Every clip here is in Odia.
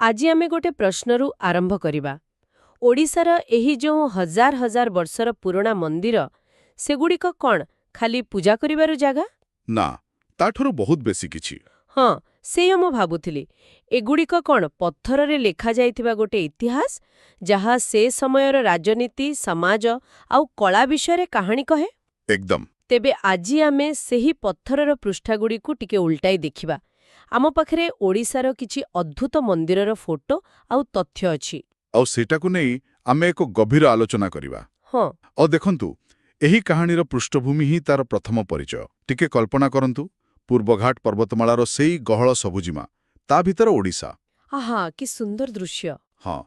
ଆଜି ଆମେ ଗୋଟେ ପ୍ରଶ୍ନରୁ ଆରମ୍ଭ କରିବା। ଓଡ଼ିଶାର ଏହି ଯେଉଁ ହଜାର ହଜାର ବର୍ଷର ପୁରୁଣା ମନ୍ଦିର, ସେଗୁଡ଼ିକ କ'ଣ ଖାଲି ପୂଜା କରିବାର ଜାଗା? ନା, ତାଠାରୁ ବହୁତ ବେଶୀ କିଛି। ହଁ, ସେଇଆ ମୁଁ ଭାବୁଥିଲି। ଏଗୁଡ଼ିକ କ'ଣ ପଥରରେ ଲେଖାଯାଇଥିବା ଗୋଟେ ଇତିହାସ, ଯାହା ସେ ସମୟର ରାଜନୀତି, ସମାଜ ଆଉ କଳା ବିଷୟରେ କାହାଣୀ କହେ? ଏକଦମ। ତେବେ ଆଜି ଆମେ ସେହି ପଥରର ପୃଷ୍ଠାଗୁଡ଼ିକୁ ଟିକେ ଉଲ୍ଟାଇ ଦେଖିବା। ଆମ ପାଖରେ ଓଡ଼ିଶାର କିଛି ଅଦ୍ଭୁତ ମନ୍ଦିରର ଫଟୋ ଆଉ ତଥ୍ୟ ଅଛି। ଆଉ ସେଟାକୁ ନେଇ ଆମେ ଏକ ଗଭୀର ଆଲୋଚନା କରିବା। ହଁ, ଆଉ ଦେଖନ୍ତୁ, ଏହି କାହାଣୀର ପୃଷ୍ଠଭୂମି ହିଁ ତାର ପ୍ରଥମ ପରିଚୟ। ଟିକେ କଳ୍ପନା କରନ୍ତୁ, ପୂର୍ବଘାଟ ପର୍ବତମାଳାର ସେଇ ଗହଳ ସବୁଜିମା, ତା ଭିତରେ ଓଡ଼ିଶା। ଆହା, କି ସୁନ୍ଦର ଦୃଶ୍ୟ! ହଁ,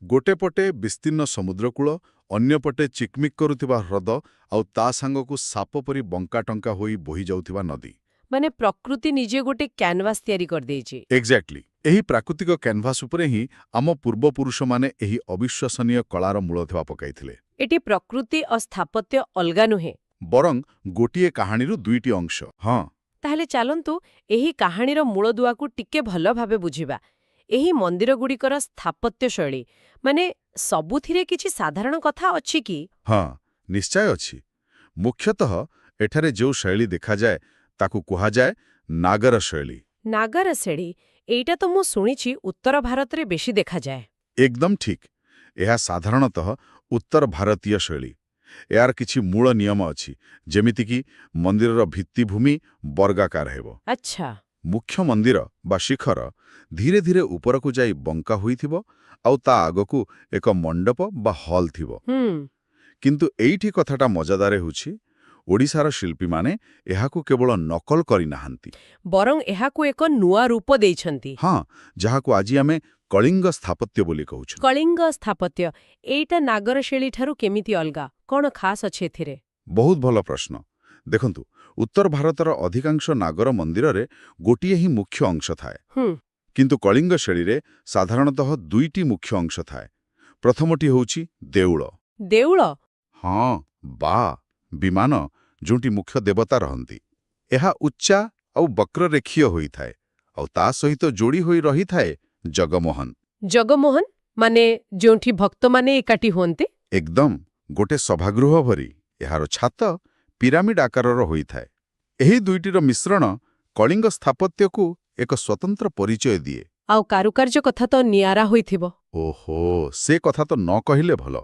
ଗୋଟେ ପଟେ ବିସ୍ତୀର୍ଣ୍ଣ ସମୁଦ୍ରକୂଳ, ଅନ୍ୟପଟେ ଚିକ୍ମିକ୍ କରୁଥିବା ହ୍ରଦ, ଆଉ ତା ସାଙ୍ଗକୁ ସାପ ପରି ବଙ୍କାଟଙ୍କା ହୋଇ ବୋହିଯାଉଥିବା ନଦୀ। ମାନେ ପ୍ରକୃତି ନିଜେ ଗୋଟେ କ୍ୟାନଭାସ୍ ତିଆରି କରିଦେଇଛି। ଏକ୍ଜାକ୍ଟଲି। ଏହି ପ୍ରାକୃତିକ କ୍ୟାନଭାସ୍ ଉପରେ ହିଁ ଆମ ପୂର୍ବପୁରୁଷମାନେ ଏହି ଅବିଶ୍ୱସନୀୟ କଳାର ମୂଳଧୁଆ ପକାଇଥିଲେ। ଏଠି ପ୍ରକୃତି ଓ ସ୍ଥାପତ୍ୟ ଅଲଗା ନୁହେଁ। ବରଂ ଗୋଟିଏ କାହାଣୀରୁ ଦୁଇଟି ଅଂଶ। ହଁ, ତାହେଲେ ଚାଲନ୍ତୁ ଏହି କାହାଣୀର ମୂଳଦୁଆକୁ ଟିକେ ଭଲ ଭାବେ ବୁଝିବା। ଏହି ମନ୍ଦିରଗୁଡ଼ିକର ସ୍ଥାପତ୍ୟ ଶୈଳୀ, ମାନେ ସବୁଥିରେ କିଛି ସାଧାରଣ କଥା ଅଛି କି? ହଁ, ନିଶ୍ଚୟ ଅଛି। ମୁଖ୍ୟତଃ ଏଠାରେ ଯେଉଁ ଶୈଳୀ ଦେଖାଯାଏ, ତାକୁ କୁହାଯାଏ ନାଗର ଶୈଳୀ। ନାଗର ଶୈଳୀ, ଏଇଟା ତ ମୁଁ ଶୁଣିଛି ଉତ୍ତର ଭାରତରେ ବେଶୀ ଦେଖାଯାଏ। ଏକଦମ ଠିକ୍। ଏହା ସାଧାରଣତଃ ଉତ୍ତର ଭାରତୀୟ ଶୈଳୀ। ଏହାର କିଛି ମୂଳ ନିୟମ ଅଛି, ଯେମିତିକି ମନ୍ଦିରର ଭିତ୍ତିଭୂମି ବର୍ଗାକାର ହେବ। ଆଚ୍ଛା। ମୁଖ୍ୟ ମନ୍ଦିର ବା ଶିଖର ଧୀରେ ଧୀରେ ଉପରକୁ ଯାଇ ବଙ୍କା ହୋଇଥିବ, ଆଉ ତା ଆଗକୁ ଏକ ମଣ୍ଡପ ବା ହଲ୍ ଥିବ। କିନ୍ତୁ ଏଇଠି କଥାଟା ମଜାଦାର ହେଉଛି, ଓଡ଼ିଶାର ଶିଳ୍ପୀମାନେ ଏହାକୁ କେବଳ ନକଲ କରିନାହାନ୍ତି। ବରଂ ଏହାକୁ ଏକ ନୂଆ ରୂପ ଦେଇଛନ୍ତି। ହଁ, ଯାହାକୁ ଆଜି ଆମେ କଳିଙ୍ଗ ସ୍ଥାପତ୍ୟ ବୋଲି କହୁଛୁ। କଳିଙ୍ଗ ସ୍ଥାପତ୍ୟ, ଏଇଟା ନାଗର ଶୈଳୀଠାରୁ କେମିତି ଅଲଗା? କ'ଣ ଖାସ୍ ଅଛି ଏଥିରେ? ବହୁତ ଭଲ ପ୍ରଶ୍ନ। ଦେଖନ୍ତୁ, ଉତ୍ତର ଭାରତର ଅଧିକାଂଶ ନାଗର ମନ୍ଦିରରେ ଗୋଟିଏ ହିଁ ମୁଖ୍ୟ ଅଂଶ ଥାଏ। କିନ୍ତୁ କଳିଙ୍ଗ ଶୈଳୀରେ ସାଧାରଣତଃ ଦୁଇଟି ମୁଖ୍ୟ ଅଂଶ ଥାଏ। ପ୍ରଥମଟି ହେଉଛି ଦେଉଳ। ଦେଉଳ? ହଁ, ବା ବିମାନ, ଯେଉଁଠି ମୁଖ୍ୟ ଦେବତା ରହନ୍ତି। ଏହା ଉଚ୍ଚା ଆଉ ବକ୍ରରେଖୀୟ ହୋଇଥାଏ, ଆଉ ତା ସହିତ ଯୋଡ଼ି ହୋଇ ରହିଥାଏ ଜଗମୋହନ। ଜଗମୋହନ ମାନେ ଯେଉଁଠି ଭକ୍ତମାନେ ଏକାଠି ହୁଅନ୍ତି? ଏକଦମ, ଗୋଟେ ସଭାଗୃହ ଭରି। ଏହାର ଛାତ ପିରାମିଡ୍ ଆକାରର ହୋଇଥାଏ। ଏହି ଦୁଇଟିର ମିଶ୍ରଣ କଳିଙ୍ଗ ସ୍ଥାପତ୍ୟକୁ ଏକ ସ୍ୱତନ୍ତ୍ର ପରିଚୟ ଦିଏ। ଆଉ କାରୁକାର୍ଯ୍ୟ କଥା ତ ନିଆରା ହୋଇଥିବ। ଓହୋ, ସେ କଥା ତ ନ କହିଲେ ଭଲ।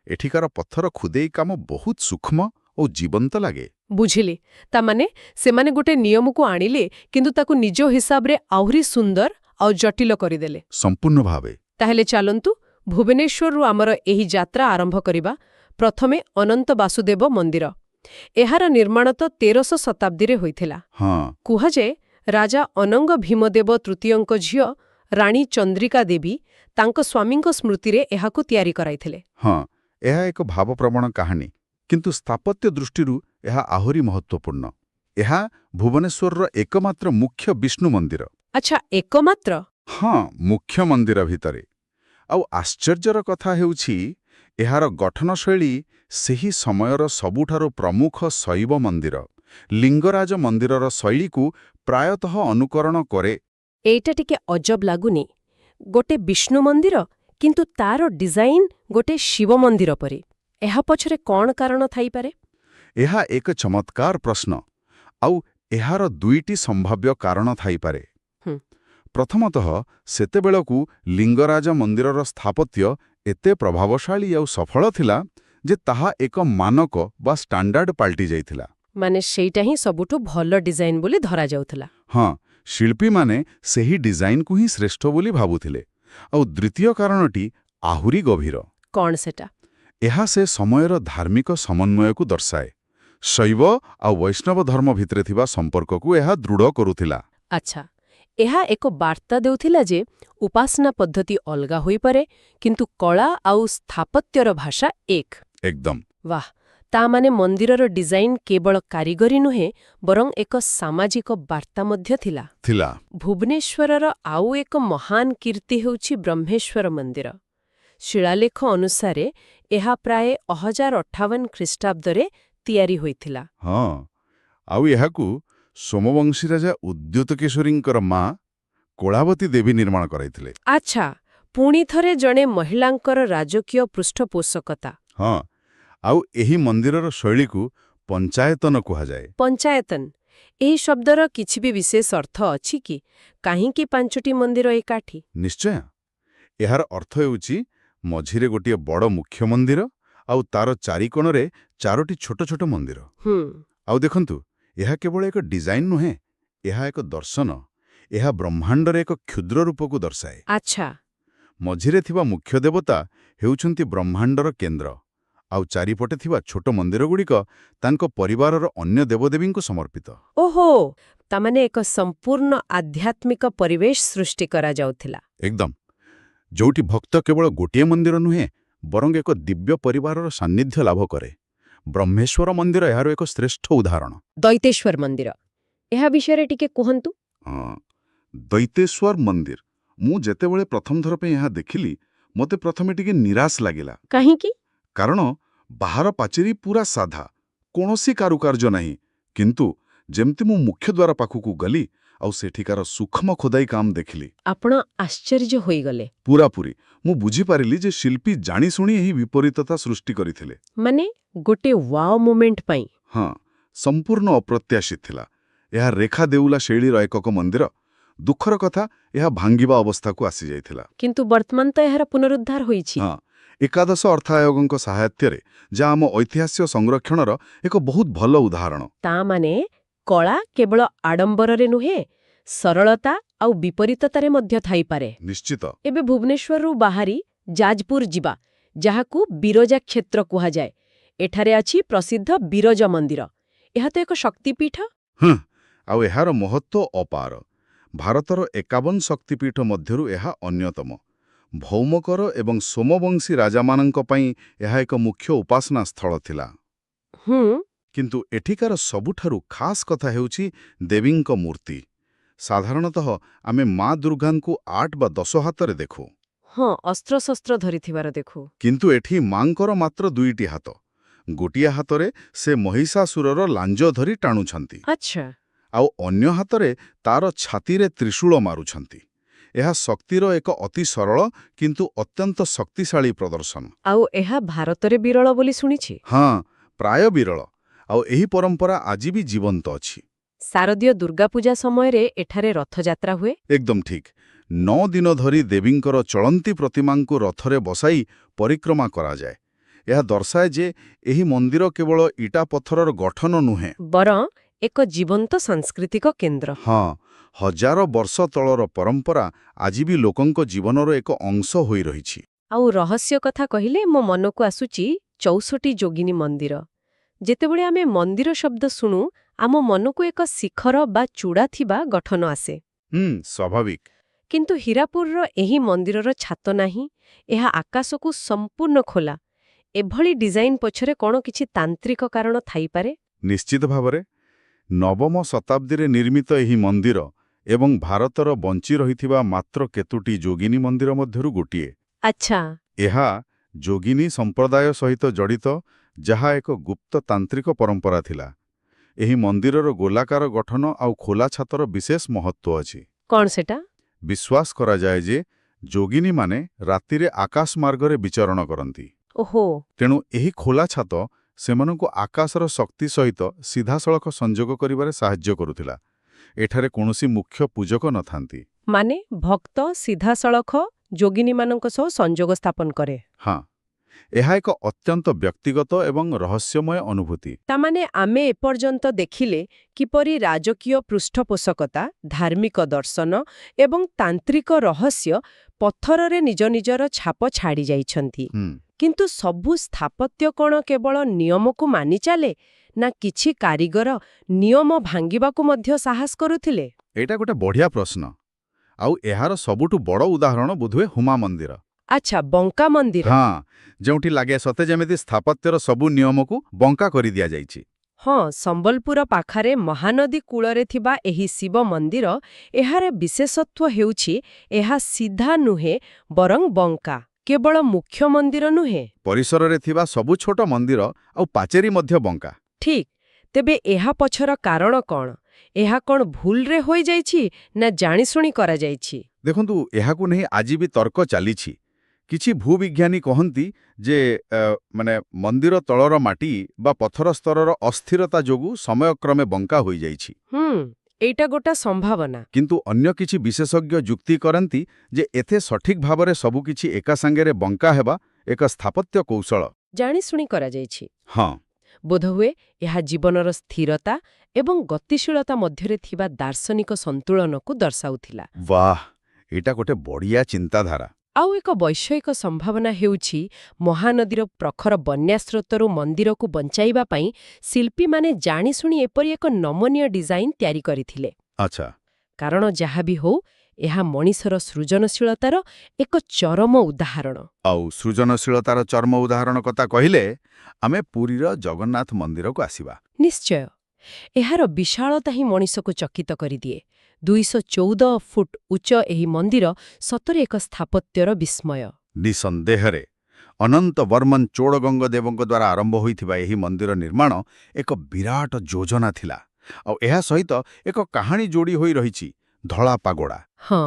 ଏଠିକାର ପଥର ଖୁଦେଇ କାମ ବହୁତ ସୂକ୍ଷ୍ମ ଓ ଜୀବନ୍ତ ଲାଗେ। ବୁଝିଲି। ତାମାନେ ସେମାନେ ଗୋଟେ ନିୟମକୁ ଆଣିଲେ, କିନ୍ତୁ ତାକୁ ନିଜ ହିସାବରେ ଆହୁରି ସୁନ୍ଦର ଆଉ ଜଟିଳ କରିଦେଲେ। ସମ୍ପୂର୍ଣ୍ଣ ଭାବେ। ତାହେଲେ ଚାଲନ୍ତୁ ଭୁବନେଶ୍ୱରରୁ ଆମର ଏହି ଯାତ୍ରା ଆରମ୍ଭ କରିବା। ପ୍ରଥମେ ଅନନ୍ତ ବାସୁଦେବ ମନ୍ଦିର। ଏହାର ନିର୍ମାଣ ତ 1300 ଶତାବ୍ଦୀରେ ହୋଇଥିଲା। ହଁ, କୁହାଯାଏ ରାଜା ଅନଙ୍ଗ ଭୀମଦେବ ତୃତୀୟଙ୍କ ଝିଅ ରାଣୀ ଚନ୍ଦ୍ରିକା ଦେବୀ ତାଙ୍କ ସ୍ୱାମୀଙ୍କ ସ୍ମୃତିରେ ଏହାକୁ ତିଆରି କରାଇଥିଲେ। ହଁ, ଏହା ଏକ ଭାବପ୍ରବଣ କାହାଣୀ, କିନ୍ତୁ ସ୍ଥାପତ୍ୟ ଦୃଷ୍ଟିରୁ ଏହା ଆହୁରି ମହତ୍ତ୍ୱପୂର୍ଣ୍ଣ। ଏହା ଭୁବନେଶ୍ୱରର ଏକମାତ୍ର ମୁଖ୍ୟ ବିଷ୍ଣୁ ମନ୍ଦିର। ଆଚ୍ଛା, ଏକମାତ୍ର? ହଁ, ମୁଖ୍ୟ ମନ୍ଦିର ଭିତରେ। ଆଉ ଆଶ୍ଚର୍ଯ୍ୟର କଥା ହେଉଛି, ଏହାର ଗଠନଶୈଳୀ ସେହି ସମୟର ସବୁଠାରୁ ପ୍ରମୁଖ ଶୈବ ମନ୍ଦିର, ଲିଙ୍ଗରାଜ ମନ୍ଦିରର ଶୈଳୀକୁ ପ୍ରାୟତଃ ଅନୁକରଣ କରେ। ଏଇଟା ଟିକେ ଅଜବ ଲାଗୁନି? ଗୋଟେ ବିଷ୍ଣୁ ମନ୍ଦିର, କିନ୍ତୁ ତାର ଡିଜାଇନ ଗୋଟେ ଶିବ ମନ୍ଦିର ପରି। ଏହା ପଛରେ କ'ଣ କାରଣ ଥାଇପାରେ? ଏହା ଏକ ଚମତ୍କାର ପ୍ରଶ୍ନ, ଆଉ ଏହାର ଦୁଇଟି ସମ୍ଭାବ୍ୟ କାରଣ ଥାଇପାରେ। ପ୍ରଥମତଃ, ସେତେବେଳକୁ ଲିଙ୍ଗରାଜ ମନ୍ଦିରର ସ୍ଥାପତ୍ୟ ଏତେ ପ୍ରଭାବଶାଳୀ ଆଉ ସଫଳ ଥିଲା ଯେ ତାହା ଏକ ମାନକ ବା ଷ୍ଟାଣ୍ଡାର୍ଡ ପାଲଟି ଯାଇଥିଲା। ମାନେ ସେଇଟା ହିଁ ସବୁଠୁ ଭଲ ଡିଜାଇନ ବୋଲି ଧରାଯାଉଥିଲା। ହଁ, ଶିଳ୍ପୀମାନେ ସେହି ଡିଜାଇନକୁ ହିଁ ଶ୍ରେଷ୍ଠ ବୋଲି ଭାବୁଥିଲେ। ଆଉ ଦ୍ୱିତୀୟ କାରଣଟି ଆହୁରି ଗଭୀର। କ'ଣ ସେଟା? ଏହା ସେ ସମୟର ଧାର୍ମିକ ସମନ୍ୱୟକୁ ଦର୍ଶାଏ। ଶୈବ ଆଉ ବୈଷ୍ଣବ ଧର୍ମ ଭିତରେ ଥିବା ସମ୍ପର୍କକୁ ଏହା ଦୃଢ଼ କରୁଥିଲା। ଆଚ୍ଛା, ଏହା ଏକ ବାର୍ତ୍ତା ଦେଉଥିଲା ଯେ ଉପାସନା ପଦ୍ଧତି ଅଲଗା ହୋଇପାରେ, କିନ୍ତୁ କଳା ଆଉ ସ୍ଥାପତ୍ୟର ଭାଷା ଏକ। ଏକଦମ। ବାଃ, ତା ମାନେ ମନ୍ଦିରର ଡିଜାଇନ କେବଳ କାରିଗରୀ ନୁହେଁ, ବରଂ ଏକ ସାମାଜିକ ବାର୍ତ୍ତା ମଧ୍ୟ ଥିଲା। ଭୁବନେଶ୍ୱରର ଆଉ ଏକ ମହାନ କୀର୍ତ୍ତି ହେଉଛି ବ୍ରହ୍ମେଶ୍ୱର ମନ୍ଦିର। ଶିଳାଲେଖ ଅନୁସାରେ ଏହା ପ୍ରାୟ 1058 ଖ୍ରୀଷ୍ଟାବ୍ଦରେ ତିଆରି ହୋଇଥିଲା। ହଁ, ଆଉ ଏହାକୁ ସୋମବଂଶୀ ରାଜା ଉଦ୍ୟୋତକେଶ୍ୱରୀଙ୍କର ମା କୋଳାବତୀ ଦେବୀ ନିର୍ମାଣ କରାଇଥିଲେ। ଆଚ୍ଛା, ପୁଣି ଥରେ ଜଣେ ମହିଳାଙ୍କର ରାଜକୀୟ ପୃଷ୍ଠପୋଷକତା। ହଁ, ଆଉ ଏହି ମନ୍ଦିରର ଶୈଳୀକୁ ପଞ୍ଚାୟତନ କୁହାଯାଏ। ପଞ୍ଚାୟତନ, ଏହି ଶବ୍ଦର କିଛି ବି ବିଶେଷ ଅର୍ଥ ଅଛି କି? କାହିଁକି 5ଟି ମନ୍ଦିର ଏକାଠି? ନିଶ୍ଚୟ। ଏହାର ଅର୍ଥ ହେଉଛି ମଝିରେ ଗୋଟିଏ ବଡ଼ ମୁଖ୍ୟ ମନ୍ଦିର ଆଉ ତାର ଚାରିକୋଣରେ 4ଟି ଛୋଟ ଛୋଟ ମନ୍ଦିର। ଆଉ ଦେଖନ୍ତୁ, ଏହା କେବଳ ଏକ ଡିଜାଇନ ନୁହେଁ, ଏହା ଏକ ଦର୍ଶନ। ଏହା ବ୍ରହ୍ମାଣ୍ଡର ଏକ କ୍ଷୁଦ୍ର ରୂପକୁ ଦର୍ଶାଏ। ଆଚ୍ଛା। ମଝିରେ ଥିବା ମୁଖ୍ୟ ଦେବତା ହେଉଛନ୍ତି ବ୍ରହ୍ମାଣ୍ଡର କେନ୍ଦ୍ର, ଆଉ ଚାରିପଟେ ଥିବା ଛୋଟ ମନ୍ଦିରଗୁଡ଼ିକ ତାଙ୍କ ପରିବାରର ଅନ୍ୟ ଦେବଦେବୀଙ୍କୁ ସମର୍ପିତ। ଓହୋ, ତାମାନେ ଏକ ସମ୍ପୂର୍ଣ୍ଣ ଆଧ୍ୟାତ୍ମିକ ପରିବେଶ ସୃଷ୍ଟି କରାଯାଉଥିଲା। ଏକଦମ। ଯୋଉଠି ଭକ୍ତ କେବଳ ଗୋଟିଏ ମନ୍ଦିର ନୁହେଁ, ବରଂ ଏକ ଦିବ୍ୟ ପରିବାରର ସାନ୍ନିଧ୍ୟ ଲାଭ କରେ। ବ୍ରହ୍ମେଶ୍ୱର ମନ୍ଦିର ଏହାର ଏକ ଶ୍ରେଷ୍ଠ ଉଦାହରଣ। ଦୈତେଶ୍ୱର ମନ୍ଦିର, ଏହା ବିଷୟରେ ଟିକେ କୁହନ୍ତୁ। ଦୈତେଶ୍ୱର ମନ୍ଦିର, ମୁଁ ଯେତେବେଳେ ପ୍ରଥମ ଥର ପାଇଁ ଏହା ଦେଖିଲି, ମୋତେ ପ୍ରଥମେ ଟିକେ ନିରାଶ ଲାଗିଲା। କାହିଁକି? କାରଣ ବାହାର ପାଚେରୀ ପୁରା ସାଧା, କୌଣସି କାରୁକାର୍ଯ୍ୟ ନାହିଁ। କିନ୍ତୁ ଯେମିତି ମୁଁ ମୁଖ୍ୟଦ୍ୱାର ପାଖକୁ ଗଲି ଆଉ ସେଠିକାର ସୂକ୍ଷ୍ମ ଖୋଦାଇ କାମ ଦେଖିଲି, ଆପଣ ଆଶ୍ଚର୍ଯ୍ୟ ହୋଇଗଲେ। ପୁରାପୁରି ମୁଁ ବୁଝିପାରିଲି ଯେ ଶିଳ୍ପୀ ଜାଣିଶୁଣି ଏହି ବିପରୀତତା ସୃଷ୍ଟି କରିଥିଲେ। ମାନେ ଗୋଟେ ୱାଓ ମୋମେଣ୍ଟ ପାଇଁ। ହଁ, ସମ୍ପୂର୍ଣ୍ଣ ଅପ୍ରତ୍ୟାଶିତ ଥିଲା। ଏହା ରେଖା ଦେଉଲା ଶୈଳୀର ଏକକ ମନ୍ଦିର। ଦୁଃଖର କଥା, ଏହା ଭାଙ୍ଗିବା ଅବସ୍ଥାକୁ ଆସିଯାଇଥିଲା। କିନ୍ତୁ ବର୍ତ୍ତମାନ ତ ଏହାର ପୁନରୁଦ୍ଧାର ହୋଇଛି। ହଁ, ଏକାଦଶ ଅର୍ଥାୟୋଗଙ୍କ ସହାୟତାରେ, ଯାହା ଆମ ଐତିହାସିକ ସଂରକ୍ଷଣର ଏକ ବହୁତ ଭଲ ଉଦାହରଣ। ତା ମାନେ କଳା କେବଳ ଆଡମ୍ବରରେ ନୁହେଁ, ସରଳତା ଆଉ ବିପରୀତତାରେ ମଧ୍ୟ ଥାଇପାରେ। ନିଶ୍ଚିତ। ଏବେ ଭୁବନେଶ୍ୱରରୁ ବାହାରି ଯାଜପୁର ଯିବା, ଯାହାକୁ ବିରଜା କ୍ଷେତ୍ର କୁହାଯାଏ। ଏଠାରେ ଅଛି ପ୍ରସିଦ୍ଧ ବିରଜା ମନ୍ଦିର। ଏହା ତ ଏକ ଶକ୍ତିପୀଠ। ଆଉ ଏହାର ମହତ୍ତ୍ୱ ଅପାର। ଭାରତର 51 ଶକ୍ତିପୀଠ ମଧ୍ୟରୁ ଏହା ଅନ୍ୟତମ। ଭୌମକର ଏବଂ ସୋମବଂଶୀ ରାଜାମାନଙ୍କ ପାଇଁ ଏହା ଏକ ମୁଖ୍ୟ ଉପାସନା ସ୍ଥଳ ଥିଲା। କିନ୍ତୁ ଏଠିକାର ସବୁଠାରୁ ଖାସ୍ କଥା ହେଉଛି ଦେବୀଙ୍କ ମୂର୍ତ୍ତି। ସାଧାରଣତଃ ଆମେ ମା ଦୁର୍ଗାଙ୍କୁ 8 ବା 10 ହାତରେ ଦେଖୁ। ହଁ, ଅସ୍ତ୍ରଶସ୍ତ୍ର ଧରିଥିବାର ଦେଖୁ। କିନ୍ତୁ ଏଠି ମାଙ୍କର ମାତ୍ର 2ଟି ହାତ। ଗୋଟିଏ ହାତରେ ସେ ମହିଷାସୁରର ଲାଞ୍ଜ ଧରି ଟାଣୁଛନ୍ତି, ଆଚ୍ଛା। ଆଉ ଅନ୍ୟ ହାତରେ ତାର ଛାତିରେ ତ୍ରିଶୂଳ ମାରୁଛନ୍ତି। ଏହା ଶକ୍ତିର ଏକ ଅତି ସରଳ କିନ୍ତୁ ଅତ୍ୟନ୍ତ ଶକ୍ତିଶାଳୀ ପ୍ରଦର୍ଶନ। ଆଉ ଏହା ଭାରତରେ ବିରଳ ବୋଲି ଶୁଣିଛି। ହଁ, ପ୍ରାୟ ବିରଳ। ଆଉ ଏହି ପରମ୍ପରା ଆଜି ବି ଜୀବନ୍ତ ଅଛି। ଶାରଦୀୟ ଦୁର୍ଗାପୂଜା ସମୟରେ ଏଠାରେ ରଥଯାତ୍ରା ହୁଏ। ଏକଦମ ଠିକ୍। 9 ଦିନ ଧରି ଦେବୀଙ୍କର ଚଳନ୍ତି ପ୍ରତିମାଙ୍କୁ ରଥରେ ବସାଇ ପରିକ୍ରମା କରାଯାଏ। ଏହା ଦର୍ଶାଏ ଯେ ଏହି ମନ୍ଦିର କେବଳ ଇଟା ପଥରର ଗଠନ ନୁହେଁ, ବରଂ ଏକ ଜୀବନ୍ତ ସାଂସ୍କୃତିକ କେନ୍ଦ୍ର। ହଁ, ହଜାର ବର୍ଷ ତଳର ପରମ୍ପରା ଆଜି ବି ଲୋକଙ୍କ ଜୀବନର ଏକ ଅଂଶ ହୋଇ ରହିଛି। ଆଉ ରହସ୍ୟ କଥା କହିଲେ ମୋ ମନକୁ ଆସୁଛି 64 ଯୋଗିନୀ ମନ୍ଦିର। ଯେତେବେଳେ ଆମେ ମନ୍ଦିର ଶବ୍ଦ ଶୁଣୁ, ଆମ ମନକୁ ଏକ ଶିଖର ବା ଚୂଡ଼ା ଥିବା ଗଠନ ଆସେ। ସ୍ୱାଭାବିକ। କିନ୍ତୁ ହୀରାପୁରର ଏହି ମନ୍ଦିରର ଛାତ ନାହିଁ, ଏହା ଆକାଶକୁ ସମ୍ପୂର୍ଣ୍ଣ ଖୋଲା। ଏଭଳି ଡିଜାଇନ ପଛରେ କ'ଣ କିଛି ତାନ୍ତ୍ରିକ କାରଣ ଥାଇପାରେ? ନିଶ୍ଚିତ ଭାବରେ। ନବମ ଶତାବ୍ଦୀରେ ନିର୍ମିତ ଏହି ମନ୍ଦିର ଏବଂ ଭାରତର ବଞ୍ଚି ରହିଥିବା ମାତ୍ର କେତୋଟି ଯୋଗିନୀ ମନ୍ଦିର ମଧ୍ୟରୁ ଗୋଟିଏ। ଆଚ୍ଛା। ଏହା ଯୋଗିନୀ ସମ୍ପ୍ରଦାୟ ସହିତ ଜଡ଼ିତ, ଯାହା ଏକ ଗୁପ୍ତ ତାନ୍ତ୍ରିକ ପରମ୍ପରା ଥିଲା। ଏହି ମନ୍ଦିରର ଗୋଲାକାର ଗଠନ ଆଉ ଖୋଲା ଛାତର ବିଶେଷ ମହତ୍ତ୍ୱ ଅଛି। କ'ଣ ସେଟା? ବିଶ୍ୱାସ କରାଯାଏ ଯେ ଯୋଗିନୀମାନେ ରାତିରେ ଆକାଶ ମାର୍ଗରେ ବିଚରଣ କରନ୍ତି। ଓହୋ। ତେଣୁ ଏହି ଖୋଲା ଛାତ ସେମାନଙ୍କୁ ଆକାଶର ଶକ୍ତି ସହିତ ସିଧାସଳଖ ସଂଯୋଗ କରିବାରେ ସାହାଯ୍ୟ କରୁଥିଲା। ଏଠାରେ କୌଣସି ମୁଖ୍ୟ ପୂଜକ ନଥାନ୍ତି। ମାନେ ଭକ୍ତ ସିଧାସଳଖ ଯୋଗିନୀମାନଙ୍କ ସହ ସଂଯୋଗ ସ୍ଥାପନ କରେ। ହଁ, ଏହା ଏକ ଅତ୍ୟନ୍ତ ବ୍ୟକ୍ତିଗତ ଏବଂ ରହସ୍ୟମୟ ଅନୁଭୂତି। ତାମାନେ ଆମେ ଏପର୍ଯ୍ୟନ୍ତ ଦେଖିଲେ କିପରି ରାଜକୀୟ ପୃଷ୍ଠପୋଷକତା, ଧାର୍ମିକ ଦର୍ଶନ ଏବଂ ତାନ୍ତ୍ରିକ ରହସ୍ୟ ପଥରରେ ନିଜ ନିଜର ଛାପ ଛାଡ଼ି ଯାଇଛନ୍ତି। କିନ୍ତୁ ସବୁ ସ୍ଥାପତ୍ୟ କ'ଣ କେବଳ ନିୟମକୁ ମାନି ଚାଲେ, ନା କିଛି କାରିଗର ନିୟମ ଭାଙ୍ଗିବାକୁ ମଧ୍ୟ ସାହସ କରୁଥିଲେ? ଏଇଟା ଗୋଟେ ବଢ଼ିଆ ପ୍ରଶ୍ନ। ଆଉ ଏହାର ସବୁଠୁ ବଡ଼ ଉଦାହରଣ ବୋଧହୁଏ ହୁମା ମନ୍ଦିର। ଆଚ୍ଛା, ବଙ୍କା ମନ୍ଦିର। ହଁ, ଯେଉଁଠି ଲାଗେ ସତେ ଯେମିତି ସ୍ଥାପତ୍ୟର ସବୁ ନିୟମକୁ ବଙ୍କା କରିଦିଆଯାଇଛି। ହଁ, ସମ୍ବଲପୁର ପାଖରେ ମହାନଦୀ କୂଳରେ ଥିବା ଏହି ଶିବ ମନ୍ଦିର, ଏହାର ବିଶେଷତ୍ୱ ହେଉଛି ଏହା ସିଧା ନୁହେଁ ବରଂ ବଙ୍କା। କେବଳ ମୁଖ୍ୟ ମନ୍ଦିର ନୁହେଁ, ପରିସରରେ ଥିବା ସବୁ ଛୋଟ ମନ୍ଦିର ଆଉ ପାଚେରୀ ମଧ୍ୟ ବଙ୍କା। ଠିକ୍। ତେବେ ଏହା ପଛର କାରଣ କ'ଣ? ଏହା କ'ଣ ଭୁଲରେ ହୋଇଯାଇଛି ନା ଜାଣିଶୁଣି କରାଯାଇଛି? ଦେଖନ୍ତୁ, ଏହାକୁ ନେଇ ଆଜି ବି ତର୍କ ଚାଲିଛି। କିଛି ଭୂବିଜ୍ଞାନୀ କହନ୍ତି ଯେ ମନ୍ଦିର ତଳର ମାଟି ବା ପଥର ସ୍ତରର ଅସ୍ଥିରତା ଯୋଗୁଁ ସମୟକ୍ରମେ ବଙ୍କା ହୋଇଯାଇଛି। ଏଇଟା ଗୋଟା ସମ୍ଭାବନା। କିନ୍ତୁ ଅନ୍ୟ କିଛି ବିଶେଷଜ୍ଞ ଯୁକ୍ତି କରନ୍ତି ଯେ ଏତେ ସଠିକ୍ ଭାବରେ ସବୁକିଛି ଏକା ସାଙ୍ଗରେ ବଙ୍କା ହେବା ଏକ ସ୍ଥାପତ୍ୟ କୌଶଳ। ଜାଣିଶୁଣି କରାଯାଇଛି। ହଁ। ବୋଧହୁଏ ଏହା ଜୀବନର ସ୍ଥିରତା ଏବଂ ଗତିଶୀଳତା ମଧ୍ୟରେ ଥିବା ଦାର୍ଶନିକ ସନ୍ତୁଳନକୁ ଦର୍ଶାଉଥିଲା। ବାଃ, ଏଇଟା ଗୋଟେ ବଢ଼ିଆ ଚିନ୍ତାଧାରା। ଆଉ ଏକ ବୈଷୟିକ ସମ୍ଭାବନା ହେଉଛି ମହାନଦୀର ପ୍ରଖର ବନ୍ୟା ସ୍ରୋତରୁ ମନ୍ଦିରକୁ ବଞ୍ଚାଇବା ପାଇଁ ଶିଳ୍ପୀମାନେ ଜାଣିଶୁଣି ଏପରି ଏକ ନମନୀୟ ଡିଜାଇନ ତିଆରି କରିଥିଲେ। ଆଚ୍ଛା। କାରଣ ଯାହା ବି ହଉ, ଏହା ମଣିଷର ସୃଜନଶୀଳତାର ଏକ ଚରମ ଉଦାହରଣ। ଆଉ ସୃଜନଶୀଳତାର ଚର୍ମ ଉଦାହରଣ କଥା କହିଲେ ଆମେ ପୁରୀର ଜଗନ୍ନାଥ ମନ୍ଦିରକୁ ଆସିବା। ନିଶ୍ଚୟ। ଏହାର ବିଶାଳତା ହିଁ ମଣିଷକୁ ଚକିତ କରିଦିଏ। 214 ଫୁଟ ଉଚ୍ଚ ଏହି ମନ୍ଦିର ସତରେ ଏକ ସ୍ଥାପତ୍ୟର ବିସ୍ମୟ। ନିଃସନ୍ଦେହରେ ଅନନ୍ତ ବର୍ମନ ଚୋଡ଼ଗଙ୍ଗଦେବଙ୍କ ଦ୍ୱାରା ଆରମ୍ଭ ହୋଇଥିବା ଏହି ମନ୍ଦିର ନିର୍ମାଣ ଏକ ବିରାଟ ଯୋଜନା ଥିଲା। ଆଉ ଏହା ସହିତ ଏକ କାହାଣୀ ଯୋଡ଼ି ହୋଇ ରହିଛି, ଧଳା ପାଗୋଡ଼ା। ହଁ,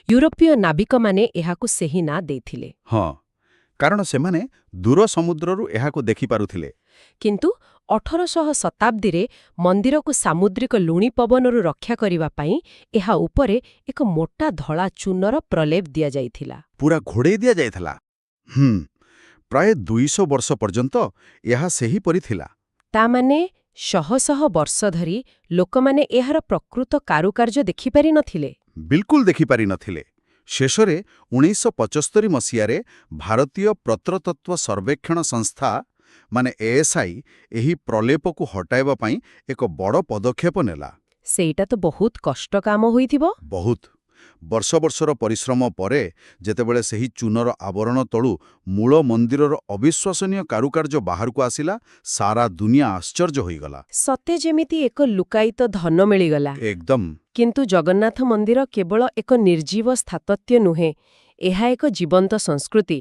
ୟୁରୋପୀୟ ନାବିକମାନେ ଏହାକୁ ସେହି ନାଁ ଦେଇଥିଲେ। ହଁ, କାରଣ ସେମାନେ ଦୂର ସମୁଦ୍ରରୁ ଏହାକୁ ଦେଖିପାରୁଥିଲେ। କିନ୍ତୁ 1800 ଶତାବ୍ଦୀରେ ମନ୍ଦିରକୁ ସାମୁଦ୍ରିକ ଲୁଣି ପବନରୁ ରକ୍ଷା କରିବା ପାଇଁ ଏହା ଉପରେ ଏକ ମୋଟା ଧଳା ଚୂନର ପ୍ରଲେପ ଦିଆଯାଇଥିଲା। ପୁରା ଘୋଡ଼େଇ ଦିଆଯାଇଥିଲା। ପ୍ରାୟ 200 ବର୍ଷ ପର୍ଯ୍ୟନ୍ତ ଏହା ସେହିପରି ଥିଲା। ତାମାନେ ଶହ ଶହ ବର୍ଷ ଧରି ଲୋକମାନେ ଏହାର ପ୍ରକୃତ କାରୁକାର୍ଯ୍ୟ ଦେଖିପାରି ନଥିଲେ। ବିଲକୁଲ ଦେଖିପାରି ନଥିଲେ। ଶେଷରେ 1975 ମସିହାରେ ଭାରତୀୟ ପ୍ରତ୍ନତତ୍ତ୍ୱ ସର୍ବେକ୍ଷଣ ସଂସ୍ଥା ASI ଏହି ପ୍ରଲେପକୁ ହଟାଇବା ପାଇଁ ଏକ ବଡ଼ ପଦକ୍ଷେପ ନେଲା। ସେଇଟା ତ ବହୁତ କଷ୍ଟ କାମ ହୋଇଥିବ। ବହୁତ। ବର୍ଷ ବର୍ଷର ପରିଶ୍ରମ ପରେ ଯେତେବେଳେ ସେହି ଚୂନର ଆବରଣ ତଳୁ ମୂଳ ମନ୍ଦିରର ଅବିଶ୍ୱାସନୀୟ କାରୁକାର୍ଯ୍ୟ ବାହାରକୁ ଆସିଲା, ସାରା ଦୁନିଆ ଆଶ୍ଚର୍ଯ୍ୟ ହୋଇଗଲା। ସତେ ଯେମିତି ଏକ ଲୁକାୟିତ ଧନ ମିଳିଗଲା। ଏକଦମ। କିନ୍ତୁ ଜଗନ୍ନାଥ ମନ୍ଦିର କେବଳ ଏକ ନିର୍ଜୀବ ସ୍ଥାପତ୍ୟ ନୁହେଁ, ଏହା ଏକ ଜୀବନ୍ତ ସଂସ୍କୃତି।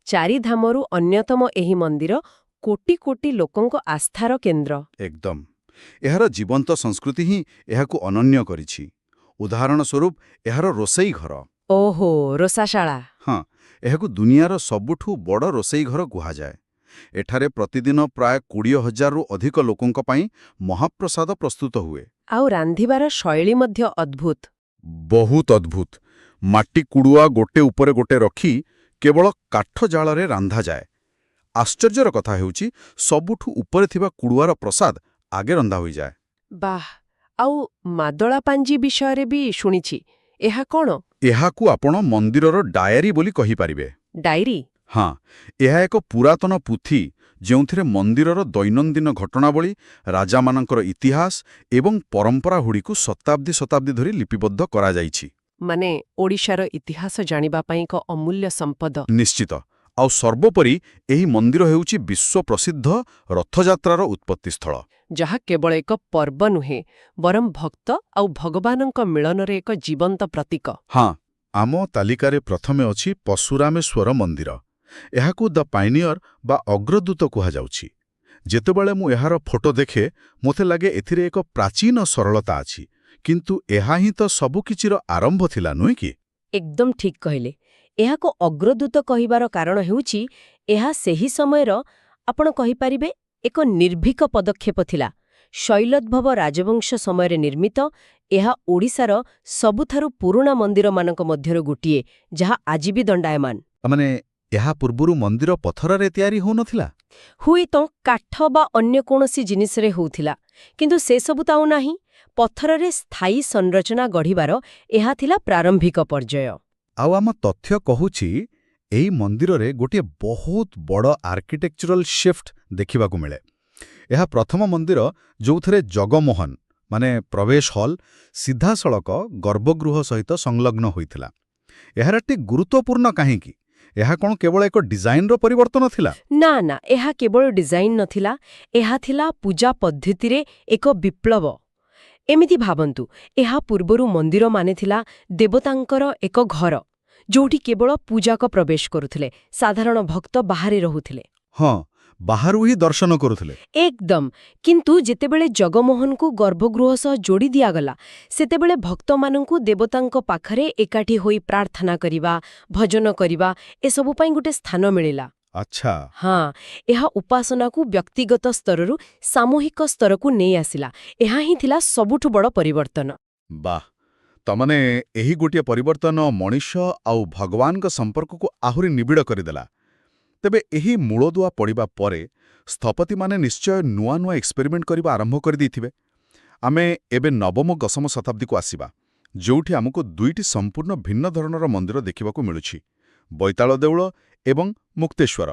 ଚାରିଧାମରୁ ଅନ୍ୟତମ ଏହି ମନ୍ଦିର କୋଟି କୋଟି ଲୋକଙ୍କ ଆସ୍ଥାର କେନ୍ଦ୍ର। ଏକଦମ। ଏହାର ଜୀବନ୍ତ ସଂସ୍କୃତି ହିଁ ଏହାକୁ ଅନନ୍ୟ କରିଛି। ଉଦାହରଣ ସ୍ୱରୂପ ଏହାର ରୋଷେଇ ଘର। ଓହୋ, ରୋଷାଶାଳା। ହଁ, ଏହାକୁ ଦୁନିଆର ସବୁଠୁ ବଡ଼ ରୋଷେଇ ଘର କୁହାଯାଏ। ଏଠାରେ ପ୍ରତିଦିନ ପ୍ରାୟ 20,000ରୁ ଅଧିକ ଲୋକଙ୍କ ପାଇଁ ମହାପ୍ରସାଦ ପ୍ରସ୍ତୁତ ହୁଏ। ଆଉ ରାନ୍ଧିବାର ଶୈଳୀ ମଧ୍ୟ ଅଦ୍ଭୁତ। ବହୁତ ଅଦ୍ଭୁତ। ମାଟି କୁଡ଼ୁଆ ଗୋଟେ ଉପରେ ଗୋଟେ ରଖି କେବଳ କାଠ ଜାଳରେ ରାନ୍ଧାଯାଏ। ଆଶ୍ଚର୍ଯ୍ୟର କଥା ହେଉଛି, ସବୁଠୁ ଉପରେ ଥିବା କୁଡ଼ୁଆର ପ୍ରସାଦ ଆଗେ ରନ୍ଧା ହୋଇଯାଏ। ବାଃ। ଆଉ ମାଦଳା ପାଞ୍ଜି ବିଷୟରେ ବି ଶୁଣିଛି। ଏହା କ'ଣ? ଏହାକୁ ଆପଣ ମନ୍ଦିରର ଡାଏରୀ ବୋଲି କହିପାରିବେ। ଡାଏରୀ? ହଁ, ଏହା ଏକ ପୁରାତନ ପୁଥି ଯେଉଁଥିରେ ମନ୍ଦିରର ଦୈନନ୍ଦିନ ଘଟଣାବଳୀ, ରାଜାମାନଙ୍କର ଇତିହାସ ଏବଂ ପରମ୍ପରାଗୁଡ଼ିକୁ ଶତାବ୍ଦୀ ଶତାବ୍ଦୀ ଧରି ଲିପିବଦ୍ଧ କରାଯାଇଛି। ମାନେ ଓଡ଼ିଶାର ଇତିହାସ ଜାଣିବା ପାଇଁ ଏକ ଅମୂଲ୍ୟ ସମ୍ପଦ। ନିଶ୍ଚିତ। ଆଉ ସର୍ବୋପରି ଏହି ମନ୍ଦିର ହେଉଛି ବିଶ୍ୱପ୍ରସିଦ୍ଧ ରଥଯାତ୍ରାର ଉତ୍ପତ୍ତି ସ୍ଥଳ, ଯାହା କେବଳ ଏକ ପର୍ବ ନୁହେଁ, ବରଂ ଭକ୍ତ ଆଉ ଭଗବାନଙ୍କ ମିଳନରେ ଏକ ଜୀବନ୍ତ ପ୍ରତୀକ। ହଁ, ଆମ ତାଲିକାରେ ପ୍ରଥମେ ଅଛି ପଶୁରାମେଶ୍ୱର ମନ୍ଦିର। ଏହାକୁ ଦ ପାଇନିୟର ବା ଅଗ୍ରଦୂତ କୁହାଯାଉଛି। ଯେତେବେଳେ ମୁଁ ଏହାର ଫଟୋ ଦେଖେ, ମୋତେ ଲାଗେ ଏଥିରେ ଏକ ପ୍ରାଚୀନ ସରଳତା ଅଛି। କିନ୍ତୁ ଏହା ହିଁ ତ ସବୁକିଛିର ଆରମ୍ଭ ଥିଲା, ନୁହେଁ କି? ଏକଦମ ଠିକ୍ କହିଲେ। ଏହାକୁ ଅଗ୍ରଦୂତ କହିବାର କାରଣ ହେଉଛି, ଏହା ସେହି ସମୟର, ଆପଣ କହିପାରିବେ, ଏକ ନିର୍ଭୀକ ପଦକ୍ଷେପ ଥିଲା। ଶୈଲୋଦ୍ଭବ ରାଜବଂଶ ସମୟରେ ନିର୍ମିତ, ଏହା ଓଡ଼ିଶାର ସବୁଠାରୁ ପୁରୁଣା ମନ୍ଦିରମାନଙ୍କ ମଧ୍ୟରୁ ଗୋଟିଏ, ଯାହା ଆଜି ବି ଦଣ୍ଡାୟମାନ। ମାନେ ଏହା ପୂର୍ବରୁ ମନ୍ଦିର ପଥରରେ ତିଆରି ହେଉନଥିଲା? ହୁଏତ କାଠ ବା ଅନ୍ୟ କୌଣସି ଜିନିଷରେ ହେଉଥିଲା, କିନ୍ତୁ ସେସବୁ ତ ଆଉ ନାହିଁ। ପଥରରେ ସ୍ଥାୟୀ ସଂରଚନା ଗଢ଼ିବାର ଏହା ଥିଲା ପ୍ରାରମ୍ଭିକ ପର୍ଯ୍ୟାୟ। ଆଉ ଆମ ତଥ୍ୟ କହୁଛି, ଏହି ମନ୍ଦିରରେ ଗୋଟିଏ ବହୁତ ବଡ଼ ଆର୍କିଟେକ୍ଚରାଲ ଶିଫ୍ଟ ଦେଖିବାକୁ ମିଳେ। ଏହା ପ୍ରଥମ ମନ୍ଦିର ଯେଉଁଥିରେ ଜଗମୋହନ ପ୍ରବେଶ ହଲ୍ ସିଧାସଳଖ ଗର୍ଭଗୃହ ସହିତ ସଂଲଗ୍ନ ହୋଇଥିଲା। ଏହାର ଟିକେ ଗୁରୁତ୍ୱପୂର୍ଣ୍ଣ କାହିଁକି? ଏହା କ'ଣ କେବଳ ଏକ ଡିଜାଇନର ପରିବର୍ତ୍ତନ ଥିଲା? ନା ନା, ଏହା କେବଳ ଡିଜାଇନ ନଥିଲା। ଏହା ଥିଲା ପୂଜା ପଦ୍ଧତିରେ ଏକ ବିପ୍ଳବ। ଏମିତି ଭାବନ୍ତୁ, ଏହା ପୂର୍ବରୁ ମନ୍ଦିରମାନେ ଥିଲା ଦେବତାଙ୍କର ଏକ ଘର, ଯୋଉଠି କେବଳ ପୂଜାକ ପ୍ରବେଶ କରୁଥିଲେ, ସାଧାରଣ ଭକ୍ତ ବାହାରେ ରହୁଥିଲେ। ହଁ, ବାହାରୁ ହିଁ ଦର୍ଶନ କରୁଥିଲେ। ଏକଦମ। କିନ୍ତୁ ଯେତେବେଳେ ଜଗମୋହନଙ୍କୁ ଗର୍ଭଗୃହ ସହ ଯୋଡ଼ି ଦିଆଗଲା, ସେତେବେଳେ ଭକ୍ତମାନଙ୍କୁ ଦେବତାଙ୍କ ପାଖରେ ଏକାଠି ହୋଇ ପ୍ରାର୍ଥନା କରିବା, ଭଜନ କରିବା ଏସବୁ ପାଇଁ ଗୋଟେ ସ୍ଥାନ ମିଳିଲା। ଆଚ୍ଛା। ହଁ, ଏହା ଉପାସନାକୁ ବ୍ୟକ୍ତିଗତ ସ୍ତରରୁ ସାମୂହିକ ସ୍ତରକୁ ନେଇ ଆସିଲା। ଏହା ହିଁ ଥିଲା ସବୁଠୁ ବଡ଼ ପରିବର୍ତ୍ତନ। ବାଃ, ତମାନେ ଏହି ଗୋଟିଏ ପରିବର୍ତ୍ତନ ମଣିଷ ଆଉ ଭଗବାନଙ୍କ ସମ୍ପର୍କକୁ ଆହୁରି ନିବିଡ଼ କରିଦେଲା। ତେବେ ଏହି ମୂଳଦୁଆ ପଡ଼ିବା ପରେ ସ୍ଥପତିମାନେ ନିଶ୍ଚୟ ନୂଆ ନୂଆ ଏକ୍ସପେରିମେଣ୍ଟ କରିବା ଆରମ୍ଭ କରିଦେଇଥିବେ। ଆମେ ଏବେ ନବମ ଦଶମ ଶତାବ୍ଦୀକୁ ଆସିବା, ଯେଉଁଠି ଆମକୁ ଦୁଇଟି ସମ୍ପୂର୍ଣ୍ଣ ଭିନ୍ନ ଧରଣର ମନ୍ଦିର ଦେଖିବାକୁ ମିଳୁଛି, ବୈତାଳ ଦେଉଳ ଏବଂ ମୁକ୍ତେଶ୍ୱର।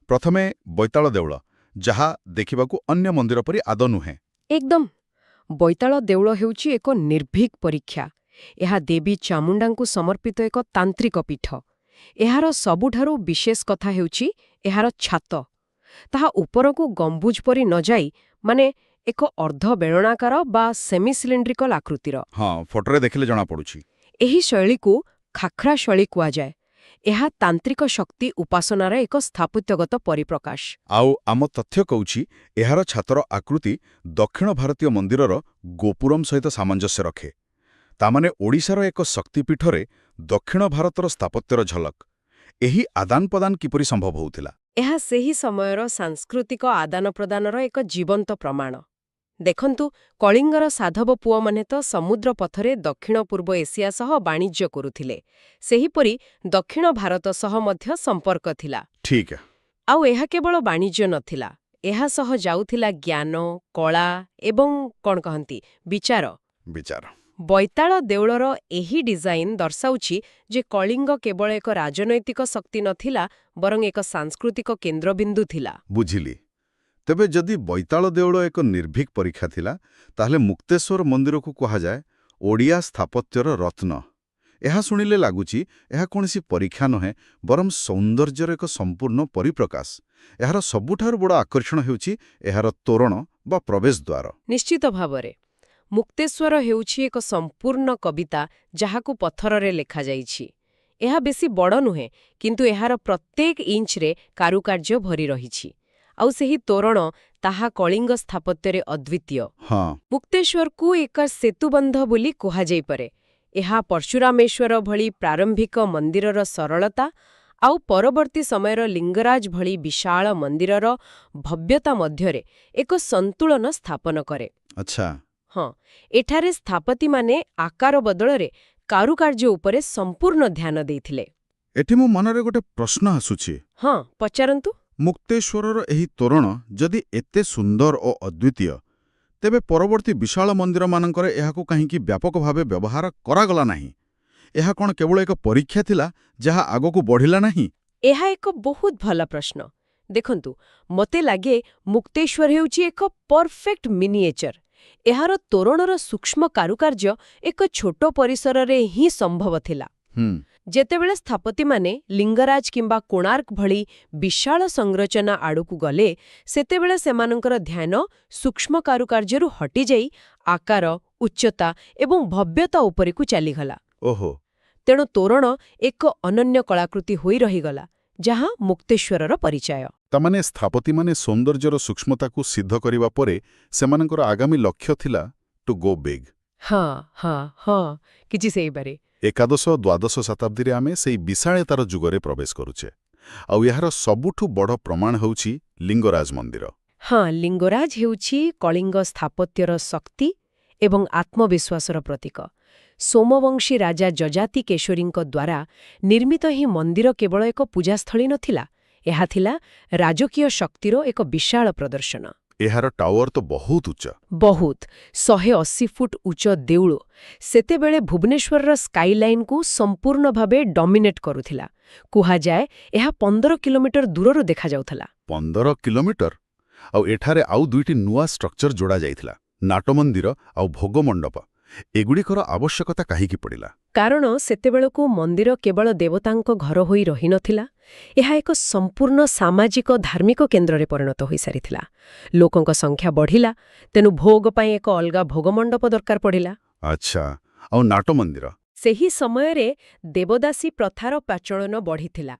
ପ୍ରଥମେ ବୈତାଳ ଦେଉଳ, ଯାହା ଦେଖିବାକୁ ଅନ୍ୟ ମନ୍ଦିର ପରି ଆଦୌ ନୁହେଁ। ଏକଦମ। ବୈତାଳ ଦେଉଳ ହେଉଛି ଏକ ନିର୍ଭୀକ ପରୀକ୍ଷା। ଏହା ଦେବୀ ଚାମୁଣ୍ଡାଙ୍କୁ ସମର୍ପିତ ଏକ ତାନ୍ତ୍ରିକ ପୀଠ। ଏହାର ସବୁଠାରୁ ବିଶେଷ କଥା ହେଉଛି ଏହାର ଛାତ। ତାହା ଉପରକୁ ଗମ୍ବୁଜ ପରି ନ ଯାଇ, ମାନେ ଏକ ଅର୍ଦ୍ଧ ବେଳଣାକାର ବା ସେମିସିଲିଣ୍ଡ୍ରିକଲ ଆକୃତିର। ହଁ, ଫଟୋରେ ଦେଖିଲେ ଜଣାପଡ଼ୁଛି। ଏହି ଶୈଳୀକୁ ଖାଖ୍ରା ଶୈଳୀ କୁହାଯାଏ। ଏହା ତାନ୍ତ୍ରିକ ଶକ୍ତି ଉପାସନାର ଏକ ସ୍ଥାପତ୍ୟଗତ ପରିପ୍ରକାଶ। ଆଉ ଆମ ତଥ୍ୟ କହୁଛି ଏହାର ଛାତର ଆକୃତି ଦକ୍ଷିଣ ଭାରତୀୟ ମନ୍ଦିରର ଗୋପୁରମ ସହିତ ସାମଞ୍ଜସ୍ୟ ରଖେ। ତାମାନେ ଓଡ଼ିଶାର ଏକ ଶକ୍ତିପୀଠରେ ଦକ୍ଷିଣ ଭାରତର ସ୍ଥାପତ୍ୟର ଝଲକ। ଏହି ଆଦାନ ପ୍ରଦାନ କିପରି ସମ୍ଭବ ହେଉଥିଲା? ଏହା ସେହି ସମୟର ସାଂସ୍କୃତିକ ଆଦାନ ପ୍ରଦାନର ଏକ ଜୀବନ୍ତ ପ୍ରମାଣ। ଦେଖନ୍ତୁ, କଳିଙ୍ଗର ସାଧବ ପୁଅମାନେ ତ ସମୁଦ୍ର ପଥରେ ଦକ୍ଷିଣ ପୂର୍ବ ଏସିଆ ସହ ବାଣିଜ୍ୟ କରୁଥିଲେ। ସେହିପରି ଦକ୍ଷିଣ ଭାରତ ସହ ମଧ୍ୟ ସମ୍ପର୍କ ଥିଲା। ଠିକ୍। ଆଉ ଏହା କେବଳ ବାଣିଜ୍ୟ ନଥିଲା, ଏହା ସହ ଯାଉଥିଲା ଜ୍ଞାନ, କଳା ଏବଂ କ'ଣ କହନ୍ତି, ବିଚାର। ବୈତାଳ ଦେଉଳର ଏହି ଡିଜାଇନ ଦର୍ଶାଉଛି ଯେ କଳିଙ୍ଗ କେବଳ ଏକ ରାଜନୈତିକ ଶକ୍ତି ନଥିଲା, ବରଂ ଏକ ସାଂସ୍କୃତିକ କେନ୍ଦ୍ରବିନ୍ଦୁ ଥିଲା। ବୁଝିଲି। ତେବେ ଯଦି ବୈତାଳ ଦେଉଳ ଏକ ନିର୍ଭୀକ ପରୀକ୍ଷା ଥିଲା, ତାହେଲେ ମୁକ୍ତେଶ୍ୱର ମନ୍ଦିରକୁ କୁହାଯାଏ ଓଡ଼ିଆ ସ୍ଥାପତ୍ୟର ରତ୍ନ। ଏହା ଶୁଣିଲେ ଲାଗୁଛି ଏହା କୌଣସି ପରୀକ୍ଷା ନୁହେଁ, ବରଂ ସୌନ୍ଦର୍ଯ୍ୟର ଏକ ସମ୍ପୂର୍ଣ୍ଣ ପରିପ୍ରକାଶ। ଏହାର ସବୁଠାରୁ ବଡ଼ ଆକର୍ଷଣ ହେଉଛି ଏହାର ତୋରଣ ବା ପ୍ରବେଶ ଦ୍ୱାର। ନିଶ୍ଚିତ ଭାବରେ। ମୁକ୍ତେଶ୍ୱର ହେଉଛି ଏକ ସମ୍ପୂର୍ଣ୍ଣ କବିତା, ଯାହାକୁ ପଥରରେ ଲେଖାଯାଇଛି। ଏହା ବେଶୀ ବଡ଼ ନୁହେଁ, କିନ୍ତୁ ଏହାର ପ୍ରତ୍ୟେକ ଇଞ୍ଚରେ କାରୁକାର୍ଯ୍ୟ ଭରି ରହିଛି। ଆଉ ସେହି ତୋରଣ, ତାହା କଳିଙ୍ଗ ସ୍ଥାପତ୍ୟରେ ଅଦ୍ୱିତୀୟ। ହଁ। ମୁକ୍ତେଶ୍ୱରକୁ ଏକ ସେତୁବନ୍ଧ ବୋଲି କୁହାଯାଇପାରେ। ଏହା ପରଶୁରାମେଶ୍ୱର ଭଳି ପ୍ରାରମ୍ଭିକ ମନ୍ଦିରର ସରଳତା ଆଉ ପରବର୍ତ୍ତୀ ସମୟର ଲିଙ୍ଗରାଜ ଭଳି ବିଶାଳ ମନ୍ଦିରର ଭବ୍ୟତା ମଧ୍ୟରେ ଏକ ସନ୍ତୁଳନ ସ୍ଥାପନ କରେ। ଆଚ୍ଛା। ହଁ, ଏଠାରେ ସ୍ଥାପତିମାନେ ଆକାର ବଦଳରେ କାରୁକାର୍ଯ୍ୟ ଉପରେ ସମ୍ପୂର୍ଣ୍ଣ ଧ୍ୟାନ ଦେଇଥିଲେ। ଏଠି ମୋ ମନରେ ଗୋଟେ ପ୍ରଶ୍ନ ଆସୁଛି। ହଁ, ପଚାରନ୍ତୁ। ମୁକ୍ତେଶ୍ୱରର ଏହି ତୋରଣ ଯଦି ଏତେ ସୁନ୍ଦର ଓ ଅଦ୍ୱିତୀୟ, ତେବେ ପରବର୍ତ୍ତୀ ବିଶାଳ ମନ୍ଦିରମାନଙ୍କରେ ଏହାକୁ କାହିଁକି ବ୍ୟାପକ ଭାବେ ବ୍ୟବହାର କରାଗଲା ନାହିଁ? ଏହା କ'ଣ କେବଳ ଏକ ପରୀକ୍ଷା ଥିଲା, ଯାହା ଆଗକୁ ବଢ଼ିଲା ନାହିଁ? ଏହା ଏକ ବହୁତ ଭଲ ପ୍ରଶ୍ନ। ଦେଖନ୍ତୁ, ମୋତେ ଲାଗେ ମୁକ୍ତେଶ୍ୱର ହେଉଛି ଏକ ପରଫେକ୍ଟ ମିନିଏଚର। ଏହାର ତୋରଣର ସୂକ୍ଷ୍ମ କାରୁକାର୍ଯ୍ୟ ଏକ ଛୋଟ ପରିସରରେ ହିଁ ସମ୍ଭବ ଥିଲା। ଯେତେବେଳେ ସ୍ଥାପତିମାନେ ଲିଙ୍ଗରାଜ କିମ୍ବା କୋଣାର୍କ ଭଳି ବିଶାଳ ସଂରଚନା ଆଡ଼କୁ ଗଲେ, ସେତେବେଳେ ସେମାନଙ୍କର ଧ୍ୟାନ ସୂକ୍ଷ୍ମ କାରୁକାର୍ଯ୍ୟରୁ ହଟିଯାଇ ଆକାର, ଉଚ୍ଚତା ଏବଂ ଭବ୍ୟତା ଉପରକୁ ଚାଲିଗଲା। ଓହୋ। ତେଣୁ ତୋରଣ ଏକ ଅନନ୍ୟ କଳାକୃତି ହୋଇ ରହିଗଲା, ଯାହା ମୁକ୍ତେଶ୍ୱରର ପରିଚୟ। ତାମାନେ ସ୍ଥାପତିମାନେ ସୌନ୍ଦର୍ଯ୍ୟର ସୂକ୍ଷ୍ମତାକୁ ସିଦ୍ଧ କରିବା ପରେ ସେମାନଙ୍କର ଆଗାମୀ ଲକ୍ଷ୍ୟ ଥିଲା ଟୁ ଗୋ ବିଗ୍। ହଁ, କିଛି ସେଇବାରେ। ଏକାଦଶ ଦ୍ୱାଦଶ ଶତାବ୍ଦୀରେ ଆମେ ସେଇ ବିଶାଳତାର ଯୁଗରେ ପ୍ରବେଶ କରୁଛେ। ଆଉ ଏହାର ସବୁଠୁ ବଡ଼ ପ୍ରମାଣ ହେଉଛି ଲିଙ୍ଗରାଜ ମନ୍ଦିର। ହଁ, ଲିଙ୍ଗରାଜ ହେଉଛି କଳିଙ୍ଗ ସ୍ଥାପତ୍ୟର ଶକ୍ତି ଏବଂ ଆତ୍ମବିଶ୍ୱାସର ପ୍ରତୀକ। ସୋମବଂଶୀ ରାଜା ଯଯାତି କେଶରୀଙ୍କ ଦ୍ୱାରା ନିର୍ମିତ ଏହି ମନ୍ଦିର କେବଳ ଏକ ପୂଜାସ୍ଥଳୀ ନଥିଲା, ଏହା ଥିଲା ରାଜକୀୟ ଶକ୍ତିର ଏକ ବିଶାଳ ପ୍ରଦର୍ଶନ। ଏହାର ଟାୱାର ତ ବହୁତ ଉଚ୍ଚ। ବହୁତ। 180 ଫୁଟ ଉଚ୍ଚ ଦେଉଳ ସେତେବେଳେ ଭୁବନେଶ୍ୱରର ସ୍କାଇଲାଇନ୍କୁ ସମ୍ପୂର୍ଣ୍ଣ ଭାବେ ଡମିନେଟ୍ କରୁଥିଲା। କୁହାଯାଏ ଏହା 15 କିଲୋମିଟର ଦୂରରୁ ଦେଖାଯାଉଥିଲା। 15 କିଲୋମିଟର? ଆଉ ଏଠାରେ ଆଉ ଦୁଇଟି ନୂଆ ଷ୍ଟ୍ରକ୍ଚର ଯୋଡ଼ାଯାଇଥିଲା, ନାଟମନ୍ଦିର ଆଉ ଭୋଗମଣ୍ଡପ। ଏଗୁଡ଼ିକର ଆବଶ୍ୟକତା କାହିଁକି ପଡ଼ିଲା? କାରଣ ସେତେବେଳକୁ ମନ୍ଦିର କେବଳ ଦେବତାଙ୍କ ଘର ହୋଇ ରହିନଥିଲା, ଏହା ଏକ ସମ୍ପୂର୍ଣ୍ଣ ସାମାଜିକ ଧାର୍ମିକ କେନ୍ଦ୍ରରେ ପରିଣତ ହୋଇସାରିଥିଲା। ଲୋକଙ୍କ ସଂଖ୍ୟା ବଢ଼ିଲା, ତେଣୁ ଭୋଗ ପାଇଁ ଏକ ଅଲଗା ଭୋଗମଣ୍ଡପ ଦରକାର ପଡ଼ିଲା। ଆଚ୍ଛା। ଆଉ ନାଟମନ୍ଦିର? ସେହି ସମୟରେ ଦେବଦାସୀ ପ୍ରଥାର ପ୍ରଚଳନ ବଢ଼ିଥିଲା।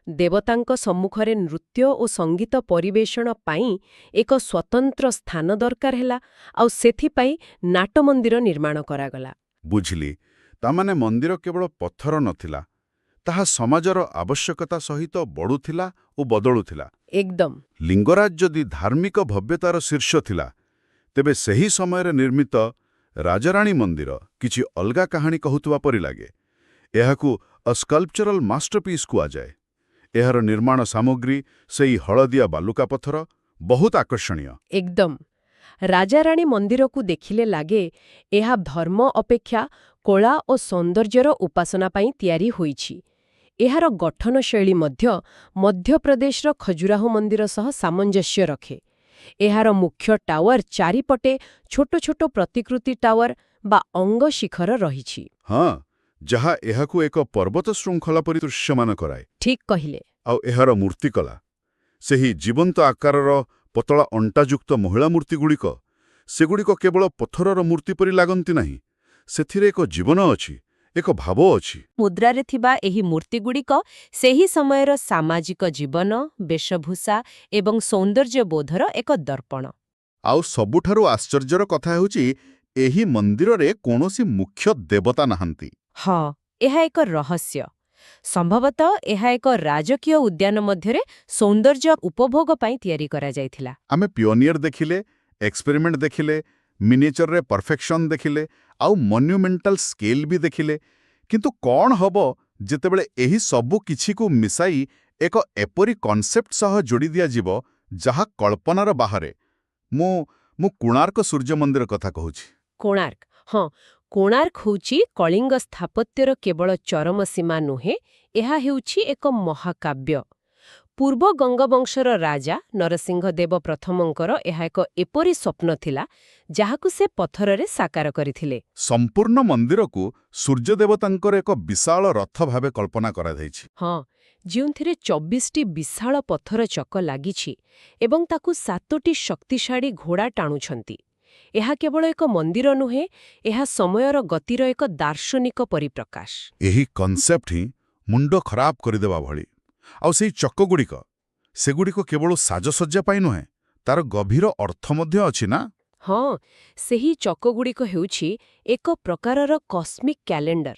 ଦେବତାଙ୍କ ସମ୍ମୁଖରେ ନୃତ୍ୟ ଓ ସଙ୍ଗୀତ ପରିବେଷଣ ପାଇଁ ଏକ ସ୍ୱତନ୍ତ୍ର ସ୍ଥାନ ଦରକାର ହେଲା, ଆଉ ସେଥିପାଇଁ ନାଟମନ୍ଦିର ନିର୍ମାଣ କରାଗଲା। ବୁଝିଲି। ତାମାନେ ମନ୍ଦିର କେବଳ ପଥର ନଥିଲା, ତାହା ସମାଜର ଆବଶ୍ୟକତା ସହିତ ବଢ଼ୁଥିଲା ଓ ବଦଳୁଥିଲା। ଏକଦମ। ଲିଙ୍ଗରାଜ ଯଦି ଧାର୍ମିକ ଭବ୍ୟତାର ଶୀର୍ଷ ଥିଲା, ତେବେ ସେହି ସମୟରେ ନିର୍ମିତ ରାଜାରାଣୀ ମନ୍ଦିର କିଛି ଅଲଗା କାହାଣୀ କହୁଥିବା ପରି ଲାଗେ। ଏହାକୁ ଅ ସ୍କଲ୍ପଚରାଲ ମାଷ୍ଟରପିସ୍ କୁହାଯାଏ। ଏହାର ନିର୍ମାଣ ସାମଗ୍ରୀ, ସେଇ ହଳଦିଆ ବାଲୁକା ପଥର, ବହୁତ ଆକର୍ଷଣୀୟ। ଏକଦମ। ରାଜାରାଣୀ ମନ୍ଦିରକୁ ଦେଖିଲେ ଲାଗେ ଏହା ଧର୍ମ ଅପେକ୍ଷା କଳା ଓ ସୌନ୍ଦର୍ଯ୍ୟର ଉପାସନା ପାଇଁ ତିଆରି ହୋଇଛି। ଏହାର ଗଠନଶୈଳୀ ମଧ୍ୟ ମଧ୍ୟପ୍ରଦେଶର ଖଜୁରାହୋ ମନ୍ଦିର ସହ ସାମଞ୍ଜସ୍ୟ ରଖେ। ଏହାର ମୁଖ୍ୟ ଟାୱାର ଚାରିପଟେ ଛୋଟ ଛୋଟ ପ୍ରତିକୃତି ଟାୱାର ବା ଅଙ୍ଗ ଶିଖର ରହିଛି। ହଁ, ଯାହା ଏହାକୁ ଏକ ପର୍ବତ ଶୃଙ୍ଖଳା ପରି ଦୃଶ୍ୟମାନ କରାଏ। ଠିକ୍ କହିଲେ। ଆଉ ଏହାର ମୂର୍ତ୍ତିକଲା, ସେହି ଜୀବନ୍ତ ଆକାରର ପତଳା ଅଣ୍ଟାଯୁକ୍ତ ମହିଳା ମୂର୍ତ୍ତିଗୁଡ଼ିକ, ସେଗୁଡ଼ିକ କେବଳ ପଥରର ମୂର୍ତ୍ତି ପରି ଲାଗନ୍ତି ନାହିଁ। ସେଥିରେ ଏକ ଜୀବନ ଅଛି, ଏକ ଭାବ ଅଛି। ମୁଦ୍ରାରେ ଥିବା ଏହି ମୂର୍ତ୍ତିଗୁଡ଼ିକ ସେହି ସମୟର ସାମାଜିକ ଜୀବନ, ବେଶଭୂଷା ଏବଂ ସୌନ୍ଦର୍ଯ୍ୟବୋଧର ଏକ ଦର୍ପଣ। ଆଉ ସବୁଠାରୁ ଆଶ୍ଚର୍ଯ୍ୟର କଥା ହେଉଛି, ଏହି ମନ୍ଦିରରେ କୌଣସି ମୁଖ୍ୟ ଦେବତା ନାହାନ୍ତି। ହଁ, ଏହା ଏକ ରହସ୍ୟ। ସମ୍ଭବତଃ ଏହା ଏକ ରାଜକୀୟ ଉଦ୍ୟାନ ମଧ୍ୟରେ ସୌନ୍ଦର୍ଯ୍ୟ ଉପଭୋଗ ପାଇଁ ତିଆରି କରାଯାଇଥିଲା। ଆମେ ପିଓନିୟର ଦେଖିଲେ, ଏକ୍ସପେରିମେଣ୍ଟ ଦେଖିଲେ, ମିନିଏଚରରେ ପରଫେକ୍ସନ୍ ଦେଖିଲେ, ଆଉ ମନ୍ୟୁମେଣ୍ଟାଲ ସ୍କେଲ୍ ବି ଦେଖିଲେ, କିନ୍ତୁ କ'ଣ ହେବ ଯେତେବେଳେ ଏହି ସବୁ କିଛିକୁ ମିଶାଇ ଏକ ଏପରି କନସେପ୍ଟ ସହ ଯୋଡ଼ି ଦିଆଯିବ ଯାହା କଳ୍ପନାର ବାହାରେ? ମୁଁ କୋଣାର୍କ ସୂର୍ଯ୍ୟ ମନ୍ଦିର କଥା କହୁଛି। କୋଣାର୍କ। ହଁ, କୋଣାର୍କ ହେଉଛି କଳିଙ୍ଗ ସ୍ଥାପତ୍ୟର କେବଳ ଚରମ ସୀମା ନୁହେଁ, ଏହା ହେଉଛି ଏକ ମହାକାବ୍ୟ। ପୂର୍ବ ଗଙ୍ଗବଂଶର ରାଜା ନରସିଂହଦେବ ପ୍ରଥମଙ୍କର ଏହା ଏକ ଏପରି ସ୍ୱପ୍ନ ଥିଲା ଯାହାକୁ ସେ ପଥରରେ ସାକାର କରିଥିଲେ। ସମ୍ପୂର୍ଣ୍ଣ ମନ୍ଦିରକୁ ସୂର୍ଯ୍ୟଦେବତାଙ୍କର ଏକ ବିଶାଳ ରଥ ଭାବେ କଳ୍ପନା କରାଯାଇଛି। ହଁ, ଯେଉଁଥିରେ 24ଟି ବିଶାଳ ପଥର ଚକ ଲାଗିଛି ଏବଂ ତାକୁ 7ଟି ଶକ୍ତିଶାଳୀ ଘୋଡ଼ା ଟାଣୁଛନ୍ତି। ଏହା କେବଳ ଏକ ମନ୍ଦିର ନୁହେଁ, ଏହା ସମୟର ଗତିର ଏକ ଦାର୍ଶନିକ ପରିପ୍ରକାଶ। ଏହି କନସେପ୍ଟ ହିଁ ମୁଣ୍ଡ ଖରାପ କରିଦେବା ଭଳି। ଆଉ ସେଇ ଚକଗୁଡ଼ିକ, ସେଗୁଡ଼ିକ କେବଳ ସାଜସଜ୍ଜା ପାଇଁ ନୁହେଁ, ତାର ଗଭୀର ଅର୍ଥ ମଧ୍ୟ ଅଛି ନା? ହଁ, ସେହି ଚକଗୁଡ଼ିକ ହେଉଛି ଏକ ପ୍ରକାରର କସ୍ମିକ୍ କ୍ୟାଲେଣ୍ଡର।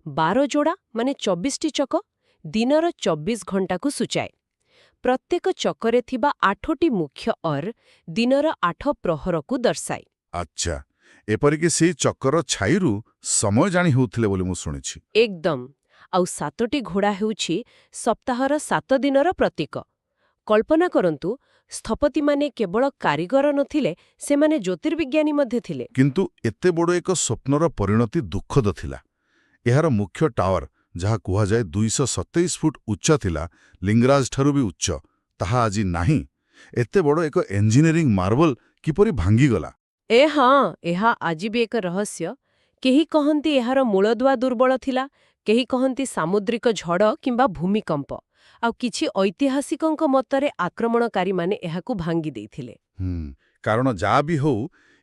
12 ଯୋଡ଼ା ମାନେ 24ଟି ଚକ, ଦିନର 24 ଘଣ୍ଟାକୁ ସୂଚାଏ। ପ୍ରତ୍ୟେକ ଚକରେ ଥିବା 8ଟି ମୁଖ୍ୟ ଅର୍ ଦିନର 8 ପ୍ରହରକୁ ଦର୍ଶାଏ। ଆଚ୍ଛା, ଏପରିକି ସେଇ ଚକର ଛାଇରୁ ସମୟ ଜାଣି ହେଉଥିଲେ ବୋଲି ମୁଁ ଶୁଣିଛି। ଏକଦମ। ଆଉ 7ଟି ଘୋଡ଼ା ହେଉଛି ସପ୍ତାହର 7 ଦିନର ପ୍ରତୀକ। କଳ୍ପନା କରନ୍ତୁ, ସ୍ଥପତିମାନେ କେବଳ କାରିଗର ନଥିଲେ, ସେମାନେ ଜ୍ୟୋତିର୍ବିଜ୍ଞାନୀ ମଧ୍ୟ ଥିଲେ। କିନ୍ତୁ ଏତେ ବଡ଼ ଏକ ସ୍ୱପ୍ନର ପରିଣତି ଦୁଃଖଦ ଥିଲା। ଏହାର ମୁଖ୍ୟ ଟାୱାର, ଯାହା କୁହାଯାଏ 227 ଫୁଟ ଉଚ୍ଚ ଥିଲା, ଲିଙ୍ଗରାଜଠାରୁ ବି ଉଚ୍ଚ, ତାହା ଆଜି ନାହିଁ। ଏତେ ବଡ଼ ଏକ ଇଞ୍ଜିନିୟରିଂ ମାର୍ବଲ କିପରି ଭାଙ୍ଗିଗଲା? ହଁ, ଏହା ଆଜି ବି ଏକ ରହସ୍ୟ। କେହି କହନ୍ତି ଏହାର ମୂଳଦୁଆ ଦୁର୍ବଳ ଥିଲା, କେହି କହନ୍ତି ସାମୁଦ୍ରିକ ଝଡ଼ କିମ୍ବା ଭୂମିକମ୍ପ, ଆଉ କିଛି ଐତିହାସିକଙ୍କ ମତରେ ଆକ୍ରମଣକାରୀମାନେ ଏହାକୁ ଭାଙ୍ଗି ଦେଇଥିଲେ। କାରଣ ଯାହା ବି ହଉ,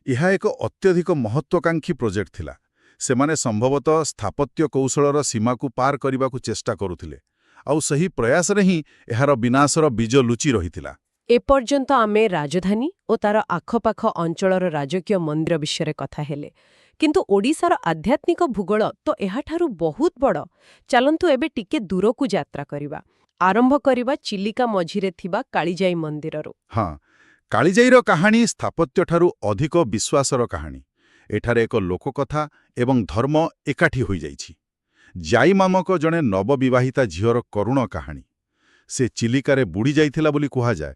ଏହା ଏକ ଅତ୍ୟଧିକ ମହତ୍ୱାକାଂକ୍ଷୀ ପ୍ରୋଜେକ୍ଟ ଥିଲା। ସେମାନେ ସମ୍ଭବତଃ ସ୍ଥାପତ୍ୟ କୌଶଳର ସୀମାକୁ ପାର କରିବାକୁ ଚେଷ୍ଟା କରୁଥିଲେ, ଆଉ ସେହି ପ୍ରୟାସରେ ହିଁ ଏହାର ବିନାଶର ବୀଜ ଲୁଚି ରହିଥିଲା। ଏପର୍ଯ୍ୟନ୍ତ ଆମେ ରାଜଧାନୀ ଓ ତାର ଆଖପାଖ ଅଞ୍ଚଳର ରାଜକୀୟ ମନ୍ଦିର ବିଷୟରେ କଥା ହେଲେ, କିନ୍ତୁ ଓଡ଼ିଶାର ଆଧ୍ୟାତ୍ମିକ ଭୂଗୋଳ ତ ଏହାଠାରୁ ବହୁତ ବଡ଼। ଚାଲନ୍ତୁ ଏବେ ଟିକେ ଦୂରକୁ ଯାତ୍ରା କରିବା। ଆରମ୍ଭ କରିବା ଚିଲିକା ମଝିରେ ଥିବା କାଳିଜାଇ ମନ୍ଦିରରୁ। ହଁ, କାଳିଜାଇର କାହାଣୀ ସ୍ଥାପତ୍ୟଠାରୁ ଅଧିକ ବିଶ୍ୱାସର କାହାଣୀ। ଏଠାରେ ଏକ ଲୋକକଥା ଏବଂ ଧର୍ମ ଏକାଠି ହୋଇଯାଇଛି। ଜାଇ ନାମକ ଜଣେ ନବବିବାହିତା ଝିଅର କରୁଣ କାହାଣୀ। ସେ ଚିଲିକାରେ ବୁଡ଼ି ଯାଇଥିଲା ବୋଲି କୁହାଯାଏ।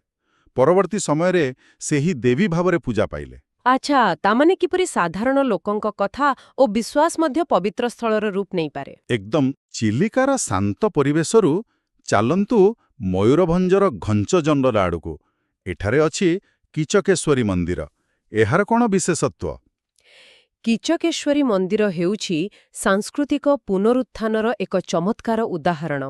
ପରବର୍ତ୍ତୀ ସମୟରେ ସେହି ଦେବୀ ଭାବରେ ପୂଜା ପାଇଲେ। ଆଚ୍ଛା, ତାମାନେ କିପରି ସାଧାରଣ ଲୋକଙ୍କ କଥା ଓ ବିଶ୍ୱାସ ମଧ୍ୟ ପବିତ୍ର ସ୍ଥଳର ରୂପ ନେଇପାରେ? ଏକଦମ। ଚିଲିକାର ଶାନ୍ତ ପରିବେଶରୁ ଚାଲନ୍ତୁ ମୟୂରଭଞ୍ଜର ଘଞ୍ଚ ଜଙ୍ଗଲ ଆଡ଼କୁ। ଏଠାରେ ଅଛି କିଚକେଶ୍ୱରୀ ମନ୍ଦିର। ଏହାର କ'ଣ ବିଶେଷତ୍ୱ? କିଚକେଶ୍ୱରୀ ମନ୍ଦିର ହେଉଛି ସାଂସ୍କୃତିକ ପୁନରୁତ୍ଥାନର ଏକ ଚମତ୍କାର ଉଦାହରଣ।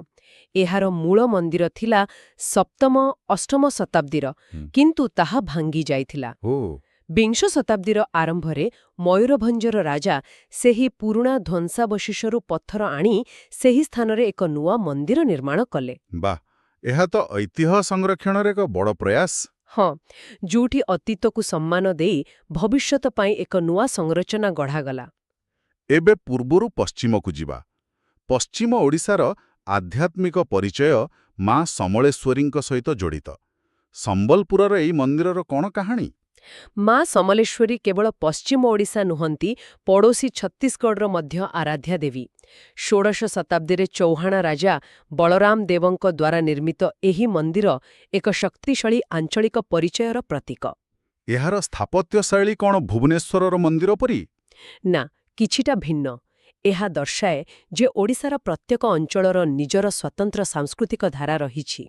ଏହାର ମୂଳ ମନ୍ଦିର ଥିଲା 7ମ-8ମ ଶତାବ୍ଦୀର, କିନ୍ତୁ ତାହା ଭାଙ୍ଗି ଯାଇଥିଲା। ବିଂଶ ଶତାବ୍ଦୀର ଆରମ୍ଭରେ ମୟୂରଭଞ୍ଜର ରାଜା ସେହି ପୁରୁଣା ଧ୍ୱଂସାବଶେଷରୁ ପଥର ଆଣି ସେହି ସ୍ଥାନରେ ଏକ ନୂଆ ମନ୍ଦିର ନିର୍ମାଣ କଲେ। ବାଃ, ଏହା ତ ଐତିହ୍ୟ ସଂରକ୍ଷଣର ଏକ ବଡ଼ ପ୍ରୟାସ। ହଁ, ଯୋଉଠି ଅତୀତକୁ ସମ୍ମାନ ଦେଇ ଭବିଷ୍ୟତ ପାଇଁ ଏକ ନୂଆ ସଂରଚନା ଗଢ଼ାଗଲା। ଏବେ ପୂର୍ବରୁ ପଶ୍ଚିମକୁ ଯିବା। ପଶ୍ଚିମ ଓଡ଼ିଶାର ଆଧ୍ୟାତ୍ମିକ ପରିଚୟ ମା ସମଳେଶ୍ୱରୀଙ୍କ ସହିତ ଜଡ଼ିତ। ସମ୍ବଲପୁରର ଏହି ମନ୍ଦିରର କ'ଣ କାହାଣୀ? ମା ସମଲେଶ୍ୱରୀ କେବଳ ପଶ୍ଚିମ ଓଡ଼ିଶା ନୁହନ୍ତି, ପଡ଼ୋଶୀ ଛତିଶଗଡ଼ର ମଧ୍ୟ ଆରାଧ୍ୟା ଦେବୀ। ଷୋଡ଼ଶ ଶତାବ୍ଦୀରେ ଚୌହାଣ ରାଜା ବଳରାମ ଦେବଙ୍କ ଦ୍ୱାରା ନିର୍ମିତ ଏହି ମନ୍ଦିର ଏକ ଶକ୍ତିଶାଳୀ ଆଞ୍ଚଳିକ ପରିଚୟର ପ୍ରତୀକ। ଏହାର ସ୍ଥାପତ୍ୟ ଶୈଳୀ କ'ଣ ଭୁବନେଶ୍ୱରର ମନ୍ଦିର ପରି? ନା, କିଛିଟା ଭିନ୍ନ। ଏହା ଦର୍ଶାଏ ଯେ ଓଡ଼ିଶାର ପ୍ରତ୍ୟେକ ଅଞ୍ଚଳର ନିଜର ସ୍ୱତନ୍ତ୍ର ସାଂସ୍କୃତିକ ଧାରା ରହିଛି।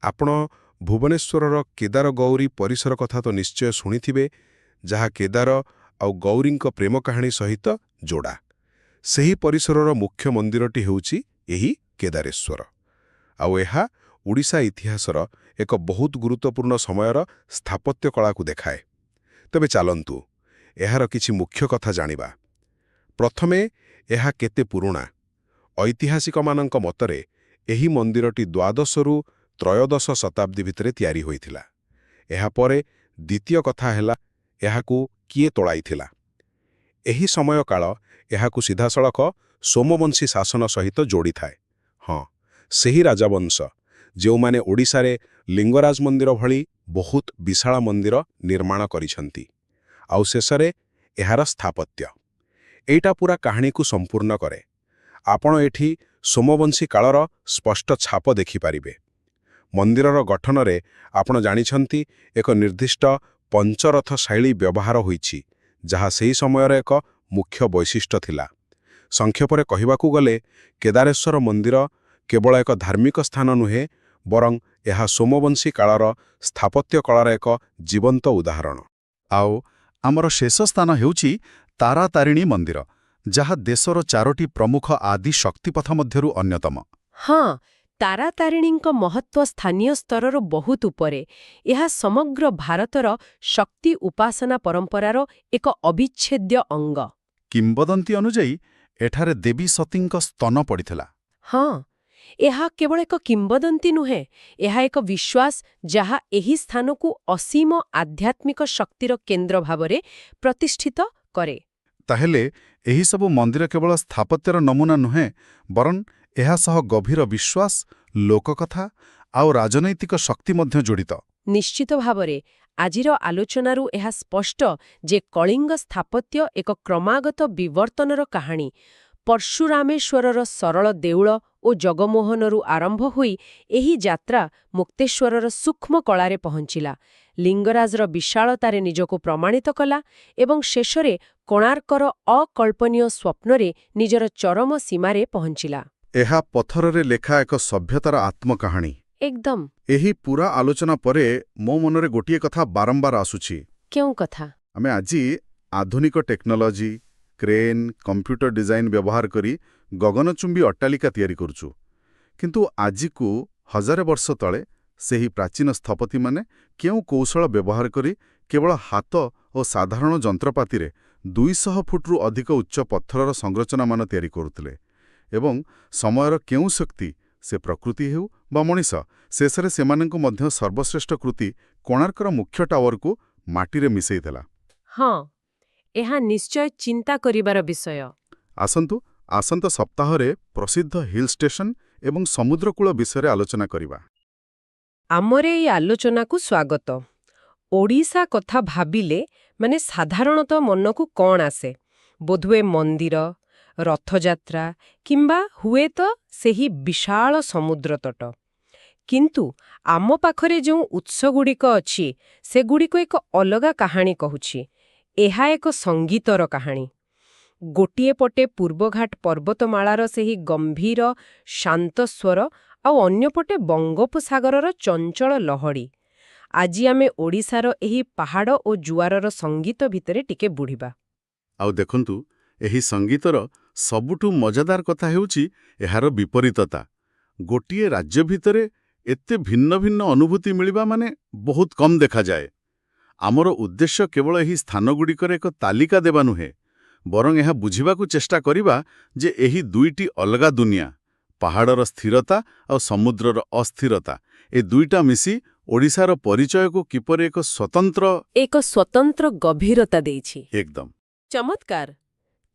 ଆପଣ ଭୁବନେଶ୍ୱରର କେଦାର ଗୌରୀ ପରିସର କଥା ତ ନିଶ୍ଚୟ ଶୁଣିଥିବେ, ଯାହା କେଦାର ଆଉ ଗୌରୀଙ୍କ ପ୍ରେମ କାହାଣୀ ସହିତ ଯୋଡ଼ା। ସେହି ପରିସରର ମୁଖ୍ୟ ମନ୍ଦିରଟି ହେଉଛି ଏହି କେଦାରେଶ୍ୱର। ଆଉ ଏହା ଓଡ଼ିଶା ଇତିହାସର ଏକ ବହୁତ ଗୁରୁତ୍ୱପୂର୍ଣ୍ଣ ସମୟର ସ୍ଥାପତ୍ୟ କଳାକୁ ଦେଖାଏ। ତେବେ ଚାଲନ୍ତୁ, ଏହାର କିଛି ମୁଖ୍ୟ କଥା ଜାଣିବା। ପ୍ରଥମେ, ଏହା କେତେ ପୁରୁଣା? ଐତିହାସିକମାନଙ୍କ ମତରେ ଏହି ମନ୍ଦିରଟି ଦ୍ୱାଦଶରୁ ତ୍ରୟୋଦଶ ଶତାବ୍ଦୀ ଭିତରେ ତିଆରି ହୋଇଥିଲା। ଏହାପରେ ଦ୍ୱିତୀୟ କଥା ହେଲା, ଏହାକୁ କିଏ ତୋଳାଇଥିଲା? ଏହି ସମୟକାଳ ଏହାକୁ ସିଧାସଳଖ ସୋମବଂଶୀ ଶାସନ ସହିତ ଯୋଡ଼ିଥାଏ। ହଁ, ସେହି ରାଜବଂଶ ଯେଉଁମାନେ ଓଡ଼ିଶାରେ ଲିଙ୍ଗରାଜ ମନ୍ଦିର ଭଳି ବହୁତ ବିଶାଳ ମନ୍ଦିର ନିର୍ମାଣ କରିଛନ୍ତି। ଆଉ ଶେଷରେ ଏହାର ସ୍ଥାପତ୍ୟ। ଏଇଟା ପୁରା କାହାଣୀକୁ ସମ୍ପୂର୍ଣ୍ଣ କରେ। ଆପଣ ଏଠି ସୋମବଂଶୀ କାଳର ସ୍ପଷ୍ଟ ଛାପ ଦେଖିପାରିବେ। ମନ୍ଦିରର ଗଠନରେ ଆପଣ ଜାଣିଛନ୍ତି ଏକ ନିର୍ଦ୍ଦିଷ୍ଟ ପଞ୍ଚରଥ ଶୈଳୀ ବ୍ୟବହାର ହୋଇଛି, ଯାହା ସେହି ସମୟର ଏକ ମୁଖ୍ୟ ବୈଶିଷ୍ଟ୍ୟ ଥିଲା। ସଂକ୍ଷେପରେ କହିବାକୁ ଗଲେ, କେଦାରେଶ୍ୱର ମନ୍ଦିର କେବଳ ଏକ ଧାର୍ମିକ ସ୍ଥାନ ନୁହେଁ, ବରଂ ଏହା ସୋମବଂଶୀ କାଳର ସ୍ଥାପତ୍ୟ କଳାର ଏକ ଜୀବନ୍ତ ଉଦାହରଣ। ଆଉ ଆମର ଶେଷ ସ୍ଥାନ ହେଉଛି ତାରାତାରିଣୀ ମନ୍ଦିର, ଯାହା ଦେଶର 4ଟି ପ୍ରମୁଖ ଆଦି ଶକ୍ତିପଥ ମଧ୍ୟରୁ ଅନ୍ୟତମ। ହଁ, ତାରାତାରିଣୀଙ୍କ ମହତ୍ତ୍ୱ ସ୍ଥାନୀୟ ସ୍ତରରୁ ବହୁତ ଉପରେ। ଏହା ସମଗ୍ର ଭାରତର ଶକ୍ତି ଉପାସନା ପରମ୍ପରାର ଏକ ଅବିଚ୍ଛେଦ୍ୟ ଅଙ୍ଗ। କିମ୍ବଦନ୍ତୀ ଅନୁଯାୟୀ ଏଠାରେ ଦେବୀ ସତୀଙ୍କ ସ୍ତନ ପଡ଼ିଥିଲା। ହଁ, ଏହା କେବଳ ଏକ କିମ୍ବଦନ୍ତୀ ନୁହେଁ, ଏହା ଏକ ବିଶ୍ୱାସ ଯାହା ଏହି ସ୍ଥାନକୁ ଅସୀମ ଆଧ୍ୟାତ୍ମିକ ଶକ୍ତିର କେନ୍ଦ୍ର ଭାବରେ ପ୍ରତିଷ୍ଠିତ କରେ। ତାହେଲେ ଏହିସବୁ ମନ୍ଦିର କେବଳ ସ୍ଥାପତ୍ୟର ନମୁନା ନୁହେଁ, ବରଂ ଏହା ସହ ଗଭୀର ବିଶ୍ୱାସ, ଲୋକକଥା ଆଉ ରାଜନୈତିକ ଶକ୍ତି ମଧ୍ୟ ଜଡ଼ିତ। ନିଶ୍ଚିତ ଭାବରେ ଆଜିର ଆଲୋଚନାରୁ ଏହା ସ୍ପଷ୍ଟ ଯେ କଳିଙ୍ଗ ସ୍ଥାପତ୍ୟ ଏକ କ୍ରମାଗତ ବିବର୍ତ୍ତନର କାହାଣୀ। ପର୍ଶୁରାମେଶ୍ୱରର ସରଳ ଦେଉଳ ଓ ଜଗମୋହନରୁ ଆରମ୍ଭ ହୋଇ ଏହି ଯାତ୍ରା ମୁକ୍ତେଶ୍ୱରର ସୂକ୍ଷ୍ମ କଳାରେ ପହଞ୍ଚିଲା, ଲିଙ୍ଗରାଜର ବିଶାଳତାରେ ନିଜକୁ ପ୍ରମାଣିତ କଲା ଏବଂ ଶେଷରେ କୋଣାର୍କର ଅକଳ୍ପନୀୟ ସ୍ୱପ୍ନରେ ନିଜର ଚରମ ସୀମାରେ ପହଞ୍ଚିଲା। ଏହା ପଥରରେ ଲେଖା ଏକ ସଭ୍ୟତାର ଆତ୍ମକାହାଣୀ। ଏକଦମ। ଏହି ପୁରା ଆଲୋଚନା ପରେ ମୋ ମନରେ ଗୋଟିଏ କଥା ବାରମ୍ବାର ଆସୁଛି। କେଉଁ କଥା? ଆମେ ଆଜି ଆଧୁନିକ ଟେକ୍ନୋଲୋଜି, କ୍ରେନ୍, କମ୍ପ୍ୟୁଟର ଡିଜାଇନ ବ୍ୟବହାର କରି ଗଗନଚୁମ୍ବୀ ଅଟ୍ଟାଳିକା ତିଆରି କରୁଛୁ। କିନ୍ତୁ ଆଜିକୁ 1000 ବର୍ଷ ତଳେ ସେହି ପ୍ରାଚୀନ ସ୍ଥପତିମାନେ କେଉଁ କୌଶଳ ବ୍ୟବହାର କରି କେବଳ ହାତ ଓ ସାଧାରଣ ଯନ୍ତ୍ରପାତିରେ 200 ଫୁଟରୁ ଅଧିକ ଉଚ୍ଚ ପଥରର ସଂରଚନାମାନ ତିଆରି କରୁଥିଲେ? ଏବଂ ସମୟର କେଉଁ ଶକ୍ତି, ସେ ପ୍ରକୃତି ହେଉ ବା ମଣିଷ, ଶେଷରେ ସେମାନଙ୍କୁ ମଧ୍ୟ ସର୍ବଶ୍ରେଷ୍ଠ କୃତି କୋଣାର୍କର ମୁଖ୍ୟ ଟାୱାରକୁ ମାଟିରେ ମିଶେଇଦେଲା। ହଁ, ଏହା ନିଶ୍ଚୟ ଚିନ୍ତା କରିବାର ବିଷୟ। ଆସନ୍ତୁ, ଆସନ୍ତା ସପ୍ତାହରେ ପ୍ରସିଦ୍ଧ ହିଲ୍ ଷ୍ଟେସନ ଏବଂ ସମୁଦ୍ରକୂଳ ବିଷୟରେ ଆଲୋଚନା କରିବା। ଆମର ଏହି ଆଲୋଚନାକୁ ସ୍ୱାଗତ। ଓଡ଼ିଶା କଥା ଭାବିଲେ ସାଧାରଣତଃ ମନକୁ କ'ଣ ଆସେ? ବୋଧହୁଏ ମନ୍ଦିର, ରଥଯାତ୍ରା କିମ୍ବା ହୁଏତ ସେହି ବିଶାଳ ସମୁଦ୍ରତଟ। କିନ୍ତୁ ଆମ ପାଖରେ ଯେଉଁ ଉତ୍ସଗୁଡ଼ିକ ଅଛି, ସେଗୁଡ଼ିକ ଏକ ଅଲଗା କାହାଣୀ କହୁଛି। ଏହା ଏକ ସଙ୍ଗୀତର କାହାଣୀ। ଗୋଟିଏ ପଟେ ପୂର୍ବଘାଟ ପର୍ବତମାଳାର ସେହି ଗମ୍ଭୀର ଶାନ୍ତ ସ୍ୱର, ଆଉ ଅନ୍ୟପଟେ ବଙ୍ଗୋପସାଗରର ଚଞ୍ଚଳ ଲହଡ଼ି। ଆଜି ଆମେ ଓଡ଼ିଶାର ଏହି ପାହାଡ଼ ଓ ଜୁଆରର ସଙ୍ଗୀତ ଭିତରେ ଟିକେ ବୁଡ଼ିବା। ଆଉ ଦେଖନ୍ତୁ, ଏହି ସଙ୍ଗୀତର ସବୁଠୁ ମଜାଦାର କଥା ହେଉଛି ଏହାର ବିପରୀତତା। ଗୋଟିଏ ରାଜ୍ୟ ଭିତରେ ଏତେ ଭିନ୍ନ ଭିନ୍ନ ଅନୁଭୂତି ମିଳିବା ବହୁତ କମ୍ ଦେଖାଯାଏ। ଆମର ଉଦ୍ଦେଶ୍ୟ କେବଳ ଏହି ସ୍ଥାନଗୁଡ଼ିକର ଏକ ତାଲିକା ଦେବା ନୁହେଁ, ବରଂ ଏହା ବୁଝିବାକୁ ଚେଷ୍ଟା କରିବା ଯେ ଏହି ଦୁଇଟି ଅଲଗା ଦୁନିଆ, ପାହାଡ଼ର ସ୍ଥିରତା ଆଉ ସମୁଦ୍ରର ଅସ୍ଥିରତା ଏ ଦୁଇଟା ମିଶି ଓଡ଼ିଶାର ପରିଚୟକୁ କିପରି ଏକ ସ୍ୱତନ୍ତ୍ର ଗଭୀରତା ଦେଇଛି। ଏକଦମ ଚମତ୍କାର।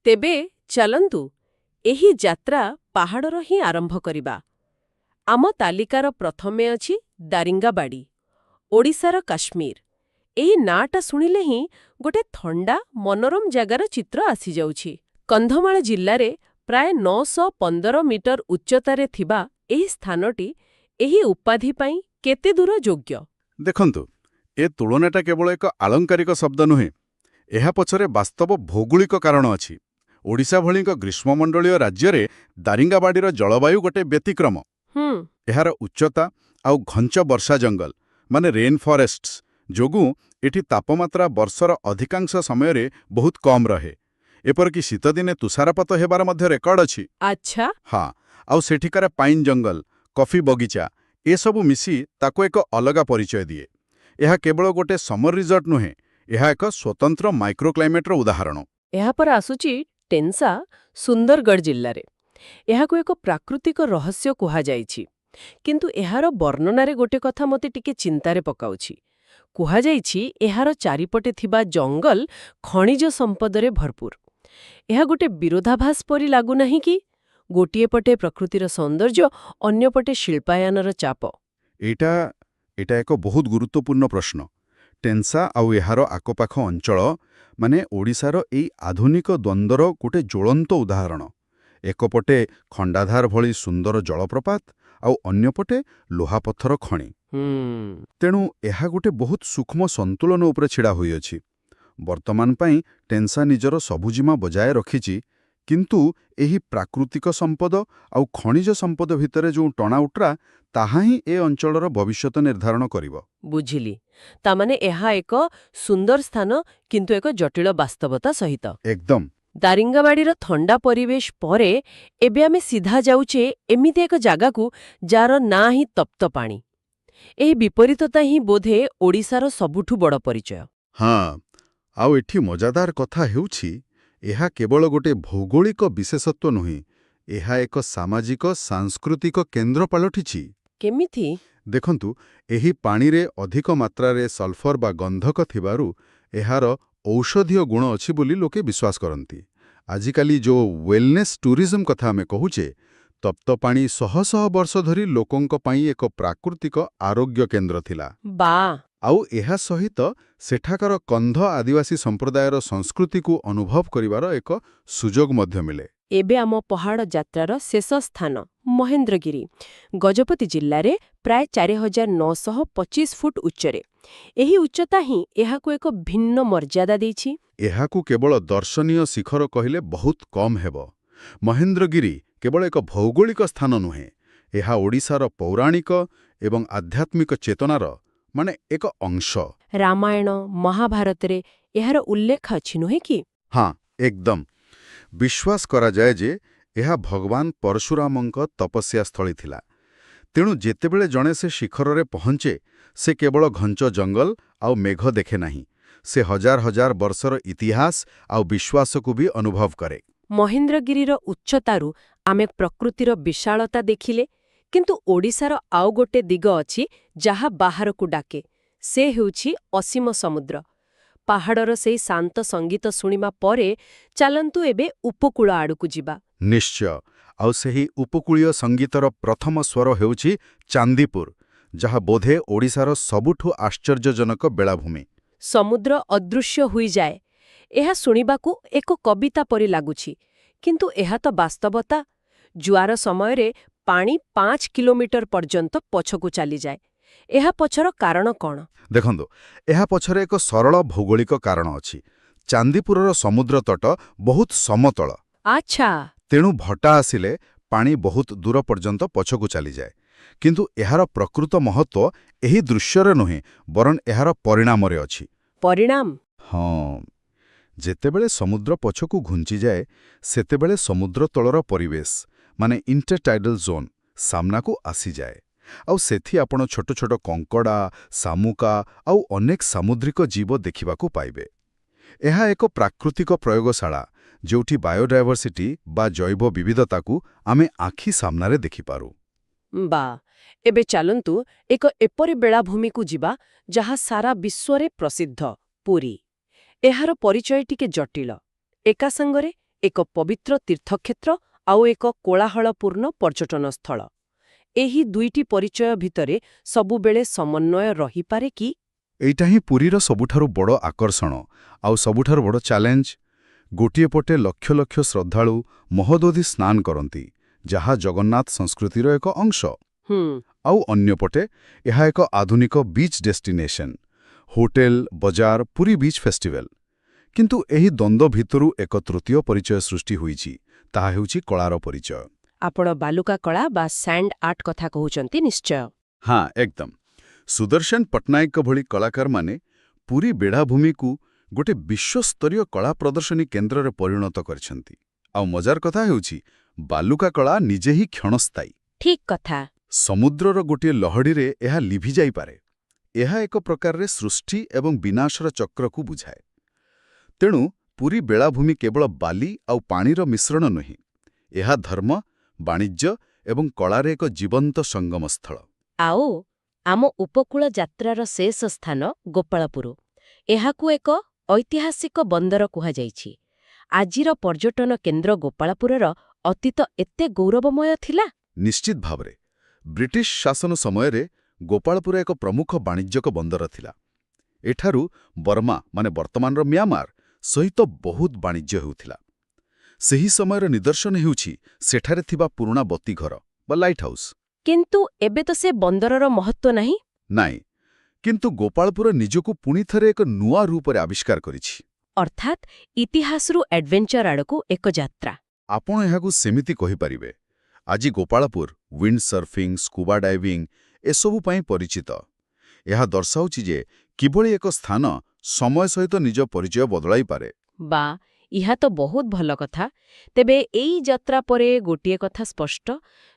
ତେବେ ଚାଲନ୍ତୁ ଏହି ଯାତ୍ରା ପାହାଡ଼ର ହିଁ ଆରମ୍ଭ କରିବା। ଆମ ତାଲିକାର ପ୍ରଥମେ ଅଛି ଦାରିଙ୍ଗାବାଡ଼ି, ଓଡ଼ିଶାର କାଶ୍ମୀର। ଏହି ନାଁଟା ଶୁଣିଲେ ହିଁ ଗୋଟେ ଥଣ୍ଡା ମନୋରମ ଜାଗାର ଚିତ୍ର ଆସିଯାଉଛି। କନ୍ଧମାଳ ଜିଲ୍ଲାରେ ପ୍ରାୟ 915 ମିଟର ଉଚ୍ଚତାରେ ଥିବା ଏହି ସ୍ଥାନଟି ଏହି ଉପାଧି ପାଇଁ କେତେ ଦୂର ଯୋଗ୍ୟ? ଦେଖନ୍ତୁ, ଏ ତୁଳନାଟା କେବଳ ଏକ ଆଳଙ୍କାରିକ ଶବ୍ଦ ନୁହେଁ। ଏହା ପଛରେ ବାସ୍ତବ ଭୌଗୋଳିକ କାରଣ ଅଛି। ଓଡ଼ିଶା ଭଳି ଏକ ଗ୍ରୀଷ୍ମମଣ୍ଡଳୀୟ ରାଜ୍ୟରେ ଦାରିଙ୍ଗାବାଡ଼ିର ଜଳବାୟୁ ଗୋଟେ ବ୍ୟତିକ୍ରମ। ଏହାର ଉଚ୍ଚତା ଆଉ ଘଞ୍ଚ ବର୍ଷା ଜଙ୍ଗଲ ମାନେ ରେନ୍ ଫରେଷ୍ଟ୍ସ ଯୋଗୁଁ ଏଠି ତାପମାତ୍ରା ବର୍ଷର ଅଧିକାଂଶ ସମୟରେ ବହୁତ କମ୍ ରହେ। ଏପରିକି ଶୀତଦିନେ ତୁଷାରପାତ ହେବାର ମଧ୍ୟ ରେକର୍ଡ ଅଛି। ଆଚ୍ଛା। ହଁ, ଆଉ ସେଠିକାର ପାଇନ୍ ଜଙ୍ଗଲ, କଫି ବଗିଚା ଏସବୁ ମିଶି ତାକୁ ଏକ ଅଲଗା ପରିଚୟ ଦିଏ। ଏହା କେବଳ ଗୋଟେ ସମର ରିଜର୍ଟ ନୁହେଁ, ଏହା ଏକ ସ୍ୱତନ୍ତ୍ର ମାଇକ୍ରୋକ୍ଲାଇମେଟର ଉଦାହରଣ। ଏହାପରେ ଆସୁଛି ଟେନ୍ସା, ସୁନ୍ଦରଗଡ଼ ଜିଲ୍ଲାରେ। ଏହାକୁ ଏକ ପ୍ରାକୃତିକ ରହସ୍ୟ କୁହାଯାଇଛି। କିନ୍ତୁ ଏହାର ବର୍ଣ୍ଣନାରେ ଗୋଟେ କଥା ମୋତେ ଟିକେ ଚିନ୍ତାରେ ପକାଉଛି। କୁହାଯାଇଛି ଏହାର ଚାରିପଟେ ଥିବା ଜଙ୍ଗଲ ଖଣିଜ ସମ୍ପଦରେ ଭରପୁର। ଏହା ଗୋଟେ ବିରୋଧାଭାସ ପରି ଲାଗୁନାହିଁ କି? ଗୋଟିଏ ପଟେ ପ୍ରକୃତିର ସୌନ୍ଦର୍ଯ୍ୟ, ଅନ୍ୟପଟେ ଶିଳ୍ପାୟନର ଚାପ। ଏଇଟା ଏକ ବହୁତ ଗୁରୁତ୍ୱପୂର୍ଣ୍ଣ ପ୍ରଶ୍ନ। ଟେନ୍ସା ଆଉ ଏହାର ଆଖପାଖ ଅଞ୍ଚଳ ମାନେ ଓଡ଼ିଶାର ଏଇ ଆଧୁନିକ ଦ୍ୱନ୍ଦ୍ୱର ଗୋଟେ ଜ୍ୱଳନ୍ତ ଉଦାହରଣ। ଏକପଟେ ଖଣ୍ଡାଧାର ଭଳି ସୁନ୍ଦର ଜଳପ୍ରପାତ ଆଉ ଅନ୍ୟପଟେ ଲୁହାପଥର ଖଣି। ତେଣୁ ଏହା ଗୋଟେ ବହୁତ ସୂକ୍ଷ୍ମ ସନ୍ତୁଳନ ଉପରେ ଛିଡ଼ା ହୋଇଅଛି। ବର୍ତ୍ତମାନ ପାଇଁ ଟେନ୍ସା ନିଜର ସବୁଜିମା ବଜାୟ ରଖିଛି, କିନ୍ତୁ ଏହି ପ୍ରାକୃତିକ ସମ୍ପଦ ଆଉ ଖଣିଜ ସମ୍ପଦ ଭିତରେ ଯେଉଁ ଟଣାଉଟ୍ରା, ତାହା ହିଁ ଏ ଅଞ୍ଚଳର ଭବିଷ୍ୟତ ନିର୍ଦ୍ଧାରଣ କରିବ। ବୁଝିଲି। ତାମାନେ ଏହା ଏକ ସୁନ୍ଦର ସ୍ଥାନ, କିନ୍ତୁ ଏକ ଜଟିଳ ବାସ୍ତବତା ସହିତ। ଏକଦମ। ଦାରିଙ୍ଗାବାଡ଼ିର ଥଣ୍ଡା ପରିବେଶ ପରେ ଏବେ ଆମେ ସିଧା ଯାଉଛେ ଏମିତି ଏକ ଜାଗାକୁ ଯାହାର ନାଁ ହିଁ ତପ୍ତ ପାଣି। ଏହି ବିପରୀତତା ହିଁ ବୋଧେ ଓଡ଼ିଶାର ସବୁଠୁ ବଡ଼ ପରିଚୟ। ହଁ, ଆଉ ଏଠି ମଜାଦାର କଥା ହେଉଛି ଏହା କେବଳ ଗୋଟେ ଭୌଗୋଳିକ ବିଶେଷତ୍ୱ ନୁହେଁ, ଏହା ଏକ ସାମାଜିକ ସାଂସ୍କୃତିକ କେନ୍ଦ୍ର ପାଲଟିଛି। କେମିତି? ଦେଖନ୍ତୁ, ଏହି ପାଣିରେ ଅଧିକ ମାତ୍ରାରେ ସଲ୍ଫର ବା ଗନ୍ଧକ ଥିବାରୁ ଏହାର ଔଷଧୀୟ ଗୁଣ ଅଛି ବୋଲି ଲୋକେ ବିଶ୍ୱାସ କରନ୍ତି। ଆଜିକାଲି ଯେଉଁ ୱେଲନେସ୍ ଟୁରିଜମ୍ କଥା ଆମେ କହୁଛେ, ତପ୍ତପାଣି ଶହ ଶହ ବର୍ଷ ଧରି ଲୋକଙ୍କ ପାଇଁ ଏକ ପ୍ରାକୃତିକ ଆରୋଗ୍ୟ କେନ୍ଦ୍ର ଥିଲା। ଆଉ ଏହା ସହିତ ସେଠାକାର କନ୍ଧ ଆଦିବାସୀ ସମ୍ପ୍ରଦାୟର ସଂସ୍କୃତିକୁ ଅନୁଭବ କରିବାର ଏକ ସୁଯୋଗ ମଧ୍ୟ ମିଳେ। ଏବେ ଆମ ପହାଡ଼ ଯାତ୍ରାର ଶେଷ ସ୍ଥାନ ମହେନ୍ଦ୍ରଗିରି, ଗଜପତି ଜିଲ୍ଲାରେ ପ୍ରାୟ 4925 ଫୁଟ ଉଚ୍ଚରେ। ଏହି ଉଚ୍ଚତା ହିଁ ଏହାକୁ ଏକ ଭିନ୍ନ ମର୍ଯ୍ୟାଦା ଦେଇଛି। ଏହାକୁ କେବଳ ଦର୍ଶନୀୟ ଶିଖର କହିଲେ ବହୁତ କମ୍ ହେବ। ମହେନ୍ଦ୍ରଗିରି କେବଳ ଏକ ଭୌଗୋଳିକ ସ୍ଥାନ ନୁହେଁ, ଏହା ଓଡ଼ିଶାର ପୌରାଣିକ ଏବଂ ଆଧ୍ୟାତ୍ମିକ ଚେତନାର ଏକ ଅଂଶ। ରାମାୟଣ, ମହାଭାରତରେ ଏହାର ଉଲ୍ଲେଖ ଅଛି, ନୁହେଁ କି? ହଁ, ଏକଦମ। ବିଶ୍ୱାସ କରାଯାଏ ଯେ ଏହା ଭଗବାନ ପରଶୁରାମଙ୍କ ତପସ୍ୟା ସ୍ଥଳୀ ଥିଲା। ତେଣୁ ଯେତେବେଳେ ଜଣେ ସେ ଶିଖରରେ ପହଞ୍ଚେ, ସେ କେବଳ ଘଞ୍ଚ ଜଙ୍ଗଲ ଆଉ ମେଘ ଦେଖେ ନାହିଁ, ସେ ହଜାର ହଜାର ବର୍ଷର ଇତିହାସ ଆଉ ବିଶ୍ୱାସକୁ ବି ଅନୁଭବ କରେ। ମହେନ୍ଦ୍ରଗିରିର ଉଚ୍ଚତାରୁ ଆମେ ପ୍ରକୃତିର ବିଶାଳତା ଦେଖିଲେ, କିନ୍ତୁ ଓଡ଼ିଶାର ଆଉ ଗୋଟେ ଦିଗ ଅଛି ଯାହା ବାହାରକୁ ଡାକେ। ସେ ହେଉଛି ଅସୀମ ସମୁଦ୍ର। ପାହାଡ଼ର ସେହି ଶାନ୍ତ ସଙ୍ଗୀତ ଶୁଣିବା ପରେ ଚାଲନ୍ତୁ ଏବେ ଉପକୂଳ ଆଡ଼କୁ ଯିବା। ନିଶ୍ଚୟ। ଆଉ ସେହି ଉପକୂଳୀୟ ସଙ୍ଗୀତର ପ୍ରଥମ ସ୍ୱର ହେଉଛି ଚାନ୍ଦିପୁର, ଯାହା ବୋଧେ ଓଡ଼ିଶାର ସବୁଠୁ ଆଶ୍ଚର୍ଯ୍ୟଜନକ ବେଳାଭୂମି। ସମୁଦ୍ର ଅଦୃଶ୍ୟ ହୋଇଯାଏ। ଏହା ଶୁଣିବାକୁ ଏକ କବିତା ପରି ଲାଗୁଛି, କିନ୍ତୁ ଏହା ତ ବାସ୍ତବତା। ଜୁଆର ସମୟରେ ପାଣି 5 କିଲୋମିଟର ପର୍ଯ୍ୟନ୍ତ ପଛକୁ ଚାଲିଯାଏ। ଏହା ପଛର କାରଣ କ'ଣ? ଦେଖନ୍ତୁ, ଏହା ପଛରେ ଏକ ସରଳ ଭୌଗୋଳିକ କାରଣ ଅଛି। ଚାନ୍ଦିପୁରର ସମୁଦ୍ର ତଟ ବହୁତ ସମତଳ। ଆଚ୍ଛା। ତେଣୁ ଭଟ୍ଟା ଆସିଲେ ପାଣି ବହୁତ ଦୂର ପର୍ଯ୍ୟନ୍ତ ପଛକୁ ଚାଲିଯାଏ। କିନ୍ତୁ ଏହାର ପ୍ରକୃତ ମହତ୍ତ୍ୱ ଏହି ଦୃଶ୍ୟରେ ନୁହେଁ, ବରଂ ଏହାର ପରିଣାମରେ ଅଛି। ପରିଣାମ? ହଁ, ଯେତେବେଳେ ସମୁଦ୍ର ପଛକୁ ଘୁଞ୍ଚିଯାଏ, ସେତେବେଳେ ସମୁଦ୍ର ତଳର ପରିବେଶ ଇଣ୍ଟରଟାଇଡାଲ ଜୋନ୍ ସାମ୍ନାକୁ ଆସିଯାଏ। ଆଉ ସେଠି ଆପଣ ଛୋଟ ଛୋଟ କଙ୍କଡ଼ା, ଶାମୁକା ଆଉ ଅନେକ ସାମୁଦ୍ରିକ ଜୀବ ଦେଖିବାକୁ ପାଇବେ। ଏହା ଏକ ପ୍ରାକୃତିକ ପ୍ରୟୋଗଶାଳା ଯେଉଁଠି ବାୟୋଡାଇଭର୍ସିଟି ବା ଜୈବ ବିବିଧତାକୁ ଆମେ ଆଖି ସାମ୍ନାରେ ଦେଖିପାରୁ। ବା ଏବେ ଚାଲନ୍ତୁ ଏକ ଏପରି ବେଳାଭୂମିକୁ ଯିବା ଯାହା ସାରା ବିଶ୍ୱରେ ପ୍ରସିଦ୍ଧ, ପୁରୀ। ଏହାର ପରିଚୟ ଟିକେ ଜଟିଳ। ଏକା ସାଙ୍ଗରେ ଏକ ପବିତ୍ର ତୀର୍ଥକ୍ଷେତ୍ର ଆଉ ଏକ କୋଳାହଳପୂର୍ଣ୍ଣ ପର୍ଯ୍ୟଟନ ସ୍ଥଳ। ଏହି ଦୁଇଟି ପରିଚୟ ଭିତରେ ସବୁବେଳେ ସମନ୍ୱୟ ରହିପାରେ କି? ଏଇଟା ହିଁ ପୁରୀର ସବୁଠାରୁ ବଡ଼ ଆକର୍ଷଣ ଆଉ ସବୁଠାରୁ ବଡ଼ ଚ୍ୟାଲେଞ୍ଜ। ଗୋଟିଏ ପଟେ ଲକ୍ଷ ଲକ୍ଷ ଶ୍ରଦ୍ଧାଳୁ ମହୋଦଧି ସ୍ନାନ କରନ୍ତି, ଯାହା ଜଗନ୍ନାଥ ସଂସ୍କୃତିର ଏକ ଅଂଶ। ଆଉ ଅନ୍ୟପଟେ ଏହା ଏକ ଆଧୁନିକ ବିଚ୍ ଡେଷ୍ଟିନେସନ୍, ହୋଟେଲ, ବଜାର, ପୁରୀ ବିଚ୍ ଫେଷ୍ଟିଭାଲ। କିନ୍ତୁ ଏହି ଦ୍ୱନ୍ଦ୍ୱ ଭିତରୁ ଏକ ତୃତୀୟ ପରିଚୟ ସୃଷ୍ଟି ହୋଇଛି, ତାହା ହେଉଛି କଳାର ପରିଚୟ। ଆପଣ ବାଲୁକା କଳା ବା ସ୍ୟାଣ୍ଡ ଆର୍ଟ କଥା କହୁଛନ୍ତି ନିଶ୍ଚୟ। ହଁ, ଏକଦମ। ସୁଦର୍ଶନ ପଟ୍ଟନାୟକଙ୍କ ଭଳି କଳାକାରମାନେ ପୁରୀ ବେଢ଼ାଭୂମିକୁ ଗୋଟେ ବିଶ୍ୱସ୍ତରୀୟ କଳା ପ୍ରଦର୍ଶନୀ କେନ୍ଦ୍ରରେ ପରିଣତ କରିଛନ୍ତି। ଆଉ ମଜାର କଥା ହେଉଛି, ବାଲୁକା କଳା ନିଜେ ହିଁ କ୍ଷଣସ୍ଥାୟୀ। ଠିକ୍ କଥା। ସମୁଦ୍ରର ଗୋଟିଏ ଲହଡ଼ିରେ ଏହା ଲିଭିଯାଇପାରେ। ଏହା ଏକ ପ୍ରକାରରେ ସୃଷ୍ଟି ଏବଂ ବିନାଶର ଚକ୍ରକୁ ବୁଝାଏ। ତେଣୁ ପୁରୀ ବେଳାଭୂମି କେବଳ ବାଲି ଆଉ ପାଣିର ମିଶ୍ରଣ ନୁହେଁ, ଏହା ଧର୍ମ, ବାଣିଜ୍ୟ ଏବଂ କଳାରେ ଏକ ଜୀବନ୍ତ ସଙ୍ଗମସ୍ଥଳ। ଆଉ ଆମ ଉପକୂଳ ଯାତ୍ରାର ଶେଷ ସ୍ଥାନ ଗୋପାଳପୁର। ଏହାକୁ ଏକ ଐତିହାସିକ ବନ୍ଦର କୁହାଯାଇଛି। ଆଜିର ପର୍ଯ୍ୟଟନ କେନ୍ଦ୍ର ଗୋପାଳପୁରର ଅତୀତ ଏତେ ଗୌରବମୟ ଥିଲା? ନିଶ୍ଚିତ ଭାବରେ। ବ୍ରିଟିଶ ଶାସନ ସମୟରେ ଗୋପାଳପୁର ଏକ ପ୍ରମୁଖ ବାଣିଜ୍ୟକ ବନ୍ଦର ଥିଲା। ଏଠାରୁ ବର୍ମା ବର୍ତ୍ତମାନର म्यांमार ସହିତ ବହୁତ ବାଣିଜ୍ୟ ହେଉଥିଲା। ସେହି ସମୟର ନିଦର୍ଶନ ହେଉଛି ସେଠାରେ ଥିବା ପୁରୁଣା ବତୀଘର ବା ଲାଇଟ୍ ହାଉସ୍। କିନ୍ତୁ ଏବେ ତ ସେ ବନ୍ଦରର ମହତ୍ତ୍ୱ ନାହିଁ। ନାଇଁ, କିନ୍ତୁ ଗୋପାଳପୁର ନିଜକୁ ପୁଣିଥରେ ଏକ ନୂଆ ରୂପରେ ଆବିଷ୍କାର କରିଛି। ଅର୍ଥାତ୍ ଇତିହାସରୁ ଆଡଭେଞ୍ଚର ଆଡ଼କୁ ଏକ ଯାତ୍ରା। ଆପଣ ଏହାକୁ ସେମିତି କହିପାରିବେ। ଆଜି Gopalpur wind surfing, scuba diving ଏସବୁ ପାଇଁ ପରିଚିତ। ଏହା ଦର୍ଶାଉଛି ଯେ କିଭଳି ଏକ ସ୍ଥାନ ସମୟ ସହିତ ନିଜ ପରିଚୟ ବଦଳାଇପାରେ। ବା, ଏହା ତ ବହୁତ ଭଲ କଥା। ତେବେ ଏଇ ଯାତ୍ରା ପରେ ଗୋଟିଏ କଥା ସ୍ପଷ୍ଟ,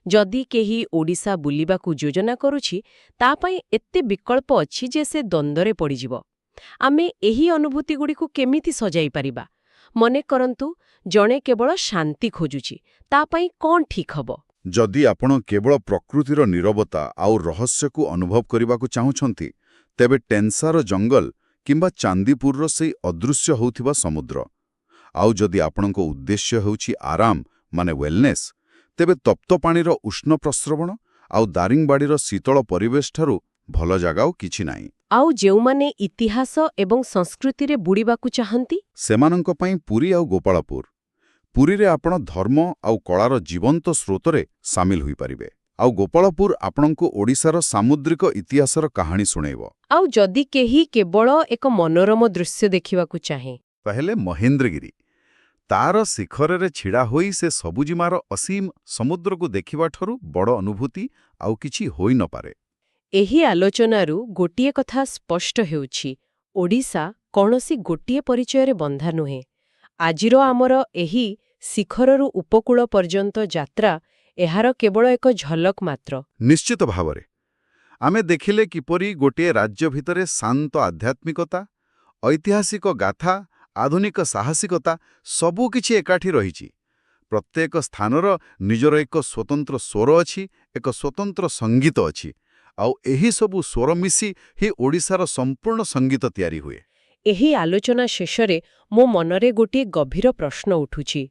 ଯଦି କେହି ଓଡ଼ିଶା ବୁଲିବାକୁ ଯୋଜନା କରୁଛି, ତା ପାଇଁ ଏତେ ବିକଳ୍ପ ଅଛି ଯେ ସେ ଦ୍ୱନ୍ଦ୍ୱରେ ପଡ଼ିଯିବ। ଆମେ ଏହି ଅନୁଭୂତିଗୁଡ଼ିକୁ କେମିତି ସଜାଇ ପାରିବା? ମନେ କରନ୍ତୁ, ଜଣେ କେବଳ ଶାନ୍ତି ଖୋଜୁଛି, ତା ପାଇଁ କ'ଣ ଠିକ୍ ହେବ? ଯଦି ଆପଣ କେବଳ ପ୍ରକୃତିର ନୀରବତା ଆଉ ରହସ୍ୟକୁ ଅନୁଭବ କରିବାକୁ ଚାହୁଁଛନ୍ତି, ତେବେ ଟେନ୍ସାର ଜଙ୍ଗଲ କିମ୍ବା ଚାନ୍ଦିପୁରର ସେହି ଅଦୃଶ୍ୟ ହେଉଥିବା ସମୁଦ୍ର। ଆଉ ଯଦି ଆପଣଙ୍କ ଉଦ୍ଦେଶ୍ୟ ହେଉଛି ଆରାମ ୱେଲନେସ୍, ତେବେ ତପ୍ତପାଣିର ଉଷ୍ଣ ପ୍ରସ୍ରବଣ ଆଉ ଦାରିଙ୍ଗବାଡ଼ିର ଶୀତଳ ପରିବେଶଠାରୁ ଭଲ ଜାଗା ଆଉ କିଛି ନାହିଁ। ଆଉ ଯେଉଁମାନେ ଇତିହାସ ଏବଂ ସଂସ୍କୃତିରେ ବୁଡ଼ିବାକୁ ଚାହାନ୍ତି, ସେମାନଙ୍କ ପାଇଁ ପୁରୀ ଆଉ ଗୋପାଳପୁର। ପୁରୀରେ ଆପଣ ଧର୍ମ ଆଉ କଳାର ଜୀବନ୍ତ ସ୍ରୋତରେ ସାମିଲ ହୋଇପାରିବେ, ଆଉ ଗୋପାଳପୁର ଆପଣଙ୍କୁ ଓଡ଼ିଶାର ସାମୁଦ୍ରିକ ଇତିହାସର କାହାଣୀ ଶୁଣାଇବ। ଆଉ ଯଦି କେହି କେବଳ ଏକ ମନୋରମ ଦୃଶ୍ୟ ଦେଖିବାକୁ ଚାହେଁ, ତାହେଲେ ମହେନ୍ଦ୍ରଗିରି। ତାର ଶିଖରରେ ଛିଡ଼ା ହୋଇ ସେ ସବୁଜିମାର ଅସୀମ ସମୁଦ୍ରକୁ ଦେଖିବାଠାରୁ ବଡ଼ ଅନୁଭୂତି ଆଉ କିଛି ହୋଇନପାରେ। ଏହି ଆଲୋଚନାରୁ ଗୋଟିଏ କଥା ସ୍ପଷ୍ଟ ହେଉଛି, ଓଡ଼ିଶା କୌଣସି ଗୋଟିଏ ପରିଚୟରେ ବନ୍ଧା ନୁହେଁ। ଆଜିର ଆମର ଏହି ଶିଖରରୁ ଉପକୂଳ ପର୍ଯ୍ୟନ୍ତ ଯାତ୍ରା ଏହାର କେବଳ ଏକ ଝଲକ ମାତ୍ର। ନିଶ୍ଚିତ ଭାବରେ। ଆମେ ଦେଖିଲେ କିପରି ଗୋଟିଏ ରାଜ୍ୟ ଭିତରେ ଶାନ୍ତ ଆଧ୍ୟାତ୍ମିକତା, ଐତିହାସିକ ଗାଥା, ଆଧୁନିକ ସାହସିକତା ସବୁକିଛି ଏକାଠି ରହିଛି। ପ୍ରତ୍ୟେକ ସ୍ଥାନର ନିଜର ଏକ ସ୍ୱତନ୍ତ୍ର ସ୍ୱର ଅଛି, ଏକ ସ୍ୱତନ୍ତ୍ର ସଙ୍ଗୀତ ଅଛି। ଆଉ ଏହି ସବୁ ସ୍ୱର ମିଶି ହିଁ ଓଡ଼ିଶାର ସମ୍ପୂର୍ଣ୍ଣ ସଙ୍ଗୀତ ତିଆରି ହୁଏ। ଏହି ଆଲୋଚନା ଶେଷରେ ମୋ ମନରେ ଗୋଟିଏ ଗଭୀର ପ୍ରଶ୍ନ ଉଠୁଛି।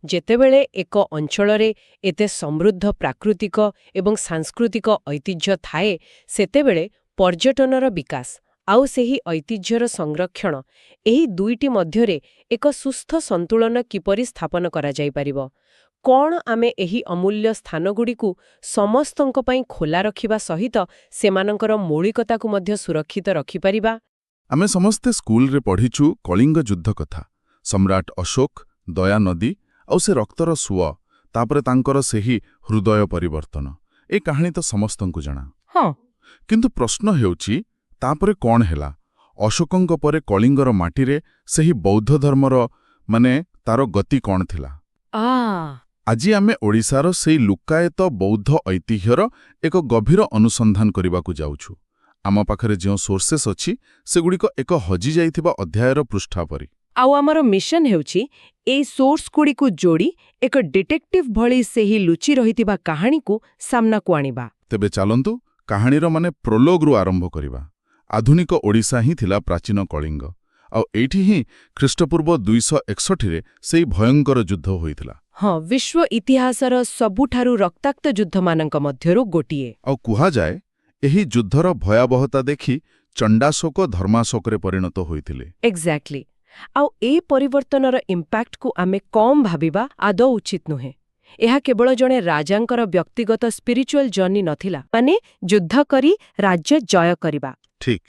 ଯେତେବେଳେ ଏକ ଅଞ୍ଚଳରେ ଏତେ ସମୃଦ୍ଧ ପ୍ରାକୃତିକ ଏବଂ ସାଂସ୍କୃତିକ ଐତିହ୍ୟ ଥାଏ, ସେତେବେଳେ ପର୍ଯ୍ୟଟନର ବିକାଶ ଆଉ ସେହି ଐତିହ୍ୟର ସଂରକ୍ଷଣ, ଏହି ଦୁଇଟି ମଧ୍ୟରେ ଏକ ସୁସ୍ଥ ସନ୍ତୁଳନ କିପରି ସ୍ଥାପନ କରାଯାଇପାରିବ? କ'ଣ ଆମେ ଏହି ଅମୂଲ୍ୟ ସ୍ଥାନଗୁଡ଼ିକୁ ସମସ୍ତଙ୍କ ପାଇଁ ଖୋଲା ରଖିବା ସହିତ ସେମାନଙ୍କର ମୌଳିକତାକୁ ମଧ୍ୟ ସୁରକ୍ଷିତ ରଖିପାରିବା? ଆମେ ସମସ୍ତେ ସ୍କୁଲରେ ପଢ଼ିଛୁ କଳିଙ୍ଗ ଯୁଦ୍ଧ କଥା। ସମ୍ରାଟ ଅଶୋକ, ଦୟା ନଦୀ ଆଉ ସେ ରକ୍ତର ସୁଅ, ତାପରେ ତାଙ୍କର ସେହି ହୃଦୟ ପରିବର୍ତ୍ତନ। ଏ କାହାଣୀ ତ ସମସ୍ତଙ୍କୁ ଜଣା। ହଁ, କିନ୍ତୁ ପ୍ରଶ୍ନ ହେଉଛି, ତାପରେ କ'ଣ ହେଲା? ଅଶୋକଙ୍କ ପରେ କଳିଙ୍ଗର ମାଟିରେ ସେହି ବୌଦ୍ଧ ଧର୍ମର ତାର ଗତି କ'ଣ ଥିଲା? ଆଜି ଆମେ ଓଡ଼ିଶାର ସେହି ଲୁକ୍କାୟିତ ବୌଦ୍ଧ ଐତିହ୍ୟର ଏକ ଗଭୀର ଅନୁସନ୍ଧାନ କରିବାକୁ ଯାଉଛୁ। ଆମ ପାଖରେ ଯେଉଁ ସୋର୍ସେସ୍ ଅଛି, ସେଗୁଡ଼ିକ ଏକ ହଜିଯାଇଥିବା ଅଧ୍ୟାୟର ପୃଷ୍ଠା ପରି। ଆଉ ଆମର ମିଶନ ହେଉଛି ଏଇ ସୋର୍ସଗୁଡ଼ିକୁ ଯୋଡ଼ି ଏକ ଡିଟେକ୍ଟିଭ୍ ଭଳି ସେହି ଲୁଚି ରହିଥିବା କାହାଣୀକୁ ସାମ୍ନାକୁ ଆଣିବା। ତେବେ ଚାଲନ୍ତୁ କାହାଣୀର ପ୍ରୋଲୋଗରୁ ଆରମ୍ଭ କରିବା। ଆଧୁନିକ ଓଡ଼ିଶା ହିଁ ଥିଲା ପ୍ରାଚୀନ କଳିଙ୍ଗ, ଆଉ ଏଇଠି ହିଁ ଖ୍ରୀଷ୍ଟପୂର୍ବ 261ରେ ସେହି ଭୟଙ୍କର ଯୁଦ୍ଧ ହୋଇଥିଲା। ହଁ, ବିଶ୍ୱ ଇତିହାସର ସବୁଠାରୁ ରକ୍ତାକ୍ତ ଯୁଦ୍ଧମାନଙ୍କ ମଧ୍ୟରୁ ଗୋଟିଏ। ଆଉ କୁହାଯାଏ ଏହି ଯୁଦ୍ଧର ଭୟାବହତା ଦେଖି ଚଣ୍ଡାଶୋକ ଧର୍ମାଶୋକରେ ପରିଣତ ହୋଇଥିଲେ। ଏକ୍ଜାକ୍ଟଲି। ଆଉ ଏ ପରିବର୍ତ୍ତନର ଇମ୍ପାକ୍ଟକୁ ଆମେ କମ୍ ଭାବିବା ଆଦୌ ଉଚିତ ନୁହେଁ। ଏହା କେବଳ ଜଣେ ରାଜାଙ୍କର ବ୍ୟକ୍ତିଗତ ସ୍ପିରିଚୁଆଲ ଜର୍ଣ୍ଣି ନଥିଲା, ମାନେ ଯୁଦ୍ଧ କରି ରାଜ୍ୟ ଜୟ କରିବା। ଠିକ୍।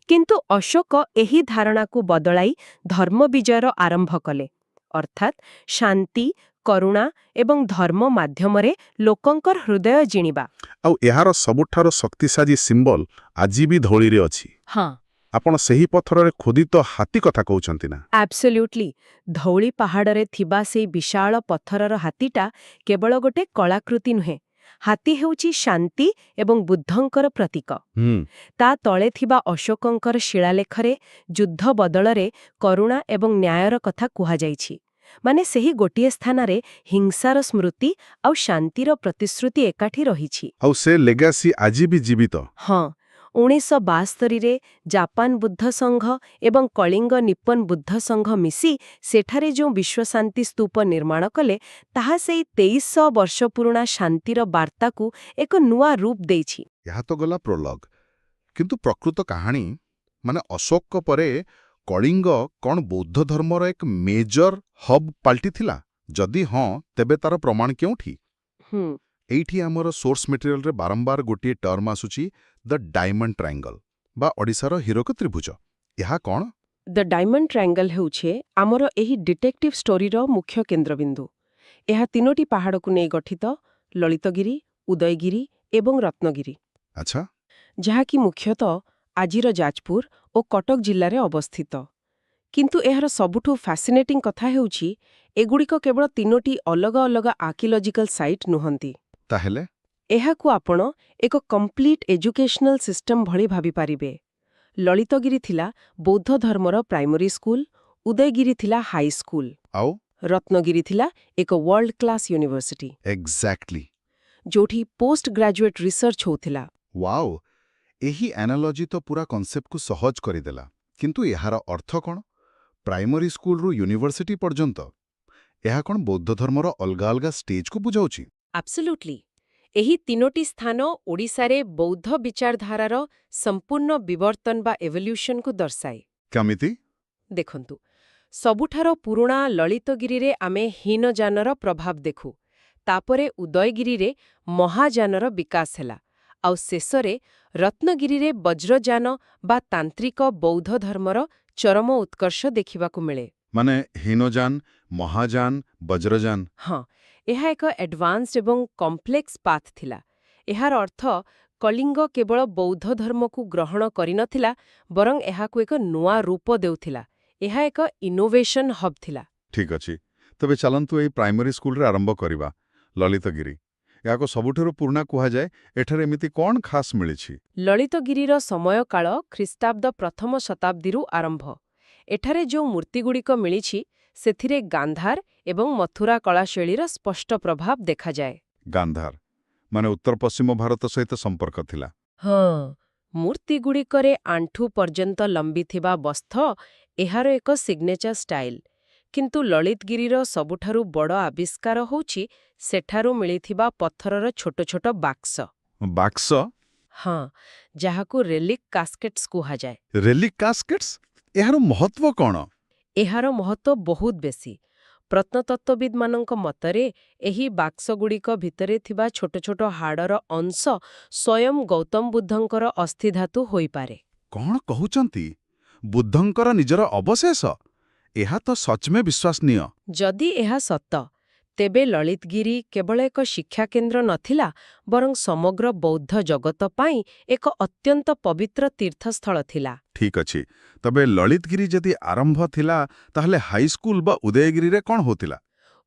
କିନ୍ତୁ ଅଶୋକ ଏହି ଧାରଣାକୁ ବଦଳାଇ ଧର୍ମ ବିଜୟର ଆରମ୍ଭ କଲେ, ଅର୍ଥାତ୍ ଶାନ୍ତି, କରୁଣା ଏବଂ ଧର୍ମ ମାଧ୍ୟମରେ ଲୋକଙ୍କର ହୃଦୟ ଜିଣିବା। ଆଉ ଏହାର ସବୁଠାରୁ ଶକ୍ତିଶାଳୀ ସିମ୍ବଲ ଆଜି ବି ଧଉଳିରେ ଅଛି। ହଁ, ଆପଣ ସେହି ପଥରରେ ଖୋଦିତ ହାତୀ କଥା କହୁଛନ୍ତି ନା? ଆବ୍ସଲ୍ୟୁଟଲି। ଧଉଳି ପାହାଡ଼ରେ ଥିବା ସେହି ବିଶାଳ ପଥରର ହାତୀଟା କେବଳ ଗୋଟେ କଳାକୃତି ନୁହେଁ। ହାତୀ ହେଉଛି ଶାନ୍ତି ଏବଂ ବୁଦ୍ଧଙ୍କର ପ୍ରତୀକ। ତା ତଳେ ଥିବା ଅଶୋକଙ୍କର ଶିଳାଲେଖରେ ଯୁଦ୍ଧ ବଦଳରେ କରୁଣା ଏବଂ ନ୍ୟାୟର କଥା କୁହାଯାଇଛି। ମାନେ ସେହି ଗୋଟିଏ ସ୍ଥାନରେ ହିଂସାର ସ୍ମୃତି ଆଉ ଶାନ୍ତିର ପ୍ରତିଶ୍ରୁତି ଏକାଠି ରହିଛି। ଆଉ ସେ ଲେଗାସି ଆଜି ବି ଜୀବିତ। ହଁ, 1972ରେ ଜାପାନ ବୁଦ୍ଧ ସଂଘ ଏବଂ କଳିଙ୍ଗ ନିପ୍ପନ ବୁଦ୍ଧ ସଂଘ ମିଶି ସେଠାରେ ଯେଉଁ ବିଶ୍ୱଶାନ୍ତି ସ୍ତୂପ ନିର୍ମାଣ କଲେ, ତାହା ସେହି 2300 ବର୍ଷ ପୁରୁଣା ଶାନ୍ତିର ବାର୍ତ୍ତାକୁ ଏକ ନୂଆ ରୂପ ଦେଇଛି। ଏହା ତ ଗଲା ପ୍ରୋଲଗ, କିନ୍ତୁ ପ୍ରକୃତ କାହାଣୀ ଅଶୋକଙ୍କ ପରେ କଳିଙ୍ଗ କ'ଣ ବୌଦ୍ଧ ଧର୍ମର ଏକ ମେଜର ହବ୍ ପାଲଟିଥିଲା? ଯଦି ହଁ, ତେବେ ତାର ପ୍ରମାଣ କେଉଁଠି? ଏଇଠି ଆମର ସୋର୍ସ ମେଟେରିଆଲରେ ବାରମ୍ବାର ଗୋଟିଏ ଟର୍ମ ଆସୁଛି, ଦ ଡାଇମଣ୍ଡ ଟ୍ରାଏଙ୍ଗଲ ବା ଓଡ଼ିଶାର ହୀରକ ତ୍ରିଭୁଜ। ଏହା କ'ଣ? ଦ ଡାଇମଣ୍ଡ ଟ୍ରାଏଙ୍ଗଲ ହେଉଛି ଆମର ଏହି ଡିଟେକ୍ଟିଭ୍ ଷ୍ଟୋରିର ମୁଖ୍ୟ କେନ୍ଦ୍ରବିନ୍ଦୁ। ଏହା 3ଟି ପାହାଡ଼କୁ ନେଇ ଗଠିତ, ଲଳିତଗିରି, ଉଦୟଗିରି ଏବଂ ରତ୍ନଗିରି। ଆଚ୍ଛା। ଯାହାକି ମୁଖ୍ୟତଃ ଆଜିର ଯାଜପୁର ଓ କଟକ ଜିଲ୍ଲାରେ ଅବସ୍ଥିତ। କିନ୍ତୁ ଏହାର ସବୁଠୁ ଫ୍ୟାସିନେଟିଂ କଥା ହେଉଛି, ଏଗୁଡ଼ିକ କେବଳ 3ଟି ଅଲଗା ଅଲଗା ଆର୍କିଓଲଜିକାଲ ସାଇଟ୍ ନୁହନ୍ତି। ତାହେଲେ ଏହାକୁ ଆପଣ ଏକ କମ୍ପ୍ଲିଟ୍ ଏଜୁକେସନାଲ ସିଷ୍ଟମ ଭଳି ଭାବିପାରିବେ। ଲଳିତଗିରି ଥିଲା ବୌଦ୍ଧ ଧର୍ମର ପ୍ରାଇମେରୀ ସ୍କୁଲ, ଉଦୟଗିରି ଥିଲା ହାଇସ୍କୁଲ, ଆଉ ରତ୍ନଗିରି ଥିଲା ଏକ ୱାର୍ଲ୍ଡ କ୍ଲାସ୍ ୟୁନିଭର୍ସିଟି, ଏକ୍ଜାକ୍ଟଲି, ଯୋଉଠି ପୋଷ୍ଟ ଗ୍ରାଜୁଏଟ୍ ରିସର୍ଚ୍ଚ ହେଉଥିଲା। ୱାଓ! ଏହି ଆନାଲୋଜି ତ ପୁରା କନସେପ୍ଟକୁ ସହଜ କରିଦେଲା। କିନ୍ତୁ ଏହାର ଅର୍ଥ କ'ଣ? ପ୍ରାଇମେରୀ ସ୍କୁଲରୁ ୟୁନିଭର୍ସିଟି ପର୍ଯ୍ୟନ୍ତ ଏହା କ'ଣ ବୌଦ୍ଧ ଧର୍ମର ଅଲଗା ଅଲଗା ଷ୍ଟେଜକୁ ବୁଝାଉଛି? ଆବ୍ସଲ୍ୟୁଟଲି। ଏହି 3ଟି ସ୍ଥାନ ଓଡ଼ିଶାରେ ବୌଦ୍ଧ ବିଚାରଧାରାର ସମ୍ପୂର୍ଣ୍ଣ ବିବର୍ତ୍ତନ ବା ଏଭଲ୍ୟୁସନକୁ ଦର୍ଶାଏ। କେମିତି? ଦେଖନ୍ତୁ, ସବୁଠାରୁ ପୁରୁଣା ଲଳିତଗିରିରେ ଆମେ ହୀନଯାନର ପ୍ରଭାବ ଦେଖୁ। ତାପରେ ଉଦୟଗିରିରେ ମହାଯାନର ବିକାଶ ହେଲା, ଆଉ ଶେଷରେ ରତ୍ନଗିରିରେ ବଜ୍ରଯାନ ବା ତାନ୍ତ୍ରିକ ବୌଦ୍ଧ ଧର୍ମର ଚରମ ଉତ୍କର୍ଷ ଦେଖିବାକୁ ମିଳେ। ମାନେ ହୀନଯାନ, ମହାଯାନ, ବଜ୍ରଯାନ। ହଁ, ଏହା ଏକ ଆଡଭାନ୍ସଡ୍ ଏବଂ କମ୍ପ୍ଲେକ୍ସ ପାଥ୍ ଥିଲା। ଏହାର ଅର୍ଥ କଳିଙ୍ଗ କେବଳ ବୌଦ୍ଧ ଧର୍ମକୁ ଗ୍ରହଣ କରିନଥିଲା, ବରଂ ଏହାକୁ ଏକ ନୂଆ ରୂପ ଦେଉଥିଲା। ଏହା ଏକ ଇନୋଭେସନ ହବ୍ ଥିଲା। ଠିକ୍ ଅଛି। ତେବେ ଚାଲନ୍ତୁ ଏହି ପ୍ରାଇମେରୀ ସ୍କୁଲରେ ଆରମ୍ଭ କରିବା। ଲଳିତଗିରି ଏହାକୁ ସବୁଠାରୁ ପୁରୁଣା କୁହାଯାଏ। ଏଠାରେ ଏମିତି କ'ଣ ଖାସ୍ ମିଳିଛି? ଲଳିତଗିରିର ସମୟକାଳ ଖ୍ରୀଷ୍ଟାବ୍ଦ 1ମ ଶତାବ୍ଦୀରୁ ଆରମ୍ଭ। ଏଠାରେ ଯେଉଁ ମୂର୍ତ୍ତିଗୁଡ଼ିକ ମିଳିଛି, ସେଥିରେ ଗାନ୍ଧାର ଏବଂ ମଥୁରା କଳା ଶୈଳୀର ସ୍ପଷ୍ଟ ପ୍ରଭାବ ଦେଖାଯାଏ। ଗାନ୍ଧାର ମାନେ ଉତ୍ତର ପଶ୍ଚିମ ଭାରତ ସହିତ ସମ୍ପର୍କ ଥିଲା। ହଁ, ମୂର୍ତ୍ତିଗୁଡ଼ିକରେ ଆଣ୍ଠୁ ପର୍ଯ୍ୟନ୍ତ ଲମ୍ବିଥିବା ବସ୍ତ୍ର ଏହାର ଏକ ସିଗ୍ନେଚର ଷ୍ଟାଇଲ। କିନ୍ତୁ ଲଳିତଗିରିର ସବୁଠାରୁ ବଡ଼ ଆବିଷ୍କାର ହେଉଛି ସେଠାରୁ ମିଳିଥିବା ପଥରର ଛୋଟ ଛୋଟ ବାକ୍ସ। ବାକ୍ସ? ହଁ, ଯାହାକୁ ରେଲିକ୍ କାସ୍କେଟ୍ସ କୁହାଯାଏ। ରେଲିକ୍ କାସ୍କେଟ୍ସ? ଏହାର ମହତ୍ତ୍ୱ କ'ଣ? ଏହାର ମହତ୍ତ୍ୱ ବହୁତ ବେଶୀ। ପ୍ରତ୍ନତତ୍ତ୍ୱବିଦ୍ମାନଙ୍କ ମତରେ ଏହି ବାକ୍ସଗୁଡ଼ିକ ଭିତରେ ଥିବା ଛୋଟ ଛୋଟ ହାଡ଼ର ଅଂଶ ସ୍ୱୟଂ ଗୌତମ ବୁଦ୍ଧଙ୍କର ଅସ୍ଥିଧାତୁ ହୋଇପାରେ। କ'ଣ କହୁଛନ୍ତି? ବୁଦ୍ଧଙ୍କର ନିଜର ଅବଶେଷ? ଏହା ତ ସଚମେ ବିଶ୍ୱାସନୀୟ। ଯଦି ଏହା ସତ, ତେବେ ଲଳିତଗିରି କେବଳ ଏକ ଶିକ୍ଷାକେନ୍ଦ୍ର ନଥିଲା, ବରଂ ସମଗ୍ର ବୌଦ୍ଧ ଜଗତ ପାଇଁ ଏକ ଅତ୍ୟନ୍ତ ପବିତ୍ର ତୀର୍ଥସ୍ଥଳ ଥିଲା। ଠିକ୍ ଅଛି। ତେବେ ଲଳିତଗିରି ଯଦି ଆରମ୍ଭ ଥିଲା, ତାହେଲେ ହାଇସ୍କୁଲ ବା ଉଦୟଗିରିରେ କ'ଣ ହେଉଥିଲା?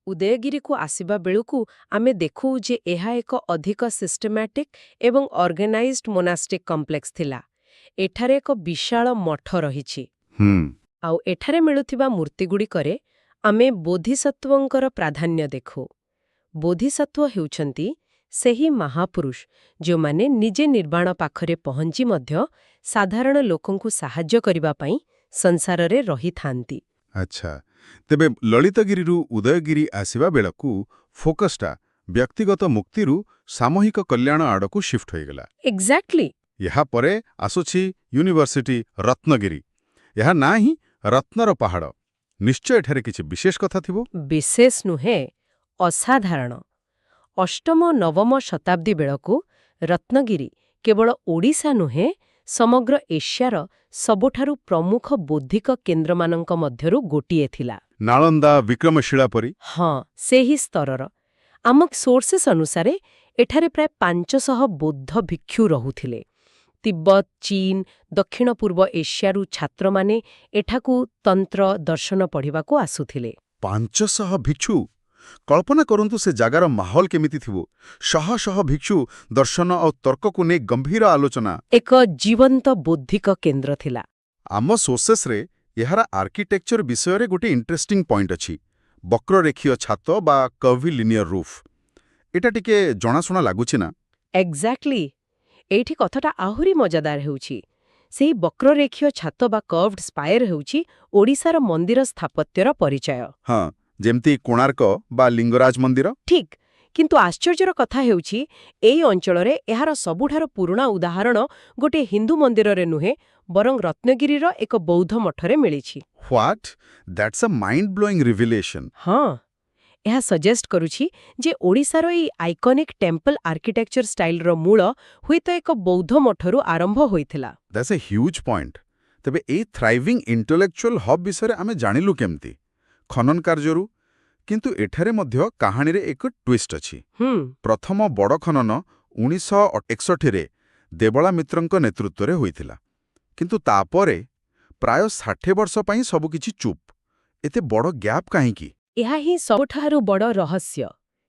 ଉଦୟଗିରିକୁ ଆସିବା ବେଳକୁ ଆମେ ଦେଖୁ ଯେ ଏହା ଏକ ଅଧିକ ସିଷ୍ଟମ୍ୟାଟିକ୍ ଏବଂ ଅର୍ଗାନାଇଜ୍ଡ ମୋନାଷ୍ଟିକ୍ କମ୍ପ୍ଲେକ୍ସ ଥିଲା। ଏଠାରେ ଏକ ବିଶାଳ ମଠ ରହିଛି। ଆଉ ଏଠାରେ ମିଳୁଥିବା ମୂର୍ତ୍ତିଗୁଡ଼ିକରେ ଆମେ ବୋଧିସତ୍ତ୍ୱଙ୍କର ପ୍ରାଧାନ୍ୟ ଦେଖୁ। ବୋଧିସତ୍ତ୍ୱ ହେଉଛନ୍ତି ସେହି ମହାପୁରୁଷ ଯେଉଁମାନେ ନିଜେ ନିର୍ବାଣ ପାଖରେ ପହଞ୍ଚି ମଧ୍ୟ ସାଧାରଣ ଲୋକଙ୍କୁ ସାହାଯ୍ୟ କରିବା ପାଇଁ ସଂସାରରେ ରହିଥାନ୍ତି। ଆଚ୍ଛା, ତେବେ ଲଳିତଗିରିରୁ ଉଦୟଗିରି ଆସିବା ବେଳକୁ ଫୋକସଟା ବ୍ୟକ୍ତିଗତ ମୁକ୍ତିରୁ ସାମୂହିକ କଲ୍ୟାଣ ଆଡ଼କୁ ସିଫ୍ଟ ହୋଇଗଲା। ଏକ୍ଜାକ୍ଟଲି। ଏହାପରେ ଆସୁଛି ୟୁନିଭର୍ସିଟି ରତ୍ନଗିରି। ଏହା ନାଁ ହିଁ ରତ୍ନର ପାହାଡ଼। ନିଶ୍ଚୟ ଏଠାରେ କିଛି ବିଶେଷ କଥା ଥିବ। ବିଶେଷ ନୁହେଁ, ଅସାଧାରଣ। ଅଷ୍ଟମ ନବମ ଶତାବ୍ଦୀ ବେଳକୁ ରତ୍ନଗିରି କେବଳ ଓଡ଼ିଶା ନୁହେଁ, ସମଗ୍ର ଏସିଆର ସବୁଠାରୁ ପ୍ରମୁଖ ବୌଦ୍ଧିକ କେନ୍ଦ୍ରମାନଙ୍କ ମଧ୍ୟରୁ ଗୋଟିଏ ଥିଲା। ନାଳନ୍ଦା, ବିକ୍ରମଶିଳା ପରି। ହଁ, ସେହି ସ୍ତରର। ଆମ ସୋର୍ସେସ୍ ଅନୁସାରେ ଏଠାରେ ପ୍ରାୟ 500 ବୌଦ୍ଧ ଭିକ୍ଷୁ ରହୁଥିଲେ। ତିବ୍ବତ, ଚୀନ, ଦକ୍ଷିଣ ପୂର୍ବ ଏସିଆରୁ ଛାତ୍ରମାନେ ଏଠାକୁ ତନ୍ତ୍ର, ଦର୍ଶନ ପଢ଼ିବାକୁ ଆସୁଥିଲେ। 500 ଭିକ୍ଷୁ! କଳ୍ପନା କରନ୍ତୁ ସେ ଜାଗାର ମାହୋଲ କେମିତି ଥିବ। ଶହ ଶହ ଭିକ୍ଷୁ ଦର୍ଶନ ଆଉ ତର୍କକୁ ନେଇ ଗମ୍ଭୀର ଆଲୋଚନା। ଏକ ଜୀବନ୍ତ ବୌଦ୍ଧିକ କେନ୍ଦ୍ର ଥିଲା। ଆମ ସୋର୍ସେସ୍ରେ ଏହାର ଆର୍କିଟେକ୍ଚର ବିଷୟରେ ଗୋଟେ ଇଣ୍ଟରେଷ୍ଟିଂ ପଏଣ୍ଟ ଅଛି। ବକ୍ରରେଖୀୟ ଛାତ ବା କର୍ଭିଲିନିୟର ରୁଫ୍। ଏଟା ଟିକେ ଜଣାଶୁଣା ଲାଗୁଛି ନା? ଏକ୍ଜାକ୍ଟଲି। ଏଇଠି କଥାଟା ଆହୁରି ମଜାଦାର ହେଉଛି। ସେହି ବକ୍ରରେଖୀୟ ଛାତ ବା କର୍ଭଡ୍ ସ୍ପାଏର ହେଉଛି ଓଡ଼ିଶାର ମନ୍ଦିର ସ୍ଥାପତ୍ୟର ପରିଚୟ। ହଁ, ଯେମିତି କୋଣାର୍କ ବା ଲିଙ୍ଗରାଜ ମନ୍ଦିର। ଠିକ୍, କିନ୍ତୁ ଆଶ୍ଚର୍ଯ୍ୟର କଥା ହେଉଛି ଏହି ଅଞ୍ଚଳରେ ଏହାର ସବୁଠାରୁ ପୁରୁଣା ଉଦାହରଣ ଗୋଟିଏ ହିନ୍ଦୁ ମନ୍ଦିରରେ ନୁହେଁ, ବରଂ ରତ୍ନଗିରିର ଏକ ବୌଦ୍ଧ ମଠରେ ମିଳିଛି। ହ୍ୱାଟ୍? ଦ୍ୟାଟ୍ସ ଅ ମାଇଣ୍ଡ ବ୍ଲୋଇଂ ରିଭିଲେସନ୍। ହଁ, ଏହା ସଜେଷ୍ଟ କରୁଛି ଯେ ଓଡ଼ିଶାର ଏହି ଆଇକନିକ୍ ଟେମ୍ପଲ ଆର୍କିଟେକ୍ଚର ଷ୍ଟାଇଲର ମୂଳ ହୁଏତ ଏକ ବୌଦ୍ଧ ମଠରୁ ଆରମ୍ଭ ହୋଇଥିଲା। That's A huge point. ତେବେ ଏଇ ଥ୍ରାଇଭିଂ ଇଣ୍ଟେଲେକ୍ଚୁଆଲ ହବ୍ ବିଷୟରେ ଆମେ ଜାଣିଲୁ କେମିତି? ଖନନ କାର୍ଯ୍ୟରୁ। କିନ୍ତୁ ଏଠାରେ ମଧ୍ୟ କାହାଣୀରେ ଏକ ଟ୍ୱିଷ୍ଟ ଅଛି। ପ୍ରଥମ ବଡ଼ ଖନନ 1961ରେ ଦେବଳା ମିତ୍ରଙ୍କ ନେତୃତ୍ୱରେ ହୋଇଥିଲା। କିନ୍ତୁ ତାପରେ ପ୍ରାୟ 60 ବର୍ଷ ପାଇଁ ସବୁକିଛି ଚୁପ୍। ଏତେ ବଡ଼ ଗ୍ୟାପ୍ କାହିଁକି? ଏହା ହିଁ ସବୁଠାରୁ ବଡ଼ ରହସ୍ୟ।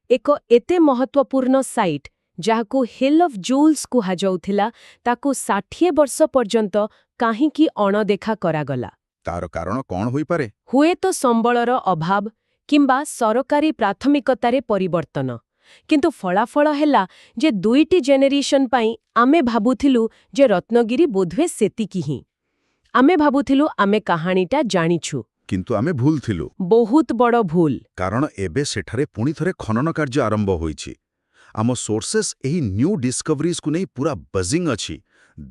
ଏକ ଏତେ ମହତ୍ତ୍ୱପୂର୍ଣ୍ଣ ସାଇଟ୍, ଯାହାକୁ ହିଲ୍ ଅଫ୍ ଜୁଲ୍ସ କୁହାଯାଉଥିଲା, ତାକୁ 60 ବର୍ଷ ପର୍ଯ୍ୟନ୍ତ କାହିଁକି ଅଣଦେଖା କରାଗଲା? ତାର କାରଣ କ'ଣ ହୋଇପାରେ? ହୁଏତ ସମ୍ବଳର ଅଭାବ କିମ୍ବା ସରକାରୀ ପ୍ରାଥମିକତାରେ ପରିବର୍ତ୍ତନ। କିନ୍ତୁ ଫଳାଫଳ ହେଲା ଯେ 2ଟି ଜେନେରେସନ୍ ପାଇଁ ଆମେ ଭାବୁଥିଲୁ ଯେ ରତ୍ନଗିରି ବୋଧହୁଏ ସେତିକି ହିଁ। ଆମେ ଭାବୁଥିଲୁ ଆମେ କାହାଣୀଟା ଜାଣିଛୁ। କିନ୍ତୁ ଆମେ ଭୁଲ ଥିଲୁ। ବହୁତ ବଡ଼ ଭୁଲ। କାରଣ ଏବେ ସେଠାରେ ପୁଣି ଥରେ ଖନନ କାର୍ଯ୍ୟ ଆରମ୍ଭ ହୋଇଛି। ଆମ ସୋର୍ସେସ୍ ଏହି ନ୍ୟୁ ଡିସ୍କଭରିଜକୁ ନେଇ ପୁରା ବଜିଂ ଅଛି।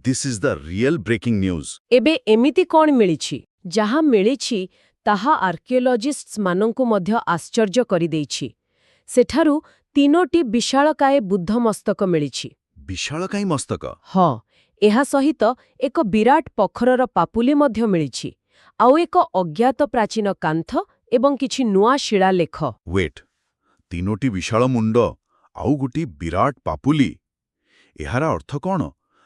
This is the real breaking news. ଏବେ ଏମିତି କ'ଣ ମିଳିଛି? ଯାହା ମିଳିଛି ତାହା ଆର୍କିଓଲୋଜିଷ୍ଟମାନଙ୍କୁ ମଧ୍ୟ ଆଶ୍ଚର୍ଯ୍ୟ କରିଦେଇଛି। ସେଠାରୁ 3ଟି ବିଶାଳକାୟ ବୁଦ୍ଧ ମସ୍ତକ ମିଳିଛି। ବିଶାଳକାୟ ମସ୍ତକ? ହଁ, ଏହା ସହିତ ଏକ ବିରାଟ ପଥରର ପାପୁଲି ମଧ୍ୟ ମିଳିଛି। ଆଉ ଏକ ଅଜ୍ଞାତ ପ୍ରାଚୀନ କାନ୍ଥ ଏବଂ କିଛି ନୂଆ ଶିଳାଲେଖ। ୱେଟ୍, 3ଟି ବିଶାଳ ମୁଣ୍ଡ ଆଉ ଗୋଟିଏ ବିରାଟ ପାପୁଲି। ଏହାର ଅର୍ଥ କ'ଣ?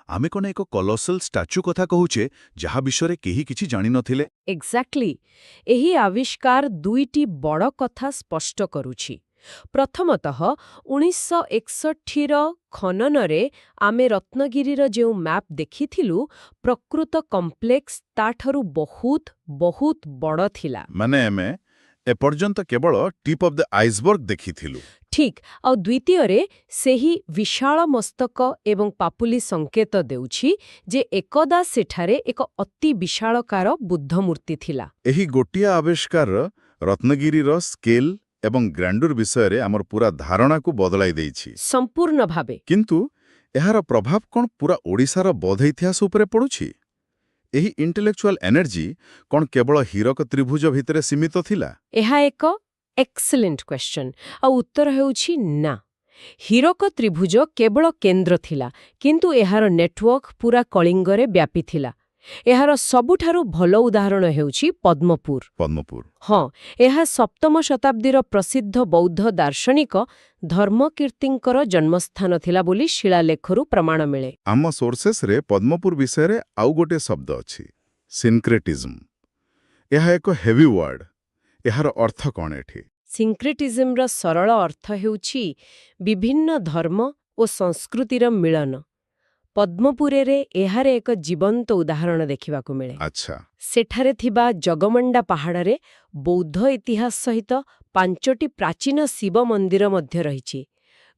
ଆମେ କ'ଣ ଏକ କଲୋସଲ ଷ୍ଟାଚ୍ୟୁ କଥା କହୁଛେ, ଯାହା ବିଷୟରେ କେହି କିଛି ଜାଣିନଥିଲେ? ଏକ୍ଜାକ୍ଟଲି। ଏହି ଆବିଷ୍କାର 2ଟି ବଡ଼ କଥା ସ୍ପଷ୍ଟ କରୁଛି। ପ୍ରଥମତଃ 1961ର ଖନନରେ ଆମେ ରତ୍ନଗିରିର ଯେଉଁ ମ୍ୟାପ୍ ଦେଖିଥିଲୁ, ପ୍ରକୃତ କମ୍ପ୍ଲେକ୍ସ ତାଠାରୁ ବହୁତ ବହୁତ ବଡ଼ ଥିଲା। ମାନେ ଆମେ ଏପର୍ଯ୍ୟନ୍ତ କେବଳ ଟିପ୍ ଅଫ୍ ଦ ଆଇସବର୍ଗ ଦେଖିଥିଲୁ। ଠିକ୍। ଆଉ ଦ୍ୱିତୀୟରେ ସେହି ବିଶାଳ ମସ୍ତକ ଏବଂ ପାପୁଲି ସଂକେତ ଦେଉଛି ଯେ ଏକଦା ସେଠାରେ ଏକ ଅତି ବିଶାଳକାର ବୁଦ୍ଧ ମୂର୍ତ୍ତି ଥିଲା। ଏହି ଗୋଟିଏ ଆବିଷ୍କାର ରତ୍ନଗିରିର ସ୍କେଲ ଏବଂ ଗ୍ରାଣ୍ଡୁର ବିଷୟରେ ଆମର ପୁରା ଧାରଣାକୁ ବଦଳାଇ ଦେଇଛି। ସମ୍ପୂର୍ଣ୍ଣ ଭାବେ। କିନ୍ତୁ ଏହାର ପ୍ରଭାବ କ'ଣ ପୁରା ଓଡ଼ିଶାର ବୌଦ୍ଧ ଇତିହାସ ଉପରେ ପଡ଼ୁଛି? ଏହି ଇଣ୍ଟେଲେକ୍ଚୁଆଲ ଏନର୍ଜି କ'ଣ କେବଳ ହୀରକ ତ୍ରିଭୁଜ ଭିତରେ ସୀମିତ ଥିଲା? ଏହା ଏକ ଏକ୍ସେଲେଣ୍ଟ କ୍ୱେଶ୍ଚନ୍। ଆଉ ଉତ୍ତର ହେଉଛି ନା। ହୀରକ ତ୍ରିଭୁଜ କେବଳ କେନ୍ଦ୍ର ଥିଲା, କିନ୍ତୁ ଏହାର ନେଟୱାର୍କ ପୁରା କଳିଙ୍ଗରେ ବ୍ୟାପିଥିଲା। ଏହାର ସବୁଠାରୁ ଭଲ ଉଦାହରଣ ହେଉଛି ପଦ୍ମପୁର। ପଦ୍ମପୁର? ହଁ, ଏହା 7ମ ଶତାବ୍ଦୀର ପ୍ରସିଦ୍ଧ ବୌଦ୍ଧ ଦାର୍ଶନିକ ଧର୍ମକୀର୍ତ୍ତିଙ୍କର ଜନ୍ମସ୍ଥାନ ଥିଲା ବୋଲି ଶିଳାଲେଖରୁ ପ୍ରମାଣ ମିଳେ। ଆମ ସୋର୍ସେସ୍ରେ ପଦ୍ମପୁର ବିଷୟରେ ଆଉ ଗୋଟିଏ ଶବ୍ଦ ଅଛି, ସିନକ୍ରେଟିଜମ୍। ଏହା ଏକ ହେଭି ୱାର୍ଡ। ଏହାର ଅର୍ଥ କ'ଣ ଏଠି? ସିନକ୍ରେଟିଜମ୍ର ସରଳ ଅର୍ଥ ହେଉଛି ବିଭିନ୍ନ ଧର୍ମ ଓ ସଂସ୍କୃତିର ମିଳନ। ପଦ୍ମପୁରରେ ଏହାର ଏକ ଜୀବନ୍ତ ଉଦାହରଣ ଦେଖିବାକୁ ମିଳେ। ଆଚ୍ଛା, ସେଠାରେ ଥିବା ଜଗମଣ୍ଡା ପାହାଡ଼ରେ ବୌଦ୍ଧ ଇତିହାସ ସହିତ 5ଟି ପ୍ରାଚୀନ ଶିବ ମନ୍ଦିର ମଧ୍ୟ ରହିଛି।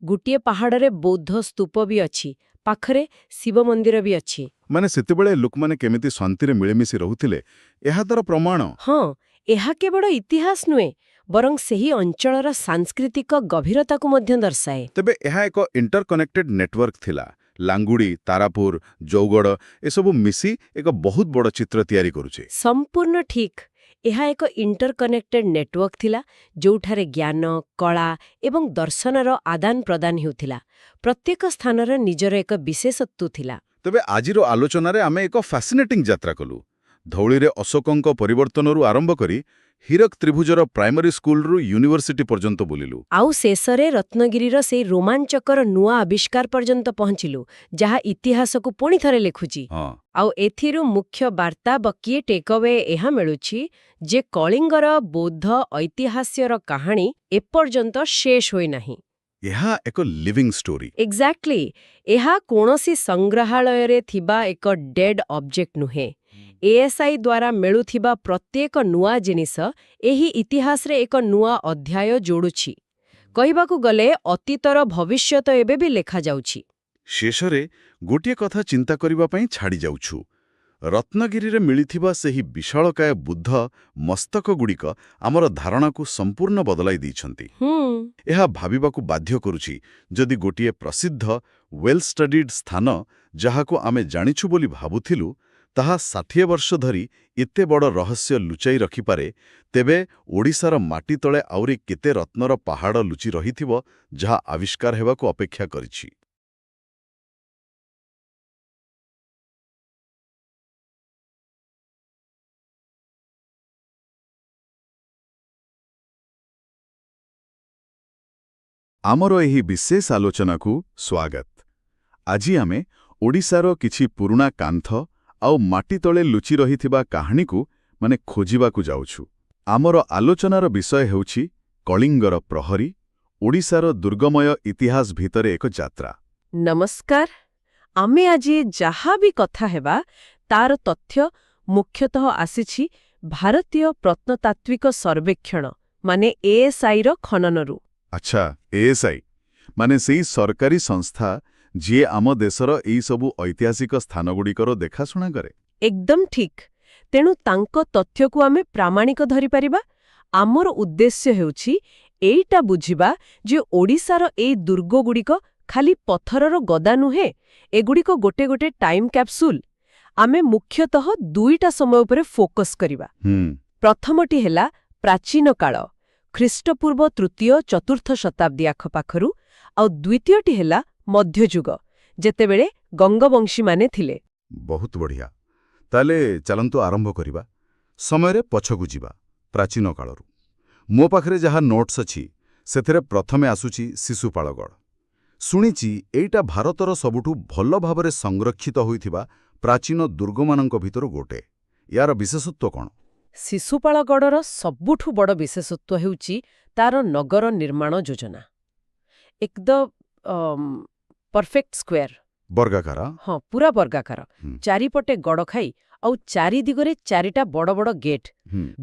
ଗୋଟିଏ ପାହାଡ଼ରେ ବୌଦ୍ଧ ସ୍ତୂପ ବି ଅଛି, ପାଖରେ ଶିବ ମନ୍ଦିର ବି ଅଛି। ମାନେ ସେତେବେଳେ ଲୋକମାନେ କେମିତି ଶାନ୍ତିରେ ମିଳିମିଶି ରହୁଥିଲେ ଏହା ତାର ପ୍ରମାଣ। ହଁ, ଏହା କେବଳ ଇତିହାସ ନୁହେଁ, ବରଂ ସେହି ଅଞ୍ଚଳର ସାଂସ୍କୃତିକ ଗଭୀରତାକୁ ମଧ୍ୟ ଦର୍ଶାଏ। ତେବେ ଏହା ଏକ ଇଣ୍ଟରକନେକ୍ଟେଡ୍ ନେଟୱାର୍କ ଥିଲା। ଲାଙ୍ଗୁଡ଼ି, ତାରାପୁର, ଜୌଗଡ଼ ଏସବୁ ମିଶି ଏକ ବହୁତ ବଡ଼ ଚିତ୍ର ତିଆରି କରୁଛି। ସମ୍ପୂର୍ଣ୍ଣ ଠିକ୍। ଏହା ଏକ ଇଣ୍ଟରକନେକ୍ଟେଡ୍ ନେଟୱାର୍କ ଥିଲା, ଯେଉଁଠାରେ ଜ୍ଞାନ, କଳା ଏବଂ ଦର୍ଶନର ଆଦାନ ପ୍ରଦାନ ହେଉଥିଲା। ପ୍ରତ୍ୟେକ ସ୍ଥାନର ନିଜର ଏକ ବିଶେଷତ୍ୱ ଥିଲା। ତେବେ ଆଜିର ଆଲୋଚନାରେ ଆମେ ଏକ ଫ୍ୟାସିନେଟିଂ ଯାତ୍ରା କଲୁ। ଧଉଳିରେ ଅଶୋକଙ୍କ ପରିବର୍ତ୍ତନରୁ ଆରମ୍ଭ କରି ହୀରକ ତ୍ରିଭୁଜର ପ୍ରାଇମେରୀ ସ୍କୁଲରୁ ୟୁନିଭର୍ସିଟି ପର୍ଯ୍ୟନ୍ତ ବୁଲିଲୁ। ଆଉ ଶେଷରେ ରତ୍ନଗିରିର ସେହି ରୋମାଞ୍ଚକର ନୂଆ ଆବିଷ୍କାର ପର୍ଯ୍ୟନ୍ତ ପହଞ୍ଚିଲୁ, ଯାହା ଇତିହାସକୁ ପୁଣି ଥରେ ଲେଖୁଛି। ହଁ, ଆଉ ଏଥିରୁ ମୁଖ୍ୟ ବାର୍ତ୍ତା ବକିଏ ଟେକ୍ଅୱେ ଏହା ମିଳୁଛି ଯେ କଳିଙ୍ଗର ବୌଦ୍ଧ ଐତିହାସ୍ୟର କାହାଣୀ ଏପର୍ଯ୍ୟନ୍ତ ଶେଷ ହୋଇନାହିଁ। ଏହା ଏକ ଲିଭିଂ ଷ୍ଟୋରି। ଏକ୍ଜାକ୍ଟଲି। ଏହା କୌଣସି ସଂଗ୍ରହାଳୟରେ ଥିବା ଏକ ଡେଡ୍ ଅବଜେକ୍ଟ ନୁହେଁ। ଏଏସ୍ଆଇ ଦ୍ୱାରା ମିଳୁଥିବା ପ୍ରତ୍ୟେକ ନୂଆ ଜିନିଷ ଏହି ଇତିହାସରେ ଏକ ନୂଆ ଅଧ୍ୟାୟ ଯୋଡୁଛି। କହିବାକୁ ଗଲେ ଅତୀତର ଭବିଷ୍ୟତ ଏବେ ବି ଲେଖାଯାଉଛି। ଶେଷରେ ଗୋଟିଏ କଥା ଚିନ୍ତା କରିବା ପାଇଁ ଛାଡ଼ି ଯାଉଛୁ। ରତ୍ନଗିରିରେ ମିଳିଥିବା ସେହି ବିଶାଳକାୟ ବୁଦ୍ଧ ମସ୍ତକଗୁଡ଼ିକ ଆମର ଧାରଣାକୁ ସମ୍ପୂର୍ଣ୍ଣ ବଦଳାଇ ଦେଇଛନ୍ତି। ଏହା ଭାବିବାକୁ ବାଧ୍ୟ କରୁଛି, ଯଦି ଗୋଟିଏ ପ୍ରସିଦ୍ଧ ୱେଲ୍ ଷ୍ଟଡିଡ୍ ସ୍ଥାନ, ଯାହାକୁ ଆମେ ଜାଣିଛୁ ବୋଲି ଭାବୁଥିଲୁ, ତାହା 60 ବର୍ଷ ଧରି ଏତେ ବଡ଼ ରହସ୍ୟ ଲୁଚାଇ ରଖିପାରେ, ତେବେ ଓଡ଼ିଶାର ମାଟି ତଳେ ଆହୁରି କେତେ ରତ୍ନର ପାହାଡ଼ ଲୁଚି ରହିଥିବ, ଯାହା ଆବିଷ୍କାର ହେବାକୁ ଅପେକ୍ଷା କରିଛି। ଆମର ଏହି ବିଶେଷ ଆଲୋଚନାକୁ ସ୍ୱାଗତ। ଆଜି ଆମେ ଓଡ଼ିଶାର କିଛି ପୁରୁଣା କାନ୍ଥ ଆଉ ମାଟି ତଳେ ଲୁଚି ରହିଥିବା କାହାଣୀକୁ ଖୋଜିବାକୁ ଯାଉଛୁ। ଆମର ଆଲୋଚନାର ବିଷୟ ହେଉଛି କଳିଙ୍ଗର ପ୍ରହରୀ, ଓଡ଼ିଶାର ଦୁର୍ଗମୟ ଇତିହାସ ଭିତରେ ଏକ ଯାତ୍ରା। ନମସ୍କାର। ଆମେ ଆଜି ଯାହା ବି କଥା ହେବା, ତାର ତଥ୍ୟ ମୁଖ୍ୟତଃ ଆସିଛି ଭାରତୀୟ ପ୍ରତ୍ନତାତ୍ତ୍ୱିକ ସର୍ବେକ୍ଷଣ ଏଏସ୍ଆଇର ଖନନରୁ। ଆଚ୍ଛା, ଏଏସ୍ଆଇ ସେଇ ସରକାରୀ ସଂସ୍ଥା ଯିଏ ଆମ ଦେଶର ଏଇସବୁ ଐତିହାସିକ ସ୍ଥାନଗୁଡ଼ିକର ଦେଖାଶୁଣା କରେ। ଏକଦମ୍ ଠିକ୍। ତେଣୁ ତାଙ୍କ ତଥ୍ୟକୁ ଆମେ ପ୍ରାମାଣିକ ଧରିପାରିବା। ଆମର ଉଦ୍ଦେଶ୍ୟ ହେଉଛି ଏଇଟା ବୁଝିବା ଯେ ଓଡ଼ିଶାର ଏଇ ଦୁର୍ଗଗୁଡ଼ିକ ଖାଲି ପଥରର ଗଦା ନୁହେଁ, ଏଗୁଡ଼ିକ ଗୋଟେ ଗୋଟେ ଟାଇମ୍ କ୍ୟାପସୁଲ୍। ଆମେ ମୁଖ୍ୟତଃ 2ଟା ସମୟ ଉପରେ ଫୋକସ୍ କରିବା। ପ୍ରଥମଟି ହେଲା ପ୍ରାଚୀନ କାଳ, ଖ୍ରୀଷ୍ଟପୂର୍ବ 3ୟ-4ର୍ଥ ଶତାବ୍ଦୀ ଆଖପାଖରୁ, ଆଉ ଦ୍ୱିତୀୟଟି ହେଲା ମଧ୍ୟଯୁଗ, ଯେତେବେଳେ ଗଙ୍ଗବଂଶୀମାନେ ଥିଲେ। ବହୁତ ବଢ଼ିଆ। ତାହେଲେ ଚାଲନ୍ତୁ ଆରମ୍ଭ କରିବା। ସମୟରେ ପଛକୁ ଯିବା, ପ୍ରାଚୀନ କାଳରୁ। ମୋ ପାଖରେ ଯାହା ନୋଟ୍ସ ଅଛି, ସେଥିରେ ପ୍ରଥମେ ଆସୁଛି ଶିଶୁପାଳଗଡ଼। ଶୁଣିଛି ଏଇଟା ଭାରତର ସବୁଠୁ ଭଲ ଭାବରେ ସଂରକ୍ଷିତ ହୋଇଥିବା ପ୍ରାଚୀନ ଦୁର୍ଗମାନଙ୍କ ଭିତରୁ ଗୋଟେ। ୟାର ବିଶେଷତ୍ୱ କ'ଣ? ଶିଶୁପାଳଗଡ଼ର ସବୁଠୁ ବଡ଼ ବିଶେଷତ୍ୱ ହେଉଛି ତାର ନଗର ନିର୍ମାଣ ଯୋଜନା। ଏକଦମ ପରଫେକ୍ଟ ସ୍କୋୟାର। ବର୍ଗାକାର? ହଁ, ପୁରା ବର୍ଗାକାର। ଚାରିପଟେ ଗଡ଼ଖାଇ ଆଉ ଚାରି ଦିଗରେ 4ଟା ବଡ଼ ବଡ଼ ଗେଟ୍।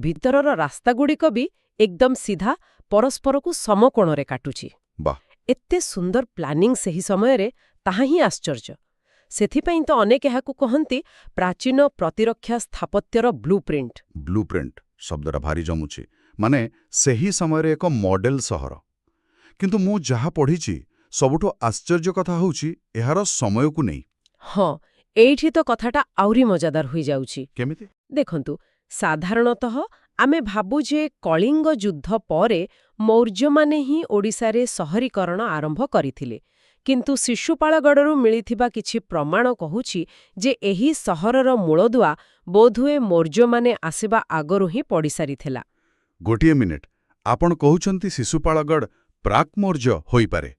ଭିତରର ରାସ୍ତାଗୁଡ଼ିକ ବି ଏକଦମ ସିଧା, ପରସ୍ପରକୁ ସମକୋଣରେ କାଟୁଛି। ବାଃ, ଏତେ ସୁନ୍ଦର ପ୍ଲାନିଂ ସେହି ସମୟରେ, ତାହା ହିଁ ଆଶ୍ଚର୍ଯ୍ୟ। ସେଥିପାଇଁ ତ ଅନେକ ଏହାକୁ କହନ୍ତି ପ୍ରାଚୀନ ପ୍ରତିରକ୍ଷା ସ୍ଥାପତ୍ୟର ବ୍ଲୁପ୍ରିଣ୍ଟ। ବ୍ଲୁପ୍ରିଣ୍ଟ ଶବ୍ଦଟା ଭାରି ଜମୁଛି। ସେହି ସମୟରେ ଏକ ମଡେଲ ସହର। କିନ୍ତୁ ମୁଁ ଯାହା ପଢ଼ିଛି, ସବୁଠୁ ଆଶ୍ଚର୍ଯ୍ୟ କଥା ହେଉଛି ଏହାର ସମୟକୁ ନେଇ। ହଁ, ଏଇଠି ତ କଥାଟା ଆହୁରି ମଜାଦାର ହୋଇଯାଉଛି। କେମିତି? ଦେଖନ୍ତୁ, ସାଧାରଣତଃ ଆମେ ଭାବୁ ଯେ କଳିଙ୍ଗ ଯୁଦ୍ଧ ପରେ ମୌର୍ଯ୍ୟମାନେ ହିଁ ଓଡ଼ିଶାରେ ସହରୀକରଣ ଆରମ୍ଭ କରିଥିଲେ। କିନ୍ତୁ ଶିଶୁପାଳଗଡ଼ରୁ ମିଳିଥିବା କିଛି ପ୍ରମାଣ କହୁଛି ଯେ ଏହି ସହରର ମୂଳଦୁଆ ବୋଧହୁଏ ମୌର୍ଯ୍ୟମାନେ ଆସିବା ଆଗରୁ ହିଁ ପଡ଼ିସାରିଥିଲା। ଗୋଟିଏ ମିନିଟ୍, ଆପଣ କହୁଛନ୍ତି ଶିଶୁପାଳଗଡ଼ ପ୍ରାକ୍ ମୌର୍ଯ୍ୟ ହୋଇପାରେ?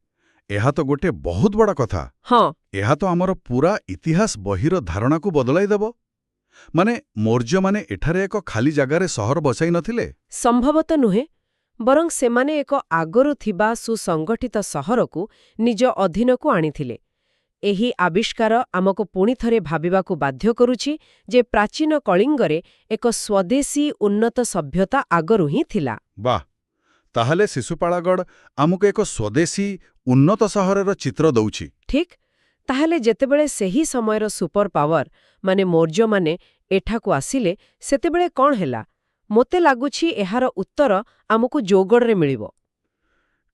ଏହା ତ ଗୋଟେ ବହୁତ ବଡ଼ କଥା। ହଁ, ଏହା ତ ଆମର ପୁରା ଇତିହାସ ବହିର ଧାରଣାକୁ ବଦଳାଇ ଦେବ। ମୌର୍ଯ୍ୟମାନେ ଏଠାରେ ଏକ ଖାଲି ଜାଗାରେ ସହର ବସାଇ ନଥିଲେ? ସମ୍ଭବତଃ ନୁହେଁ, ବରଂ ସେମାନେ ଏକ ଆଗରୁ ଥିବା ସୁସଂଗଠିତ ସହରକୁ ନିଜ ଅଧୀନକୁ ଆଣିଥିଲେ। ଏହି ଆବିଷ୍କାର ଆମକୁ ପୁଣି ଥରେ ଭାବିବାକୁ ବାଧ୍ୟ କରୁଛି ଯେ ପ୍ରାଚୀନ କଳିଙ୍ଗରେ ଏକ ସ୍ୱଦେଶୀ ଉନ୍ନତ ସଭ୍ୟତା ଆଗରୁ ହିଁ ଥିଲା। ବାଃ, ତାହେଲେ ଶିଶୁପାଳଗଡ଼ ଆମକୁ ଏକ ସ୍ୱଦେଶୀ ଉନ୍ନତ ସହରର ଚିତ୍ର ଦଉଛି। ଠିକ୍। ତାହେଲେ ଯେତେବେଳେ ସେହି ସମୟର ସୁପର ପାୱାର ମାନେ ମୌର୍ଯ୍ୟମାନେ ଏଠାକୁ ଆସିଲେ ସେତେବେଳେ କ'ଣ ହେଲା? ମୋତେ ଲାଗୁଛି ଏହାର ଉତ୍ତର ଆମକୁ ଜୌଗଡ଼ରେ ମିଳିବ।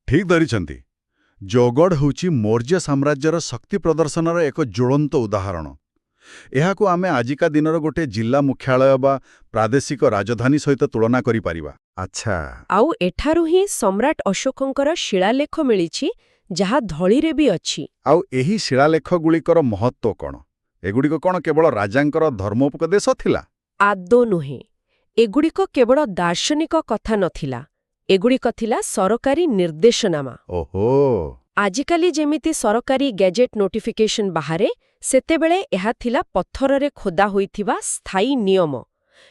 ଠିକ୍ ଧରିଛନ୍ତି। ଜୌଗଡ଼ ହେଉଛି ମୌର୍ଯ୍ୟ ସାମ୍ରାଜ୍ୟର ଶକ୍ତି ପ୍ରଦର୍ଶନର ଏକ ଜ୍ୱଳନ୍ତ ଉଦାହରଣ। ଏହାକୁ ଆମେ ଆଜିକା ଦିନର ଗୋଟେ ଜିଲ୍ଲା ମୁଖ୍ୟାଳୟ ବା ପ୍ରାଦେଶିକ ରାଜଧାନୀ ସହିତ ତୁଳନା କରିପାରିବା। ଆଚ୍ଛା। ଆଉ ଏଠାରୁ ହିଁ ସମ୍ରାଟ ଅଶୋକଙ୍କର ଶିଳାଲେଖ ମିଳିଛି, ଯାହା ଧଳିରେ ବି ଅଛି। ଆଉ ଏହି ଶିଳାଲେଖଗୁଡ଼ିକର ମହତ୍ତ୍ୱ କ'ଣ? ଏଗୁଡ଼ିକ କ'ଣ କେବଳ ରାଜାଙ୍କର ଧର୍ମୋପଦେଶ ଥିଲା? ଆଦୌ ନୁହେଁ। ଏଗୁଡ଼ିକ କେବଳ ଦାର୍ଶନିକ କଥା ନଥିଲା, ଏଗୁଡ଼ିକ ଥିଲା ସରକାରୀ ନିର୍ଦ୍ଦେଶନାମା। ଓହୋ। ଆଜିକାଲି ଯେମିତି ସରକାରୀ ଗ୍ୟାଜେଟ୍ ନୋଟିଫିକେସନ ବାହାରେ, ସେତେବେଳେ ଏହା ଥିଲା ପଥରରେ ଖୋଦା ହୋଇଥିବା ସ୍ଥାୟୀ ନିୟମ।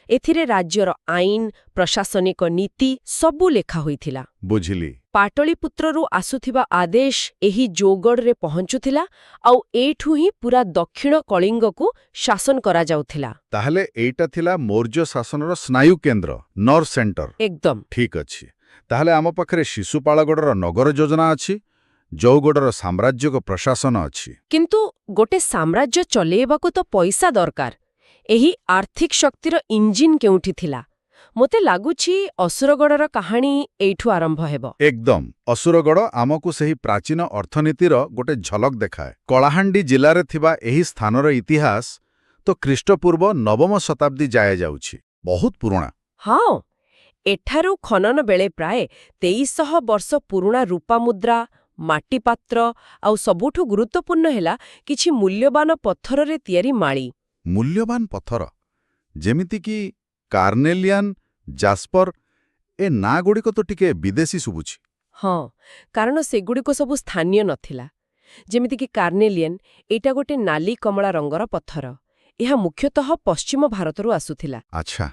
ଏଥିରେ ରାଜ୍ୟର ଆଇନ, ପ୍ରଶାସନିକ ନୀତି ସବୁ ଲେଖା ହୋଇଥିଲା। ବୁଝିଲି। ପାଟଳିପୁତ୍ରରୁ ଆସୁଥିବା ଆଦେଶ ଏହି ଜୌଗଡ଼ରେ ପହଞ୍ଚୁଥିଲା, ଆଉ ଏଇଠୁ ହିଁ ପୁରା ଦକ୍ଷିଣ କଳିଙ୍ଗକୁ ଶାସନ କରାଯାଉଥିଲା। ତାହେଲେ ଏଇଟା ଥିଲା ମୌର୍ଯ୍ୟ ଶାସନର ସ୍ନାୟୁ କେନ୍ଦ୍ର, ନର୍ଭ ସେଣ୍ଟର। ଏକଦମ। ଠିକ୍ ଅଛି। ତାହେଲେ ଆମ ପାଖରେ ଶିଶୁପାଳଗଡ଼ର ନଗର ଯୋଜନା ଅଛି, ଜୌଗଡ଼ର ସାମ୍ରାଜ୍ୟିକ ପ୍ରଶାସନ ଅଛି। କିନ୍ତୁ ଗୋଟେ ସାମ୍ରାଜ୍ୟ ଚଲେଇବାକୁ ତ ପଇସା ଦରକାର। ଏହି ଆର୍ଥିକ ଶକ୍ତିର ଇଞ୍ଜିନ କେଉଁଠି ଥିଲା? ମୋତେ ଲାଗୁଛି ଅସୁରଗଡ଼ର କାହାଣୀ ଏଇଠୁ ଆରମ୍ଭ ହେବ। ଏକଦମ। ଅସୁରଗଡ଼ ଆମକୁ ସେହି ପ୍ରାଚୀନ ଅର୍ଥନୀତିର ଗୋଟେ ଝଲକ ଦେଖାଏ। କଳାହାଣ୍ଡି ଜିଲ୍ଲାରେ ଥିବା ଏହି ସ୍ଥାନର ଇତିହାସ ତ ଖ୍ରୀଷ୍ଟପୂର୍ବ 9ମ ଶତାବ୍ଦୀ ଯାଏ ଯାଉଛି। ବହୁତ ପୁରୁଣା। ହଁ, ଏଠାରୁ ଖନନ ବେଳେ ପ୍ରାୟ 2300 ବର୍ଷ ପୁରୁଣା ରୂପାମୁଦ୍ରା, ମାଟିପାତ୍ର ଆଉ ସବୁଠୁ ଗୁରୁତ୍ୱପୂର୍ଣ୍ଣ ହେଲା କିଛି ମୂଲ୍ୟବାନ ପଥରରେ ତିଆରି ମାଳି। ମୂଲ୍ୟବାନ ପଥର ଯେମିତିକି କାର୍ନେଲିଆନ, ଜାସ୍ପର, ଏ ନାଁଗୁଡ଼ିକ ତ ଟିକେ ବିଦେଶୀ ଶୁଭୁଛି। ହଁ, କାରଣ ସେଗୁଡ଼ିକ ସବୁ ସ୍ଥାନୀୟ ନଥିଲା। ଯେମିତିକି କାର୍ନେଲିଆନ, ଏଇଟା ଗୋଟେ ନାଲି କମଳା ରଙ୍ଗର ପଥର। ଏହା ମୁଖ୍ୟତଃ ପଶ୍ଚିମ ଭାରତରୁ ଆସୁଥିଲା। ଆଚ୍ଛା।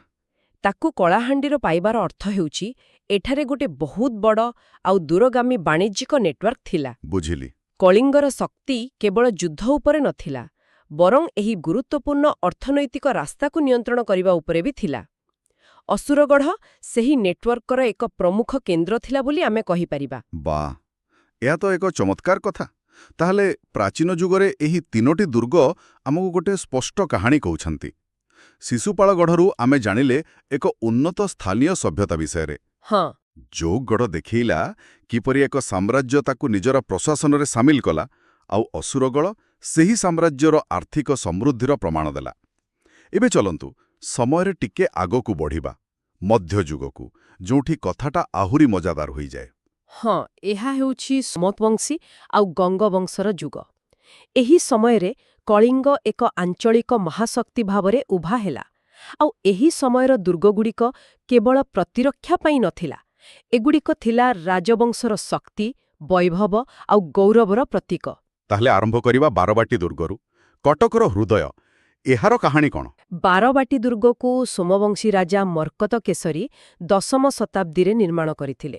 ତାକୁ କଳାହାଣ୍ଡିର ପାଇବାର ଅର୍ଥ ହେଉଛି ଏଠାରେ ଗୋଟେ ବହୁତ ବଡ଼ ଆଉ ଦୂରଗାମୀ ବାଣିଜ୍ୟିକ ନେଟୱାର୍କ ଥିଲା। ବୁଝିଲି। କଳିଙ୍ଗର ଶକ୍ତି କେବଳ ଯୁଦ୍ଧ ଉପରେ ନଥିଲା, ବରଂ ଏହି ଗୁରୁତ୍ୱପୂର୍ଣ୍ଣ ଅର୍ଥନୈତିକ ରାସ୍ତାକୁ ନିୟନ୍ତ୍ରଣ କରିବା ଉପରେ ବି ଥିଲା। ଅସୁରଗଡ଼ ସେହି ନେଟୱାର୍କର ଏକ ପ୍ରମୁଖ କେନ୍ଦ୍ର ଥିଲା ବୋଲି ଆମେ କହିପାରିବା। ବାଃ, ଏହା ତ ଏକ ଚମତ୍କାର କଥା। ତାହେଲେ ପ୍ରାଚୀନ ଯୁଗରେ ଏହି 3ଟି ଦୁର୍ଗ ଆମକୁ ଗୋଟେ ସ୍ପଷ୍ଟ କାହାଣୀ କହୁଛନ୍ତି। ଶିଶୁପାଳଗଡ଼ରୁ ଆମେ ଜାଣିଲେ ଏକ ଉନ୍ନତ ସ୍ଥାନୀୟ ସଭ୍ୟତା ବିଷୟରେ। ହଁ। ଜୌଗଡ଼ ଦେଖେଇଲା କିପରି ଏକ ସାମ୍ରାଜ୍ୟ ତାକୁ ନିଜର ପ୍ରଶାସନରେ ସାମିଲ କଲା, ଆଉ ଅସୁରଗଡ଼ ସେହି ସାମ୍ରାଜ୍ୟର ଆର୍ଥିକ ସମୃଦ୍ଧିର ପ୍ରମାଣ ଦେଲା। ଏବେ ଚଲନ୍ତୁ ସମୟରେ ଟିକେ ଆଗକୁ ବଢ଼ିବା, ମଧ୍ୟଯୁଗକୁ, ଯେଉଁଠି କଥାଟା ଆହୁରି ମଜାଦାର ହୋଇଯାଏ। ହଁ, ଏହା ହେଉଛି ସମତବଂଶୀ ଆଉ ଗଙ୍ଗବଂଶର ଯୁଗ। ଏହି ସମୟରେ କଳିଙ୍ଗ ଏକ ଆଞ୍ଚଳିକ ମହାଶକ୍ତି ଭାବରେ ଉଭା ହେଲା। ଆଉ ଏହି ସମୟର ଦୁର୍ଗଗୁଡ଼ିକ କେବଳ ପ୍ରତିରକ୍ଷା ପାଇଁ ନଥିଲା, ଏଗୁଡ଼ିକ ଥିଲା ରାଜବଂଶର ଶକ୍ତି, ବୈଭବ ଆଉ ଗୌରବର ପ୍ରତୀକ। ତାହେଲେ ଆରମ୍ଭ କରିବା ବାରବାଟୀ ଦୁର୍ଗରୁ। କଟକର ହୃଦୟ, ଏହାର କାହାଣୀ କ'ଣ? ବାରବାଟୀ ଦୁର୍ଗକୁ ସୋମବଂଶୀ ରାଜା ମର୍କତ କେଶରୀ 10ମ ଶତାବ୍ଦୀରେ ନିର୍ମାଣ କରିଥିଲେ।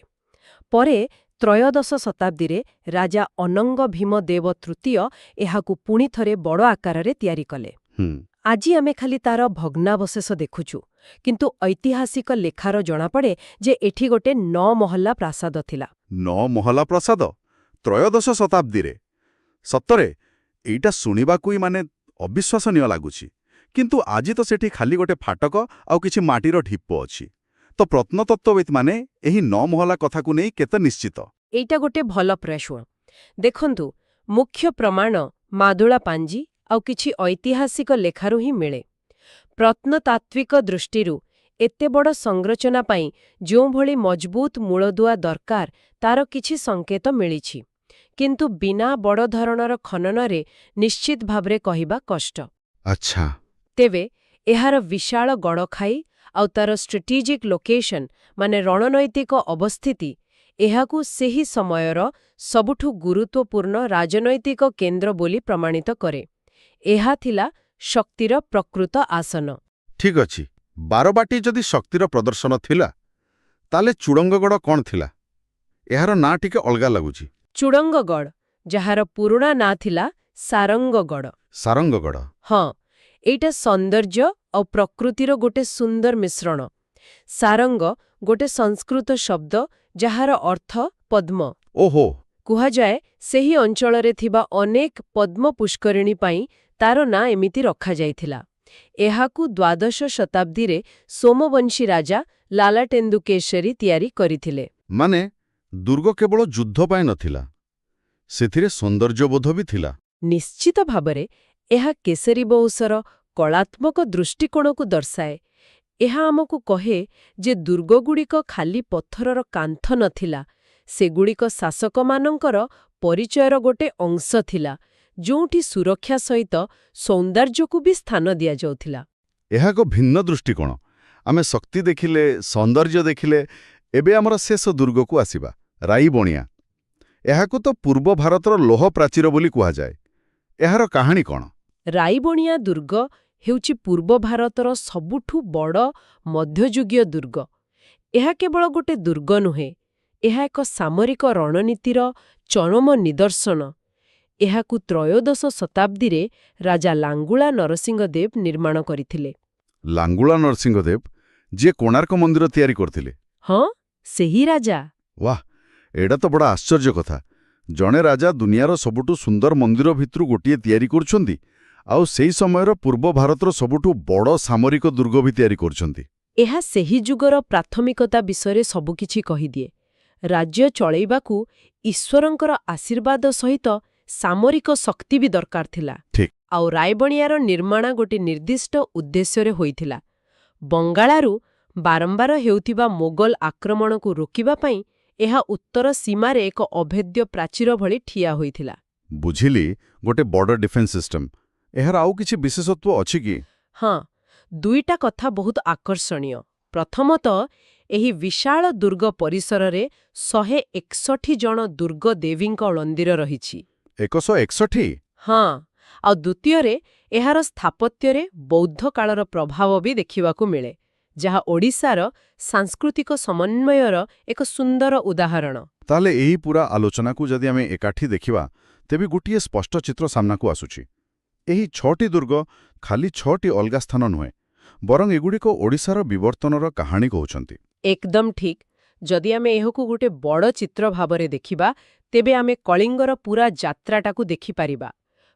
ପରେ ତ୍ରୟୋଦଶ ଶତାବ୍ଦୀରେ ରାଜା ଅନଙ୍ଗ ଭୀମ ଦେବ ତୃତୀୟ ଏହାକୁ ପୁଣି ଥରେ ବଡ଼ ଆକାରରେ ତିଆରି କଲେ। ଆଜି ଆମେ ଖାଲି ତାର ଭଗ୍ନାବଶେଷ ଦେଖୁଛୁ, କିନ୍ତୁ ଐତିହାସିକ ଲେଖାର ଜଣାପଡ଼େ ଯେ ଏଠି ଗୋଟେ 9 ମହଲା ପ୍ରାସାଦ ଥିଲା। 9 ମହଲା ପ୍ରାସାଦ ତ୍ରୟୋଦଶ ଶତାବ୍ଦୀରେ? ସତରେ ଏଇଟା ଶୁଣିବାକୁ ହିଁ ଅବିଶ୍ୱାସନୀୟ ଲାଗୁଛି। କିନ୍ତୁ ଆଜି ତ ସେଠି ଖାଲି ଗୋଟେ ଫାଟକ ଆଉ କିଛି ମାଟିର ଢିପ ଅଛି। ତ ପ୍ରତ୍ନତତ୍ତ୍ୱବିତ୍ମାନେ ଏହି 9 ମହଲା କଥାକୁ ନେଇ କେତେ ନିଶ୍ଚିତ? ଏଇଟା ଗୋଟେ ଭଲ ପ୍ରଶ୍ନ। ଦେଖନ୍ତୁ, ମୁଖ୍ୟ ପ୍ରମାଣ ମାଦୁଳା ପାଞ୍ଜି ଆଉ କିଛି ଐତିହାସିକ ଲେଖାରୁ ହିଁ ମିଳେ। ପ୍ରତ୍ନତାତ୍ତ୍ୱିକ ଦୃଷ୍ଟିରୁ ଏତେ ବଡ଼ ସଂରଚନା ପାଇଁ ଯେଉଁଭଳି ମଜବୁତ ମୂଳଦୁଆ ଦରକାର, ତାର କିଛି ସଙ୍କେତ ମିଳିଛି। କିନ୍ତୁ ବିନା ବଡ଼ ଧରଣର ଖନନରେ ନିଶ୍ଚିତ ଭାବରେ କହିବା କଷ୍ଟ। ଆଚ୍ଛା। ତେବେ ଏହାର ବିଶାଳ ଗଡ଼ଖାଇ ଆଉ ତାର ଷ୍ଟ୍ରାଟେଜିକ୍ ଲୋକେସନ ମାନେ ରଣନୈତିକ ଅବସ୍ଥିତି ଏହାକୁ ସେହି ସମୟର ସବୁଠୁ ଗୁରୁତ୍ୱପୂର୍ଣ୍ଣ ରାଜନୈତିକ କେନ୍ଦ୍ର ବୋଲି ପ୍ରମାଣିତ କରେ। ଏହା ଥିଲା ଶକ୍ତିର ପ୍ରକୃତ ଆସନ। ଠିକ୍ ଅଛି। ବାରବାଟୀ ଯଦି ଶକ୍ତିର ପ୍ରଦର୍ଶନ ଥିଲା, ତାହେଲେ ଚୁଡ଼ଙ୍ଗଗଡ଼ କ'ଣ ଥିଲା? ଏହାର ନାଁ ଟିକେ ଅଲଗା ଲାଗୁଛି। ଚୁଡ଼ଙ୍ଗଗଡ଼, ଯାହାର ପୁରୁଣା ନାଁ ଥିଲା ସାରଙ୍ଗଗଡ଼। ସାରଙ୍ଗଗଡ଼। ହଁ, ଏଇଟା ସୌନ୍ଦର୍ଯ୍ୟ ଆଉ ପ୍ରକୃତିର ଗୋଟେ ସୁନ୍ଦର ମିଶ୍ରଣ। ସାରଙ୍ଗ ଗୋଟେ ସଂସ୍କୃତ ଶବ୍ଦ ଯାହାର ଅର୍ଥ ପଦ୍ମ। ଓହୋ। କୁହାଯାଏ ସେହି ଅଞ୍ଚଳରେ ଥିବା ଅନେକ ପଦ୍ମ ପୁଷ୍କରିଣୀ ପାଇଁ ତାର ନାଁ ଏମିତି ରଖାଯାଇଥିଲା। ଏହାକୁ ଦ୍ୱାଦଶ ଶତାବ୍ଦୀରେ ସୋମବଂଶୀ ରାଜା ଲାଲାଟେନ୍ଦୁକେଶରୀ ତିଆରି କରିଥିଲେ। ମାନେ ଦୁର୍ଗ କେବଳ ଯୁଦ୍ଧ ପାଇଁ ନଥିଲା, ସେଥିରେ ସୌନ୍ଦର୍ଯ୍ୟବୋଧ ବି ଥିଲା। ନିଶ୍ଚିତ ଭାବରେ ଏହା କେଶରୀ ବଂଶର କଳାତ୍ମକ ଦୃଷ୍ଟିକୋଣକୁ ଦର୍ଶାଏ। ଏହା ଆମକୁ କହେ ଯେ ଦୁର୍ଗଗୁଡ଼ିକ ଖାଲି ପଥରର କାନ୍ଥ ନଥିଲା, ସେଗୁଡ଼ିକ ଶାସକମାନଙ୍କର ପରିଚୟର ଗୋଟେ ଅଂଶ ଥିଲା, ଯେଉଁଠି ସୁରକ୍ଷା ସହିତ ସୌନ୍ଦର୍ଯ୍ୟକୁ ବି ସ୍ଥାନ ଦିଆଯାଉଥିଲା। ଏହା ଏକ ଭିନ୍ନ ଦୃଷ୍ଟିକୋଣ। ଆମେ ଶକ୍ତି ଦେଖିଲେ, ସୌନ୍ଦର୍ଯ୍ୟ ଦେଖିଲେ। ଏବେ ଆମର ଶେଷ ଦୁର୍ଗକୁ ଆସିବା, ରାଇବଣିଆ। ଏହାକୁ ତ ପୂର୍ବ ଭାରତର ଲୌହ ପ୍ରାଚୀର ବୋଲି କୁହାଯାଏ। ଏହାର କାହାଣୀ କ'ଣ? ରାଇବଣିଆ ଦୁର୍ଗ ହେଉଛି ପୂର୍ବ ଭାରତର ସବୁଠୁ ବଡ଼ ମଧ୍ୟଯୁଗୀୟ ଦୁର୍ଗ। ଏହା କେବଳ ଗୋଟେ ଦୁର୍ଗ ନୁହେଁ, ଏହା ଏକ ସାମରିକ ରଣନୀତିର ଚରମ ନିଦର୍ଶନ। ଏହାକୁ ତ୍ରୟୋଦଶ ଶତାବ୍ଦୀରେ ରାଜା ଲାଙ୍ଗୁଳା ନରସିଂହଦେବ ନିର୍ମାଣ କରିଥିଲେ। ଲାଙ୍ଗୁଳା ନରସିଂହଦେବ, ଯିଏ କୋଣାର୍କ ମନ୍ଦିର ତିଆରି କରିଥିଲେ? ହଁ, ସେହି ରାଜା। ୱାଃ, ଏଇଟା ତ ବଡ଼ ଆଶ୍ଚର୍ଯ୍ୟ କଥା। ଜଣେ ରାଜା ଦୁନିଆର ସବୁଠୁ ସୁନ୍ଦର ମନ୍ଦିର ଭିତରୁ ଗୋଟିଏ ତିଆରି କରୁଛନ୍ତି, ଆଉ ସେହି ସମୟର ପୂର୍ବ ଭାରତର ସବୁଠୁ ବଡ଼ ସାମରିକ ଦୁର୍ଗ ବି ତିଆରି କରୁଛନ୍ତି। ଏହା ସେହି ଯୁଗର ପ୍ରାଥମିକତା ବିଷୟରେ ସବୁକିଛି କହିଦିଏ। ରାଜ୍ୟ ଚଳେଇବାକୁ ଈଶ୍ୱରଙ୍କର ଆଶୀର୍ବାଦ ସହିତ ସାମରିକ ଶକ୍ତି ବି ଦରକାର ଥିଲା। ଠିକ୍। ଆଉ ରାଇବଣିଆର ନିର୍ମାଣ ଗୋଟେ ନିର୍ଦ୍ଦିଷ୍ଟ ଉଦ୍ଦେଶ୍ୟରେ ହୋଇଥିଲା। ବଙ୍ଗାଳାରୁ ବାରମ୍ବାର ହେଉଥିବା ମୋଗଲ ଆକ୍ରମଣକୁ ରୋକିବା ପାଇଁ ଏହା ଉତ୍ତର ସୀମାରେ ଏକ ଅଭେଦ୍ୟ ପ୍ରାଚୀର ଭଳି ଠିଆ ହୋଇଥିଲା। ବୁଝିଲି, ଗୋଟେ ବଡ଼ ଡିଫେନ୍ସ ସିଷ୍ଟମ। ଏହାର ଆଉ କିଛି ବିଶେଷତ୍ୱ ଅଛି କି? ହଁ, ଦୁଇଟା କଥା ବହୁତ ଆକର୍ଷଣୀୟ। ପ୍ରଥମତଃ, ଏହି ବିଶାଳ ଦୁର୍ଗ ପରିସରରେ 161 ଜଣ ଦୁର୍ଗ ଦେବୀଙ୍କ ମନ୍ଦିର ରହିଛି। 161? ହଁ, ଆଉ ଦ୍ୱିତୀୟରେ ଏହାର ସ୍ଥାପତ୍ୟରେ ବୌଦ୍ଧ କାଳର ପ୍ରଭାବ ବି ଦେଖିବାକୁ ମିଳେ, ଯାହା ଓଡ଼ିଶାର ସାଂସ୍କୃତିକ ସମନ୍ୱୟର ଏକ ସୁନ୍ଦର ଉଦାହରଣ। ତାହେଲେ ଏହି ପୁରା ଆଲୋଚନାକୁ ଯଦି ଆମେ ଏକାଠି ଦେଖିବା, ତେବେ ଗୋଟିଏ ସ୍ପଷ୍ଟ ଚିତ୍ର ସାମ୍ନାକୁ ଆସୁଛି। ଏହି 6ଟି ଦୁର୍ଗ ଖାଲି 6ଟି ଅଲଗା ସ୍ଥାନ ନୁହେଁ, ବରଂ ଏଗୁଡ଼ିକ ଓଡ଼ିଶାର ବିବର୍ତ୍ତନର କାହାଣୀ କହୁଛନ୍ତି। ଏକଦମ ଠିକ୍। ଯଦି ଆମେ ଏହାକୁ ଗୋଟେ ବଡ଼ ଚିତ୍ର ଭାବରେ ଦେଖିବା, ତେବେ ଆମେ କଳିଙ୍ଗର ପୁରା ଯାତ୍ରାଟାକୁ ଦେଖିପାରିବା।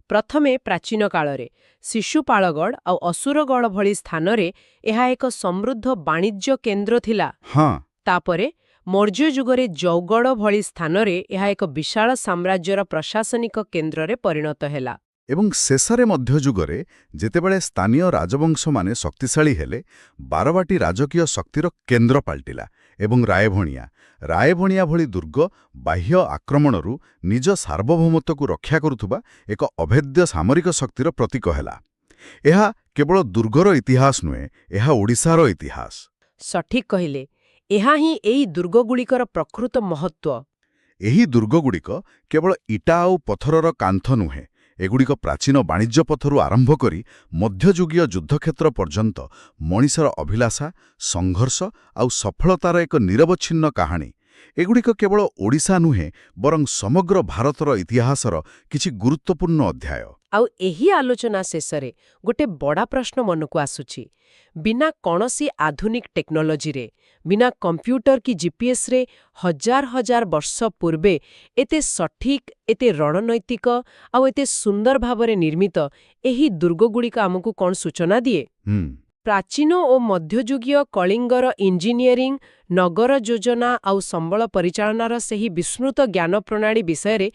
ପ୍ରଥମେ ପ୍ରାଚୀନ କାଳରେ ଶିଶୁପାଳଗଡ଼ ଆଉ ଅସୁରଗଡ଼ ଭଳି ସ୍ଥାନରେ ଏହା ଏକ ସମୃଦ୍ଧ ବାଣିଜ୍ୟ କେନ୍ଦ୍ର ଥିଲା। ହଁ। ତାପରେ ମୌର୍ଯ୍ୟ ଯୁଗରେ ଜୌଗଡ଼ ଭଳି ସ୍ଥାନରେ ଏହା ଏକ ବିଶାଳ ସାମ୍ରାଜ୍ୟର ପ୍ରଶାସନିକ କେନ୍ଦ୍ରରେ ପରିଣତ ହେଲା। ଏବଂ ଶେଷରେ ମଧ୍ୟଯୁଗରେ ଯେତେବେଳେ ସ୍ଥାନୀୟ ରାଜବଂଶମାନେ ଶକ୍ତିଶାଳୀ ହେଲେ, ବାରବାଟୀ ରାଜକୀୟ ଶକ୍ତିର କେନ୍ଦ୍ର ପାଲଟିଲା ଏବଂ ରାୟଭଣିଆ ଭଳି ଦୁର୍ଗ ବାହ୍ୟ ଆକ୍ରମଣରୁ ନିଜ ସାର୍ବଭୌମତ୍ୱକୁ ରକ୍ଷା କରୁଥିବା ଏକ ଅଭେଦ୍ୟ ସାମରିକ ଶକ୍ତିର ପ୍ରତୀକ ହେଲା। ଏହା କେବଳ ଦୁର୍ଗର ଇତିହାସ ନୁହେଁ, ଏହା ଓଡ଼ିଶାର ଇତିହାସ। ସଠିକ୍ କହିଲେ। ଏହା ହିଁ ଏହି ଦୁର୍ଗଗୁଡ଼ିକର ପ୍ରକୃତ ମହତ୍ତ୍ୱ। ଏହି ଦୁର୍ଗଗୁଡ଼ିକ କେବଳ ଇଟା ଆଉ ପଥରର କାନ୍ଥ ନୁହେଁ, ଏଗୁଡ଼ିକ ପ୍ରାଚୀନ ବାଣିଜ୍ୟ ପଥରୁ ଆରମ୍ଭ କରି ମଧ୍ୟଯୁଗୀୟ ଯୁଦ୍ଧକ୍ଷେତ୍ର ପର୍ଯ୍ୟନ୍ତ ମଣିଷର ଅଭିଳାଷା, ସଂଘର୍ଷ ଆଉ ସଫଳତାର ଏକ ନିରବଚ୍ଛିନ୍ନ କାହାଣୀ। ଏଗୁଡ଼ିକ କେବଳ ଓଡ଼ିଶା ନୁହେଁ, ବରଂ ସମଗ୍ର ଭାରତର ଇତିହାସର କିଛି ଗୁରୁତ୍ୱପୂର୍ଣ୍ଣ ଅଧ୍ୟାୟ। ଆଉ ଏହି ଆଲୋଚନା ଶେଷରେ ଗୋଟେ ବଡ଼ ପ୍ରଶ୍ନ ମନକୁ ଆସୁଛି। ବିନା କୌଣସି ଆଧୁନିକ ଟେକ୍ନୋଲୋଜିରେ, ବିନା କମ୍ପ୍ୟୁଟର କି ଜିପିଏସ୍ରେ ହଜାର ହଜାର ବର୍ଷ ପୂର୍ବେ ଏତେ ସଠିକ୍, ଏତେ ରଣନୈତିକ ଆଉ ଏତେ ସୁନ୍ଦର ଭାବରେ ନିର୍ମିତ ଏହି ଦୁର୍ଗଗୁଡ଼ିକ ଆମକୁ କ'ଣ ସୂଚନା ଦିଏ? ପ୍ରାଚୀନ ଓ ମଧ୍ୟଯୁଗୀୟ କଳିଙ୍ଗର ଇଞ୍ଜିନିୟରିଂ, ନଗର ଯୋଜନା ଆଉ ସମ୍ବଳ ପରିଚାଳନାର ସେହି ବିସ୍ମୃତ ଜ୍ଞାନ ପ୍ରଣାଳୀ ବିଷୟରେ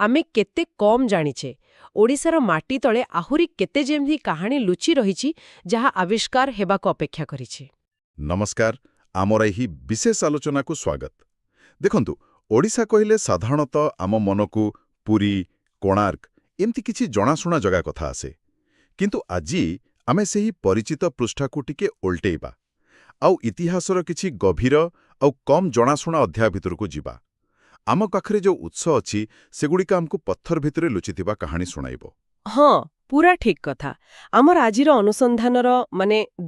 ଆମେ କେତେ କମ୍ ଜାଣିଛେ। ଓଡ଼ିଶାର ମାଟି ତଳେ ଆହୁରି କେତେ ଯେମିତି କାହାଣୀ ଲୁଚି ରହିଛି, ଯାହା ଆବିଷ୍କାର ହେବାକୁ ଅପେକ୍ଷା କରିଛି। ନମସ୍କାର, ଆମର ଏହି ବିଶେଷ ଆଲୋଚନାକୁ ସ୍ୱାଗତ। ଦେଖନ୍ତୁ, ଓଡ଼ିଶା କହିଲେ ସାଧାରଣତଃ ଆମ ମନକୁ ପୁରୀ, କୋଣାର୍କ ଏମିତି କିଛି ଜଣାଶୁଣା ଜାଗା କଥା ଆସେ। କିନ୍ତୁ ଆଜି ଆମେ ସେହି ପରିଚିତ ପୃଷ୍ଠାକୁ ଟିକେ ଓଲଟେଇବା ଆଉ ଇତିହାସର କିଛି ଗଭୀର ଆଉ କମ୍ ଜଣାଶୁଣା ଅଧ୍ୟାୟ ଭିତରକୁ ଯିବା। ଆମ ପାଖରେ ଯେଉଁ ଉତ୍ସ ଅଛି, ସେଗୁଡ଼ିକ ଆମକୁ ପଥର ଭିତରେ ଲୁଚିଥିବା କାହାଣୀ ଶୁଣାଇବ। ହଁ, ପୁରା ଠିକ୍ କଥା। ଆମର ଆଜିର ଅନୁସନ୍ଧାନର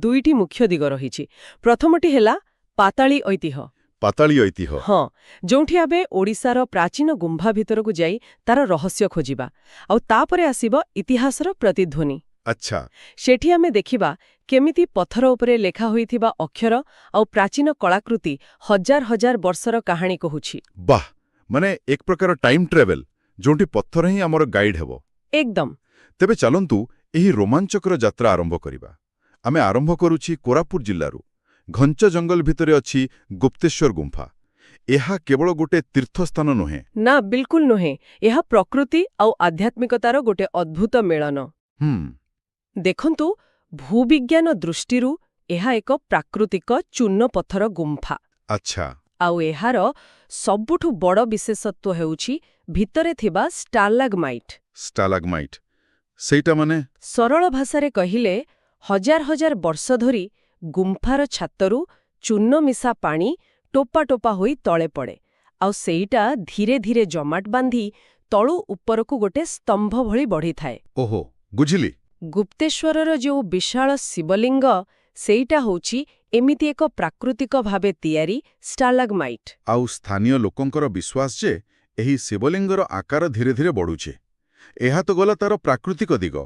ଦୁଇଟି ମୁଖ୍ୟ ଦିଗ ରହିଛି। ପ୍ରଥମଟି ହେଲା ପାତାଳୀ ଐତିହ୍ୟ। ପାତାଳୀ ଐତିହ୍ୟ। ହଁ, ଯୋଉଠି ଆମେ ଓଡ଼ିଶାର ପ୍ରାଚୀନ ଗୁମ୍ଫା ଭିତରକୁ ଯାଇ ତାର ରହସ୍ୟ ଖୋଜିବା ଆଉ ତାପରେ ଆସିବ ଇତିହାସର ପ୍ରତିଧ୍ୱନି। ଆଚ୍ଛା, ସେଠି ଆମେ ଦେଖିବା କେମିତି ପଥର ଉପରେ ଲେଖା ହୋଇଥିବା ଅକ୍ଷର ଆଉ ପ୍ରାଚୀନ କଳାକୃତି ହଜାର ହଜାର ବର୍ଷର କାହାଣୀ କହୁଛି। ବାଃ, ମାନେ ଏକ ପ୍ରକାର ଟାଇମ୍ ଟ୍ରାଭେଲ୍, ଯୋଉଠି ପଥର ହିଁ ଆମର ଗାଇଡ୍ ହେବ। ଏକଦମ। ତେବେ ଚାଲନ୍ତୁ ଏହି ରୋମାଞ୍ଚକର ଯାତ୍ରା ଆରମ୍ଭ କରିବା। ଆମେ ଆରମ୍ଭ କରୁଛି କୋରାପୁଟ ଜିଲ୍ଲାରୁ। ଘଞ୍ଚ ଜଙ୍ଗଲ ଭିତରେ ଅଛି ଗୁପ୍ତେଶ୍ୱର ଗୁମ୍ଫା। ଏହା କେବଳ ଗୋଟେ ତୀର୍ଥସ୍ଥାନ ନୁହେଁ। ନା, ବିଲକୁଲ ନୁହେଁ। ଏହା ପ୍ରକୃତି ଆଉ ଆଧ୍ୟାତ୍ମିକତାର ଗୋଟେ ଅଦ୍ଭୁତ ମିଳନ। ଦେଖନ୍ତୁ, ଭୂବିଜ୍ଞାନ ଦୃଷ୍ଟିରୁ ଏହା ଏକ ପ୍ରାକୃତିକ ଚୂନପଥର ଗୁମ୍ଫା। ଆଚ୍ଛା। ଆଉ ଏହାର ସବୁଠୁ ବଡ଼ ବିଶେଷତ୍ୱ ହେଉଛି ଭିତରେ ଥିବା ଷ୍ଟାଲାଗ୍ମାଇଟ୍। ଷ୍ଟାଲାଗ୍ମାଇଟ୍, ସେଇଟା ମାନେ? ସରଳ ଭାଷାରେ କହିଲେ, ହଜାର ହଜାର ବର୍ଷ ଧରି ଗୁମ୍ଫାର ଛାତରୁ ଚୂନ ମିଶା ପାଣି ଟୋପା ଟୋପା ହୋଇ ତଳେ ପଡ଼େ, ଆଉ ସେଇଟା ଧୀରେ ଧୀରେ ଜମାଟ ବାନ୍ଧି ତଳୁ ଉପରକୁ ଗୋଟେ ସ୍ତମ୍ଭ ଭଳି ବଢ଼ିଥାଏ। ଓହୋ, ବୁଝିଲି। ଗୁପ୍ତେଶ୍ୱରର ଯେଉଁ ବିଶାଳ ଶିବଲିଙ୍ଗ, ସେଇଟା ହେଉଛି ଏମିତି ଏକ ପ୍ରାକୃତିକ ଭାବେ ତିଆରି ଷ୍ଟାଲାଗ୍ମାଇଟ୍। ଆଉ ସ୍ଥାନୀୟ ଲୋକଙ୍କର ବିଶ୍ୱାସ ଯେ ଏହି ଶିବଲିଙ୍ଗର ଆକାର ଧୀରେ ଧୀରେ ବଢ଼ୁଛି। ଏହା ତ ଗଲା ତାର ପ୍ରାକୃତିକ ଦିଗ,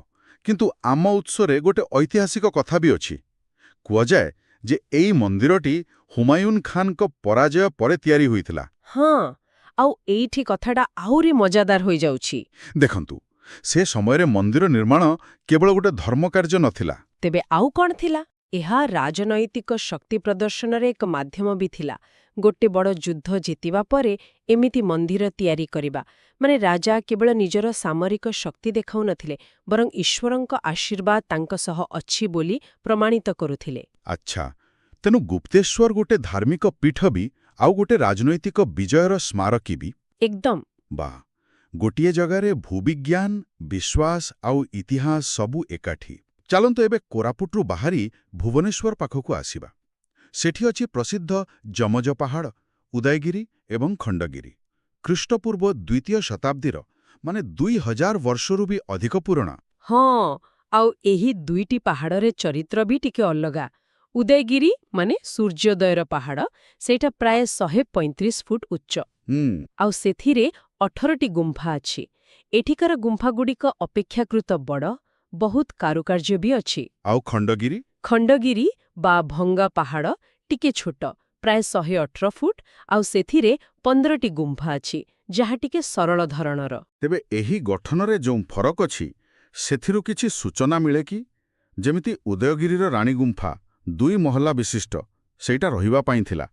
କିନ୍ତୁ ଆମ ଉତ୍ସରେ ଗୋଟେ ଐତିହାସିକ କଥା ବି ଅଛି। କୁହାଯାଏ ଯେ ଏଇ ମନ୍ଦିରଟି ହୁମାୟୁନ ଖାନଙ୍କ ପରାଜୟ ପରେ ତିଆରି ହୋଇଥିଲା। ହଁ, ଆଉ ଏଇଠି କଥାଟା ଆହୁରି ମଜାଦାର ହୋଇଯାଉଛି। ଦେଖନ୍ତୁ, ସେ ସମୟରେ ମନ୍ଦିର ନିର୍ମାଣ କେବଳ ଗୋଟେ ଧର୍ମକାର୍ଯ୍ୟ ନଥିଲା। ତେବେ ଆଉ କ'ଣ ଥିଲା? ଏହା ରାଜନୈତିକ ଶକ୍ତି ପ୍ରଦର୍ଶନର ଏକ ମାଧ୍ୟମ ବି ଥିଲା। ଗୋଟେ ବଡ଼ ଯୁଦ୍ଧ ଜିତିବା ପରେ ଏମିତି ମନ୍ଦିର ତିଆରି କରିବା, ମାନେ ରାଜା କେବଳ ନିଜର ସାମରିକ ଶକ୍ତି ଦେଖାଉନଥିଲେ, ବରଂ ଈଶ୍ୱରଙ୍କ ଆଶୀର୍ବାଦ ତାଙ୍କ ସହ ଅଛି ବୋଲି ପ୍ରମାଣିତ କରୁଥିଲେ। ଆଚ୍ଛା, ତେଣୁ ଗୁପ୍ତେଶ୍ୱର ଗୋଟେ ଧାର୍ମିକ ପୀଠ ବି ଆଉ ଗୋଟେ ରାଜନୈତିକ ବିଜୟର ସ୍ମାରକୀ ବି। ଏକଦମ। ବା, ଗୋଟିଏ ଜାଗାରେ ଭୂବିଜ୍ଞାନ, ବିଶ୍ୱାସ ଆଉ ଇତିହାସ ସବୁ ଏକାଠି। ଚାଲନ୍ତୁ ଏବେ କୋରାପୁଟରୁ ବାହାରି ଭୁବନେଶ୍ୱର ପାଖକୁ ଆସିବା। ସେଠି ଅଛି ପ୍ରସିଦ୍ଧ ଯମଜ ପାହାଡ଼, ଉଦୟଗିରି ଏବଂ ଖଣ୍ଡଗିରି। ଖ୍ରୀଷ୍ଟପୂର୍ବ 2ୟ ଶତାବ୍ଦୀର, ମାନେ 2000 ବର୍ଷରୁ ବି ଅଧିକ ପୁରୁଣା। ହଁ, ଆଉ ଏହି ଦୁଇଟି ପାହାଡ଼ରେ ଚରିତ୍ର ବି ଟିକେ ଅଲଗା। ଉଦୟଗିରି ମାନେ ସୂର୍ଯ୍ୟୋଦୟର ପାହାଡ଼, ସେଇଟା ପ୍ରାୟ 135 ଫୁଟ ଉଚ୍ଚ। ଆଉ ସେଥିରେ 18ଟି ଗୁମ୍ଫା ଅଛି। ଏଠିକାର ଗୁମ୍ଫାଗୁଡ଼ିକ ଅପେକ୍ଷାକୃତ ବଡ଼, ବହୁତ କାରୁକାର୍ଯ୍ୟ ବି ଅଛି। ଆଉ ଖଣ୍ଡଗିରି? ଖଣ୍ଡଗିରି ବା ଭଙ୍ଗା ପାହାଡ଼ ଟିକେ ଛୋଟ, ପ୍ରାୟ 118 ଫୁଟ, ଆଉ ସେଥିରେ 15ଟି ଗୁମ୍ଫା ଅଛି, ଯାହା ଟିକେ ସରଳ ଧରଣର। ତେବେ ଏହି ଗଠନରେ ଯେଉଁ ଫରକ ଅଛି, ସେଥିରୁ କିଛି ସୂଚନା ମିଳେ କି? ଯେମିତି ଉଦୟଗିରିର ରାଣୀ ଗୁମ୍ଫା 2 ମହଲା ବିଶିଷ୍ଟ, ସେଇଟା ରହିବା ପାଇଁ ଥିଲା।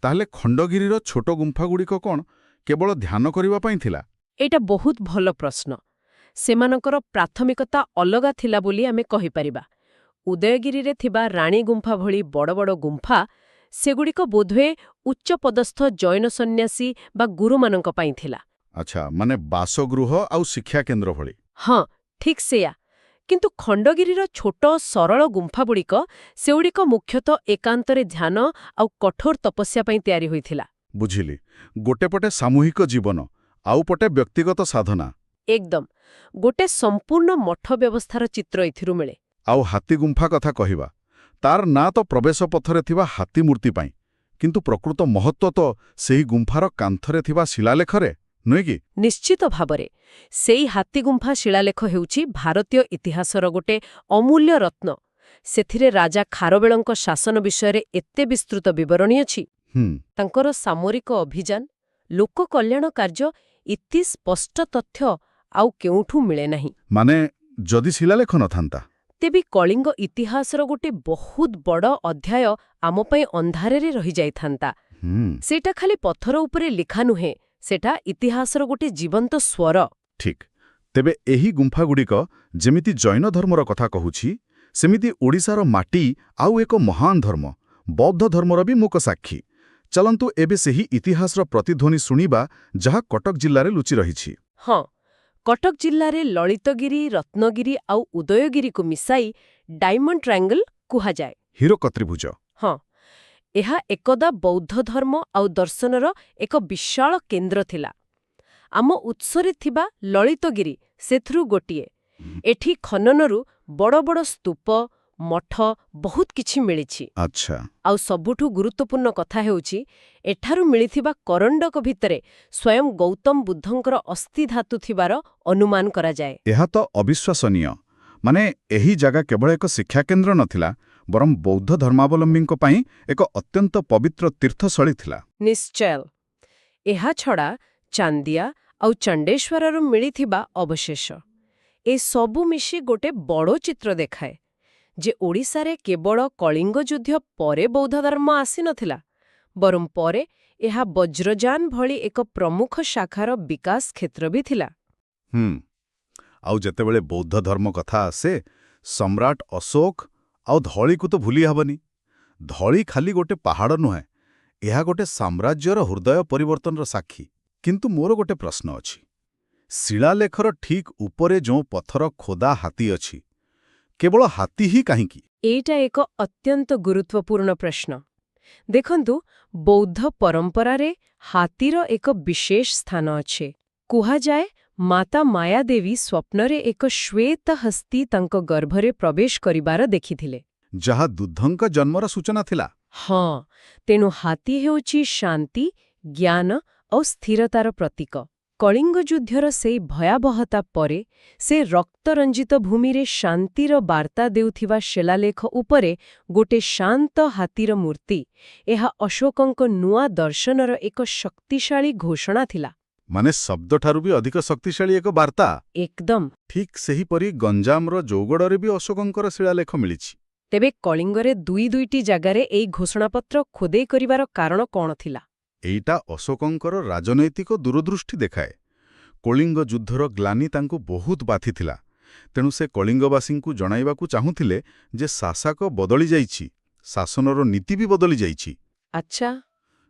ତାହେଲେ ଖଣ୍ଡଗିରିର ଛୋଟ ଗୁମ୍ଫାଗୁଡ଼ିକ କ'ଣ କେବଳ ଧ୍ୟାନ କରିବା ପାଇଁ ଥିଲା? ଏଇଟା ବହୁତ ଭଲ ପ୍ରଶ୍ନ। ସେମାନଙ୍କର ପ୍ରାଥମିକତା ଅଲଗା ଥିଲା ବୋଲି ଆମେ କହିପାରିବା। ଉଦୟଗିରିରେ ଥିବା ରାଣୀ ଗୁମ୍ଫା ଭଳି ବଡ଼ ବଡ଼ ଗୁମ୍ଫା, ସେଗୁଡ଼ିକ ବୋଧହୁଏ ଉଚ୍ଚପଦସ୍ଥ ଜୈନ ସନ୍ନ୍ୟାସୀ ବା ଗୁରୁମାନଙ୍କ ପାଇଁ ଥିଲା। ଆଚ୍ଛା, ମାନେ ବାସଗୃହ ଆଉ ଶିକ୍ଷା କେନ୍ଦ୍ର ଭଳି। ହଁ, ଠିକ୍ ସେୟା। କିନ୍ତୁ ଖଣ୍ଡଗିରିର ଛୋଟ ସରଳ ଗୁମ୍ଫାଗୁଡ଼ିକ, ସେଗୁଡ଼ିକ ମୁଖ୍ୟତଃ ଏକାନ୍ତରେ ଧ୍ୟାନ ଆଉ କଠୋର ତପସ୍ୟା ପାଇଁ ତିଆରି ହୋଇଥିଲା। ବୁଝିଲି। ଗୋଟେ ପଟେ ସାମୂହିକ ଜୀବନ, ଆଉ ପଟେ ବ୍ୟକ୍ତିଗତ ସାଧନା। ଏକଦମ। ଗୋଟେ ସମ୍ପୂର୍ଣ୍ଣ ମଠ ବ୍ୟବସ୍ଥାର ଚିତ୍ର ଏଥିରୁ ମିଳେ। ଆଉ ହାତୀ ଗୁମ୍ଫା କଥା କହିବା। ତାର ନାଁ ତ ପ୍ରବେଶ ପଥରେ ଥିବା ହାତୀ ମୂର୍ତ୍ତି ପାଇଁ, କିନ୍ତୁ ପ୍ରକୃତ ମହତ୍ତ୍ୱ ତ ସେହି ଗୁମ୍ଫାର କାନ୍ଥରେ ଥିବା ଶିଳାଲେଖରେ, ନୁହେଁ କି? ନିଶ୍ଚିତ ଭାବରେ। ସେଇ ହାତୀଗୁମ୍ଫା ଶିଳାଲେଖ ହେଉଛି ଭାରତୀୟ ଇତିହାସର ଗୋଟେ ଅମୂଲ୍ୟ ରତ୍ନ। ସେଥିରେ ରାଜା ଖାରବେଳଙ୍କ ଶାସନ ବିଷୟରେ ଏତେ ବିସ୍ତୃତ ବିବରଣୀ ଅଛି। ତାଙ୍କର ସାମରିକ ଅଭିଯାନ, ଲୋକ କଲ୍ୟାଣ କାର୍ଯ୍ୟ, ଇତି ସ୍ପଷ୍ଟ ତଥ୍ୟ ଆଉ କେଉଁଠୁ ମିଳେ ନାହିଁ। ମାନେ ଯଦି ଶିଳାଲେଖ ନଥାନ୍ତା, ତେବେ କଳିଙ୍ଗ ଇତିହାସର ଗୋଟେ ବହୁତ ବଡ଼ ଅଧ୍ୟାୟ ଆମ ପାଇଁ ଅନ୍ଧାରରେ ରହିଯାଇଥାନ୍ତା। ସେଇଟା ଖାଲି ପଥର ଉପରେ ଲେଖା ନୁହେଁ, ସେଟା ଇତିହାସର ଗୋଟେ ଜୀବନ୍ତ ସ୍ୱର। ଠିକ୍। ତେବେ ଏହି ଗୁମ୍ଫାଗୁଡ଼ିକ ଯେମିତି ଜୈନ ଧର୍ମର କଥା କହୁଛି, ସେମିତି ଓଡ଼ିଶାର ମାଟି ଆଉ ଏକ ମହାନ ଧର୍ମ, ବୌଦ୍ଧ ଧର୍ମର ବି ମୂକ ସାକ୍ଷୀ। ଚାଲନ୍ତୁ ଏବେ ସେହି ଇତିହାସର ପ୍ରତିଧ୍ୱନି ଶୁଣିବା, ଯାହା କଟକ ଜିଲ୍ଲାରେ ଲୁଚି ରହିଛି। ହଁ, କଟକ ଜିଲ୍ଲାରେ ଲଳିତଗିରି, ରତ୍ନଗିରି ଆଉ ଉଦୟଗିରିକୁ ମିଶାଇ ଡାଇମଣ୍ଡ ଟ୍ରାଏଙ୍ଗଲ କୁହାଯାଏ। ହୀରକ ତ୍ରିଭୁଜ। ହଁ, ଏହା ଏକଦା ବୌଦ୍ଧ ଧର୍ମ ଆଉ ଦର୍ଶନର ଏକ ବିଶାଳ କେନ୍ଦ୍ର ଥିଲା। ଆମ ଉତ୍ସରେ ଥିବା ଲଳିତଗିରି ସେଥିରୁ ଗୋଟିଏ। ଏଠି ଖନନରୁ ବଡ଼ ବଡ଼ ସ୍ତୂପ, ମଠ ବହୁତ କିଛି ମିଳିଛି। ଆଚ୍ଛା। ଆଉ ସବୁଠୁ ଗୁରୁତ୍ୱପୂର୍ଣ୍ଣ କଥା ହେଉଛି ଏଠାରୁ ମିଳିଥିବା କରଣ୍ଡକ ଭିତରେ ସ୍ୱୟଂ ଗୌତମ ବୁଦ୍ଧଙ୍କର ଅସ୍ଥିଧାତୁ ଥିବାର ଅନୁମାନ କରାଯାଏ। ଏହା ତ ଅବିଶ୍ୱାସନୀୟ। ମାନେ ଏହି ଜାଗା କେବଳ ଏକ ଶିକ୍ଷାକେନ୍ଦ୍ର ନଥିଲା, ବରଂ ବୌଦ୍ଧ ଧର୍ମାବଲମ୍ବୀଙ୍କ ପାଇଁ ଏକ ଅତ୍ୟନ୍ତ ପବିତ୍ର ତୀର୍ଥସ୍ଥଳୀ ଥିଲା। ନିଶ୍ଚୟ। ଏହାଛଡ଼ା ଚାନ୍ଦିଆ ଆଉ ଚଣ୍ଡେଶ୍ୱରରୁ ମିଳିଥିବା ଅବଶେଷ ଏସବୁ ମିଶି ଗୋଟେ ବଡ଼ ଚିତ୍ର ଦେଖାଏ ଯେ ଓଡ଼ିଶାରେ କେବଳ କଳିଙ୍ଗ ଯୁଦ୍ଧ ପରେ ବୌଦ୍ଧ ଧର୍ମ ଆସିନଥିଲା, ବରଂ ପରେ ଏହା ବଜ୍ରଯାନ ଭଳି ଏକ ପ୍ରମୁଖ ଶାଖାର ବିକାଶ କ୍ଷେତ୍ର ବି ଥିଲା। ଆଉ ଯେତେବେଳେ ବୌଦ୍ଧ ଧର୍ମ କଥା ଆସେ, ସମ୍ରାଟ ଅଶୋକ ଆଉ ଧଳିକୁ ତ ଭୁଲି ହେବନି। ଧଳି ଖାଲି ଗୋଟେ ପାହାଡ଼ ନୁହେଁ, ଏହା ଗୋଟେ ସାମ୍ରାଜ୍ୟର ହୃଦୟ ପରିବର୍ତ୍ତନର ସାକ୍ଷୀ। କିନ୍ତୁ ମୋର ଗୋଟେ ପ୍ରଶ୍ନ ଅଛି, ଶିଳାଲେଖର ଠିକ୍ ଉପରେ ଯେଉଁ ପଥର ଖୋଦା ହାତୀ ଅଛି, କେବଳ ହାତୀ ହିଁ କାହିଁକି? ଏଇଟା ଏକ ଅତ୍ୟନ୍ତ ଗୁରୁତ୍ୱପୂର୍ଣ୍ଣ ପ୍ରଶ୍ନ। ଦେଖନ୍ତୁ, ବୌଦ୍ଧ ପରମ୍ପରାରେ ହାତୀର ଏକ ବିଶେଷ ସ୍ଥାନ ଅଛି। କୁହାଯାଏ ମାତା ମାୟାଦେବୀ ସ୍ୱପ୍ନରେ ଏକ ଶ୍ୱେତ ହସ୍ତୀ ତାଙ୍କ ଗର୍ଭରେ ପ୍ରବେଶ କରିବାର ଦେଖିଥିଲେ, ଯାହା ଦୁଦ୍ଧଙ୍କ ଜନ୍ମର ସୂଚନା ଥିଲା। ହଁ, ତେଣୁ ହାତୀ ହେଉଛି ଶାନ୍ତି, ଜ୍ଞାନ ଆଉ ସ୍ଥିରତାର ପ୍ରତୀକ। କଳିଙ୍ଗ ଯୁଦ୍ଧର ସେଇ ଭୟାବହତା ପରେ ସେ ରକ୍ତରଞ୍ଜିତ ଭୂମିରେ ଶାନ୍ତିର ବାର୍ତ୍ତା ଦେଉଥିବା ଶିଳାଲେଖ ଉପରେ ଗୋଟେ ଶାନ୍ତ ହାତୀର ମୂର୍ତ୍ତି, ଏହା ଅଶୋକଙ୍କ ନୂଆ ଦର୍ଶନର ଏକ ଶକ୍ତିଶାଳୀ ଘୋଷଣା ଥିଲା। ମାନେ ଶବ୍ଦଠାରୁ ବି ଅଧିକ ଶକ୍ତିଶାଳୀ ଏକ ବାର୍ତ୍ତା। ଏକଦମ। ଠିକ୍ ସେହିପରି ଗଞ୍ଜାମର ଜୌଗଡ଼ରେ ବି ଅଶୋକଙ୍କର ଶିଳାଲେଖ ମିଳିଛି। ତେବେ କଳିଙ୍ଗରେ ଦୁଇଟି ଜାଗାରେ ଏହି ଘୋଷଣାପତ୍ର ଖୋଦେଇ କରିବାର କାରଣ କ'ଣ ଥିଲା? ଏଇଟା ଅଶୋକଙ୍କର ରାଜନୈତିକ ଦୂରଦୃଷ୍ଟି ଦେଖାଏ। କଳିଙ୍ଗ ଯୁଦ୍ଧର ଗ୍ଲାନି ତାଙ୍କୁ ବହୁତ ବାଧିଥିଲା, ତେଣୁ ସେ କଳିଙ୍ଗବାସୀଙ୍କୁ ଜଣାଇବାକୁ ଚାହୁଁଥିଲେ ଯେ ଶାସକ ବଦଳି ଯାଇଛି, ଶାସନର ନୀତି ବି ବଦଳି ଯାଇଛି। ଆଚ୍ଛା।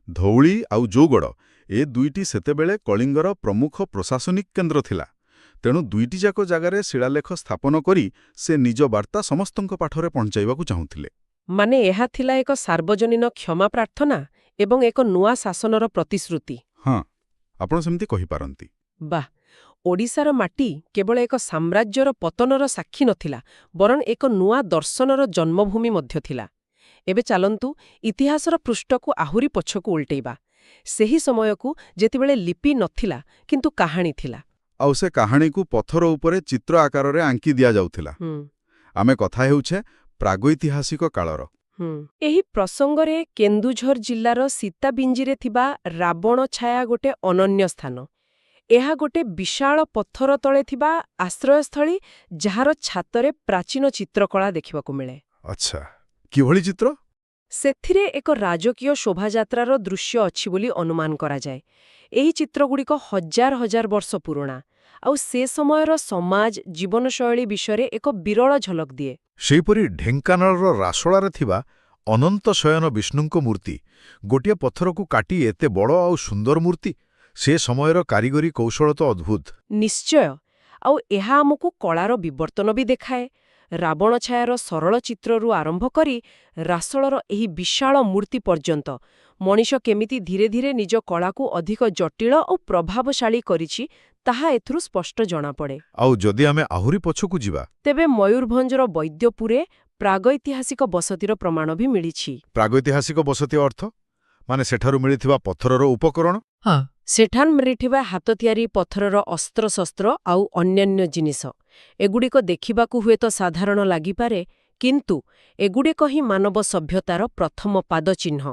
ଧଉଳି ଆଉ ଜୌଗଡ଼ ଏ ଦୁଇଟି ସେତେବେଳେ କଳିଙ୍ଗର ପ୍ରମୁଖ ପ୍ରଶାସନିକ କେନ୍ଦ୍ର ଥିଲା, ତେଣୁ ଦୁଇଟିଯାକ ଜାଗାରେ ଶିଳାଲେଖ ସ୍ଥାପନ କରି ସେ ନିଜ ବାର୍ତ୍ତା ସମସ୍ତଙ୍କ ପାଖରେ ପହଞ୍ଚାଇବାକୁ ଚାହୁଁଥିଲେ। ମାନେ ଏହା ଥିଲା ଏକ ସାର୍ବଜନୀନ କ୍ଷମା ପ୍ରାର୍ଥନା ଏବଂ ଏକ ନୂଆ ଶାସନର ପ୍ରତିଶ୍ରୁତି। ହଁ, ଆପଣ ସେମିତି କହିପାରନ୍ତି। ବାଃ, ଓଡ଼ିଶାର ମାଟି କେବଳ ଏକ ସାମ୍ରାଜ୍ୟର ପତନର ସାକ୍ଷୀ ନଥିଲା, ବରଂ ଏକ ନୂଆ ଦର୍ଶନର ଜନ୍ମଭୂମି ମଧ୍ୟ ଥିଲା। ଏବେ ଚାଲନ୍ତୁ ଇତିହାସର ପୃଷ୍ଠକୁ ଆହୁରି ପଛକୁ ଉଲଟେଇବା, ସେହି ସମୟକୁ ଯେତେବେଳେ ଲିପି ନଥିଲା କିନ୍ତୁ କାହାଣୀ ଥିଲା। ଆଉ ସେ କାହାଣୀକୁ ପଥର ଉପରେ ଚିତ୍ର ଆକାରରେ ଆଙ୍କି ଦିଆଯାଉଥିଲା। ଆମେ କଥା ହେଉଛେ ପ୍ରାଗୈତିହାସିକ କାଳର। ଏହି ପ୍ରସଙ୍ଗରେ କେନ୍ଦୁଝର ଜିଲ୍ଲାର ସୀତାବିଞ୍ଜିରେ ଥିବା ରାବଣଛାୟା ଗୋଟେ ଅନନ୍ୟ ସ୍ଥାନ। ଏହା ଗୋଟେ ବିଶାଳ ପଥର ତଳେ ଥିବା ଆଶ୍ରୟସ୍ଥଳୀ, ଯାହାର ଛାତରେ ପ୍ରାଚୀନ ଚିତ୍ରକଳା ଦେଖିବାକୁ ମିଳେ। ଆଚ୍ଛା, କିଭଳି ଚିତ୍ର? ସେଥିରେ ଏକ ରାଜକୀୟ ଶୋଭାଯାତ୍ରାର ଦୃଶ୍ୟ ଅଛି ବୋଲି ଅନୁମାନ କରାଯାଏ। ଏହି ଚିତ୍ରଗୁଡ଼ିକ ହଜାର ହଜାର ବର୍ଷ ପୁରୁଣା, ଆଉ ସେ ସମୟର ସମାଜ ଜୀବନଶୈଳୀ ବିଷୟରେ ଏକ ବିରଳ ଝଲକ ଦିଏ। ସେହିପରି ଢେଙ୍କାନାଳର ରାସୋଳାରେ ଥିବା ଅନନ୍ତ ଶୟନ ବିଷ୍ଣୁଙ୍କ ମୂର୍ତ୍ତି, ଗୋଟିଏ ପଥରକୁ କାଟି ଏତେ ବଡ଼ ଆଉ ସୁନ୍ଦର ମୂର୍ତ୍ତି, ସେ ସମୟର କାରିଗରୀ କୌଶଳ ତ ଅଦ୍ଭୁତ। ନିଶ୍ଚୟ। ଆଉ ଏହା ଆମକୁ କଳାର ବିବର୍ତ୍ତନ ବି ଦେଖାଏ। ରାବଣଛାୟାର ସରଳ ଚିତ୍ରରୁ ଆରମ୍ଭ କରି ରାସଳର ଏହି ବିଶାଳ ମୂର୍ତ୍ତି ପର୍ଯ୍ୟନ୍ତ ମଣିଷ କେମିତି ଧୀରେ ଧୀରେ ନିଜ କଳାକୁ ଅଧିକ ଜଟିଳ ଓ ପ୍ରଭାବଶାଳୀ କରିଛି, ତାହା ଏଥିରୁ ସ୍ପଷ୍ଟ ଜଣାପଡ଼େ। ଆଉ ଯଦି ଆମେ ଆହୁରି ପଛକୁ ଯିବା, ତେବେ ମୟୂରଭଞ୍ଜର ବୈଦ୍ୟପୁରେ ପ୍ରାଗୈତିହାସିକ ବସତିର ପ୍ରମାଣ ବି ମିଳିଛି। ପ୍ରାଗୈତିହାସିକ ବସତି ଅର୍ଥ ମାନେ ସେଠାରୁ ମିଳିଥିବା ପଥରର ଉପକରଣ? ହଁ, ସେଠାରୁ ମିଳିଥିବା ହାତ ତିଆରି ପଥରର ଅସ୍ତ୍ରଶସ୍ତ୍ର ଆଉ ଅନ୍ୟାନ୍ୟ ଜିନିଷ। ଏଗୁଡ଼ିକ ଦେଖିବାକୁ ହୁଏତ ସାଧାରଣ ଲାଗିପାରେ, କିନ୍ତୁ ଏଗୁଡ଼ିକ ହିଁ ମାନବ ସଭ୍ୟତାର ପ୍ରଥମ ପାଦଚିହ୍ନ।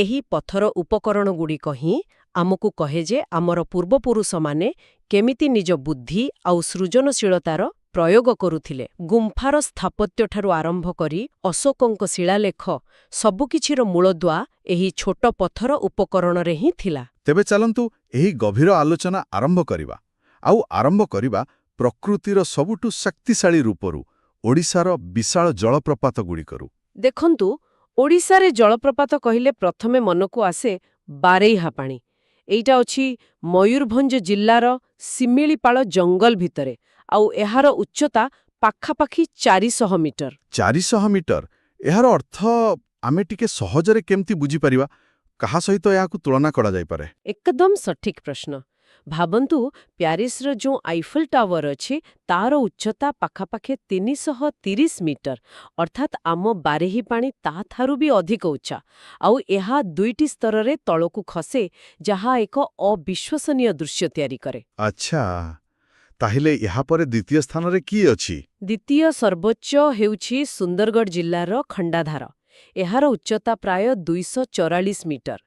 ଏହି ପଥର ଉପକରଣଗୁଡ଼ିକ ହିଁ ଆମକୁ କହେ ଯେ ଆମର ପୂର୍ବପୁରୁଷମାନେ କେମିତି ନିଜ ବୁଦ୍ଧି ଆଉ ସୃଜନଶୀଳତାର ପ୍ରୟୋଗ କରୁଥିଲେ। ଗୁମ୍ଫାର ସ୍ଥାପତ୍ୟଠାରୁ ଆରମ୍ଭ କରି ଅଶୋକଙ୍କ ଶିଳାଲେଖ, ସବୁକିଛିର ମୂଳଦୁଆ ଏହି ଛୋଟ ପଥର ଉପକରଣରେ ହିଁ ଥିଲା। ତେବେ ଚାଲନ୍ତୁ ଏହି ଗଭୀର ଆଲୋଚନା ଆରମ୍ଭ କରିବା ପ୍ରକୃତିର ସବୁଠୁ ଶକ୍ତିଶାଳୀ ରୂପରୁ, ଓଡ଼ିଶାର ବିଶାଳ ଜଳପ୍ରପାତଗୁଡ଼ିକରୁ। ଦେଖନ୍ତୁ, ଓଡ଼ିଶାରେ ଜଳପ୍ରପାତ କହିଲେ ପ୍ରଥମେ ମନକୁ ଆସେ ବାରେଇହାପାଣି। ଏଇଟା ଅଛି ମୟୂରଭଞ୍ଜ ଜିଲ୍ଲାର ଶିମିଳିପାଳ ଜଙ୍ଗଲ ଭିତରେ, ଆଉ ଏହାର ଉଚ୍ଚତା ପାଖାପାଖି 400 ମିଟର। 400 ମିଟର? ଏହାର ଅର୍ଥ ଆମେ ଟିକେ ସହଜରେ କେମିତି ବୁଝିପାରିବା? କାହା ସହିତ ଏହାକୁ ତୁଳନା କରାଯାଇପାରେ? ଏକଦମ ସଠିକ୍ ପ୍ରଶ୍ନ। ଭାବନ୍ତୁ ପ୍ୟାରିସର ଯେଉଁ ଆଇଫେଲ ଟାୱାର ଅଛି ତାର ଉଚ୍ଚତା ପାଖାପାଖି 330 ମିଟର, ଅର୍ଥାତ୍ ଆମ ବାରେହି ପାଣି ତାଠାରୁ ବି ଅଧିକ ଉଚ୍ଚା। ଆଉ ଏହା 2ଟି ସ୍ତରରେ ତଳକୁ ଖସେ, ଯାହା ଏକ ଅବିଶ୍ୱସନୀୟ ଦୃଶ୍ୟ ତିଆରି କରେ। ଆଚ୍ଛା, ତାହେଲେ ଏହାପରେ ଦ୍ୱିତୀୟ ସ୍ଥାନରେ କିଏ ଅଛି? ଦ୍ୱିତୀୟ ସର୍ବୋଚ୍ଚ ହେଉଛି ସୁନ୍ଦରଗଡ଼ ଜିଲ୍ଲାର ଖଣ୍ଡାଧାର। ଏହାର ଉଚ୍ଚତା ପ୍ରାୟ 244 ମିଟର।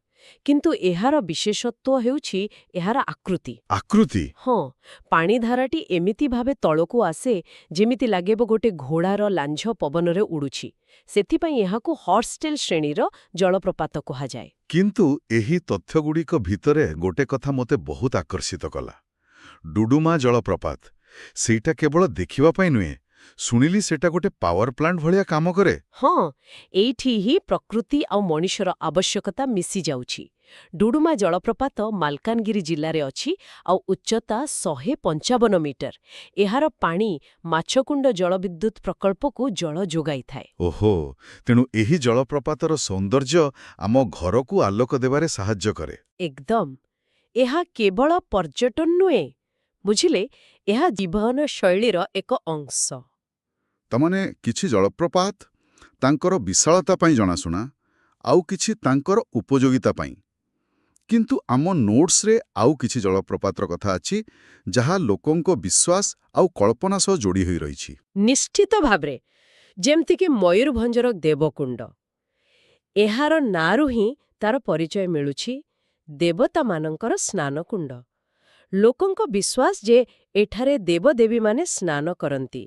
କିନ୍ତୁ ଏହାର ବିଶେଷତ୍ୱ ହେଉଛି ଏହାର ଆକୃତି। ଆକୃତି? ହଁ, ପାଣିଧାରାଟି ଏମିତି ଭାବେ ତଳକୁ ଆସେ ଯେମିତି ଲାଗିବ ଗୋଟେ ଘୋଡ଼ାର ଲାଞ୍ଜ ପବନରେ ଉଡୁଛି। ସେଥିପାଇଁ ଏହାକୁ ହର୍ସଟେଲ୍ ଶ୍ରେଣୀର ଜଳପ୍ରପାତ କୁହାଯାଏ। କିନ୍ତୁ ଏହି ତଥ୍ୟଗୁଡ଼ିକ ଭିତରେ ଗୋଟେ କଥା ମୋତେ ବହୁତ ଆକର୍ଷିତ କଲା। ଡୁଡୁମା ଜଳପ୍ରପାତ, ସେଇଟା କେବଳ ଦେଖିବା ପାଇଁ ନୁହେଁ, ଶୁଣିଲି ସେଟା ଗୋଟେ ପାୱାର ପ୍ଲାଣ୍ଟ ଭଳିଆ କାମ କରେ। ହଁ, ଏଇଠି ହିଁ ପ୍ରକୃତି ଆଉ ମଣିଷର ଆବଶ୍ୟକତା ମିଶିଯାଉଛି। ଡୁଡୁମା ଜଳପ୍ରପାତ ମାଲକାନଗିରି ଜିଲ୍ଲାରେ ଅଛି ଆଉ ଉଚ୍ଚତା 155 ମିଟର। ଏହାର ପାଣି ମାଛକୁଣ୍ଡ ଜଳବିଦ୍ୟୁତ ପ୍ରକଳ୍ପକୁ ଜଳ ଯୋଗାଇଥାଏ। ଓହୋ, ତେଣୁ ଏହି ଜଳପ୍ରପାତର ସୌନ୍ଦର୍ଯ୍ୟ ଆମ ଘରକୁ ଆଲୋକ ଦେବାରେ ସାହାଯ୍ୟ କରେ। ଏକଦମ। ଏହା କେବଳ ପର୍ଯ୍ୟଟନ ନୁହେଁ, ବୁଝିଲେ, ଏହା ଜୀବନଶୈଳୀର ଏକ ଅଂଶ। ତାମାନେ କିଛି ଜଳପ୍ରପାତ ତାଙ୍କର ବିଶାଳତା ପାଇଁ ଜଣାଶୁଣା, ଆଉ କିଛି ତାଙ୍କର ଉପଯୋଗିତା ପାଇଁ। କିନ୍ତୁ ଆମ ନୋଟ୍ସରେ ଆଉ କିଛି ଜଳପ୍ରପାତର କଥା ଅଛି, ଯାହା ଲୋକଙ୍କ ବିଶ୍ୱାସ ଆଉ କଳ୍ପନା ସହ ଯୋଡ଼ି ହୋଇ ରହିଛି। ନିଶ୍ଚିତ ଭାବରେ, ଯେମିତିକି ମୟୂରଭଞ୍ଜର ଦେବକୁଣ୍ଡ। ଏହାର ନାଁରୁ ହିଁ ତାର ପରିଚୟ ମିଳୁଛି, ଦେବତାମାନଙ୍କର ସ୍ନାନକୁଣ୍ଡ। ଲୋକଙ୍କ ବିଶ୍ୱାସ ଯେ ଏଠାରେ ଦେବଦେବୀମାନେ ସ୍ନାନ କରନ୍ତି।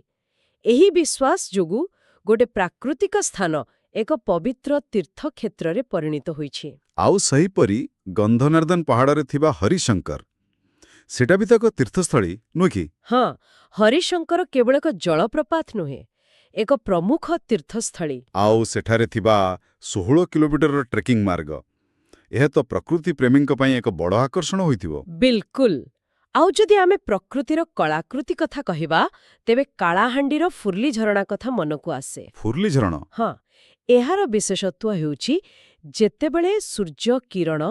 ଏହି ବିଶ୍ୱାସ ଯୋଗୁଁ ଗୋଟେ ପ୍ରାକୃତିକ ସ୍ଥାନ ଏକ ପବିତ୍ର ତୀର୍ଥକ୍ଷେତ୍ରରେ ପରିଣତ ହୋଇଛି। ଆଉ ସେହିପରି ଗନ୍ଧନର୍ଦ୍ଦନ ପାହାଡ଼ରେ ଥିବା ହରିଶଙ୍କର, ସେଟା ବି ତ ଏକ ତୀର୍ଥସ୍ଥଳୀ, ନୁହେଁ କି? ହଁ, ହରିଶଙ୍କର କେବଳ ଏକ ଜଳପ୍ରପାତ ନୁହେଁ, ଏକ ପ୍ରମୁଖ ତୀର୍ଥସ୍ଥଳୀ। ଆଉ ସେଠାରେ ଥିବା 16 କିଲୋମିଟରର ଟ୍ରେକିଂ ମାର୍ଗ, ଏହା ତ ପ୍ରକୃତି ପ୍ରେମୀଙ୍କ ପାଇଁ ଏକ ବଡ଼ ଆକର୍ଷଣ ହୋଇଥିବ। ବିଲକୁଲ। ଆଉ ଯଦି ଆମେ ପ୍ରକୃତିର କଳାକୃତି କଥା କହିବା, ତେବେ କାଳାହାଣ୍ଡିର ଫୁର୍ଲି ଝରଣା କଥା ମନକୁ ଆସେ। ଫୁର୍ଲି ଝରଣ? ହଁ, ଏହାର ବିଶେଷତ୍ୱ ହେଉଛି ଯେତେବେଳେ ସୂର୍ଯ୍ୟ କିରଣ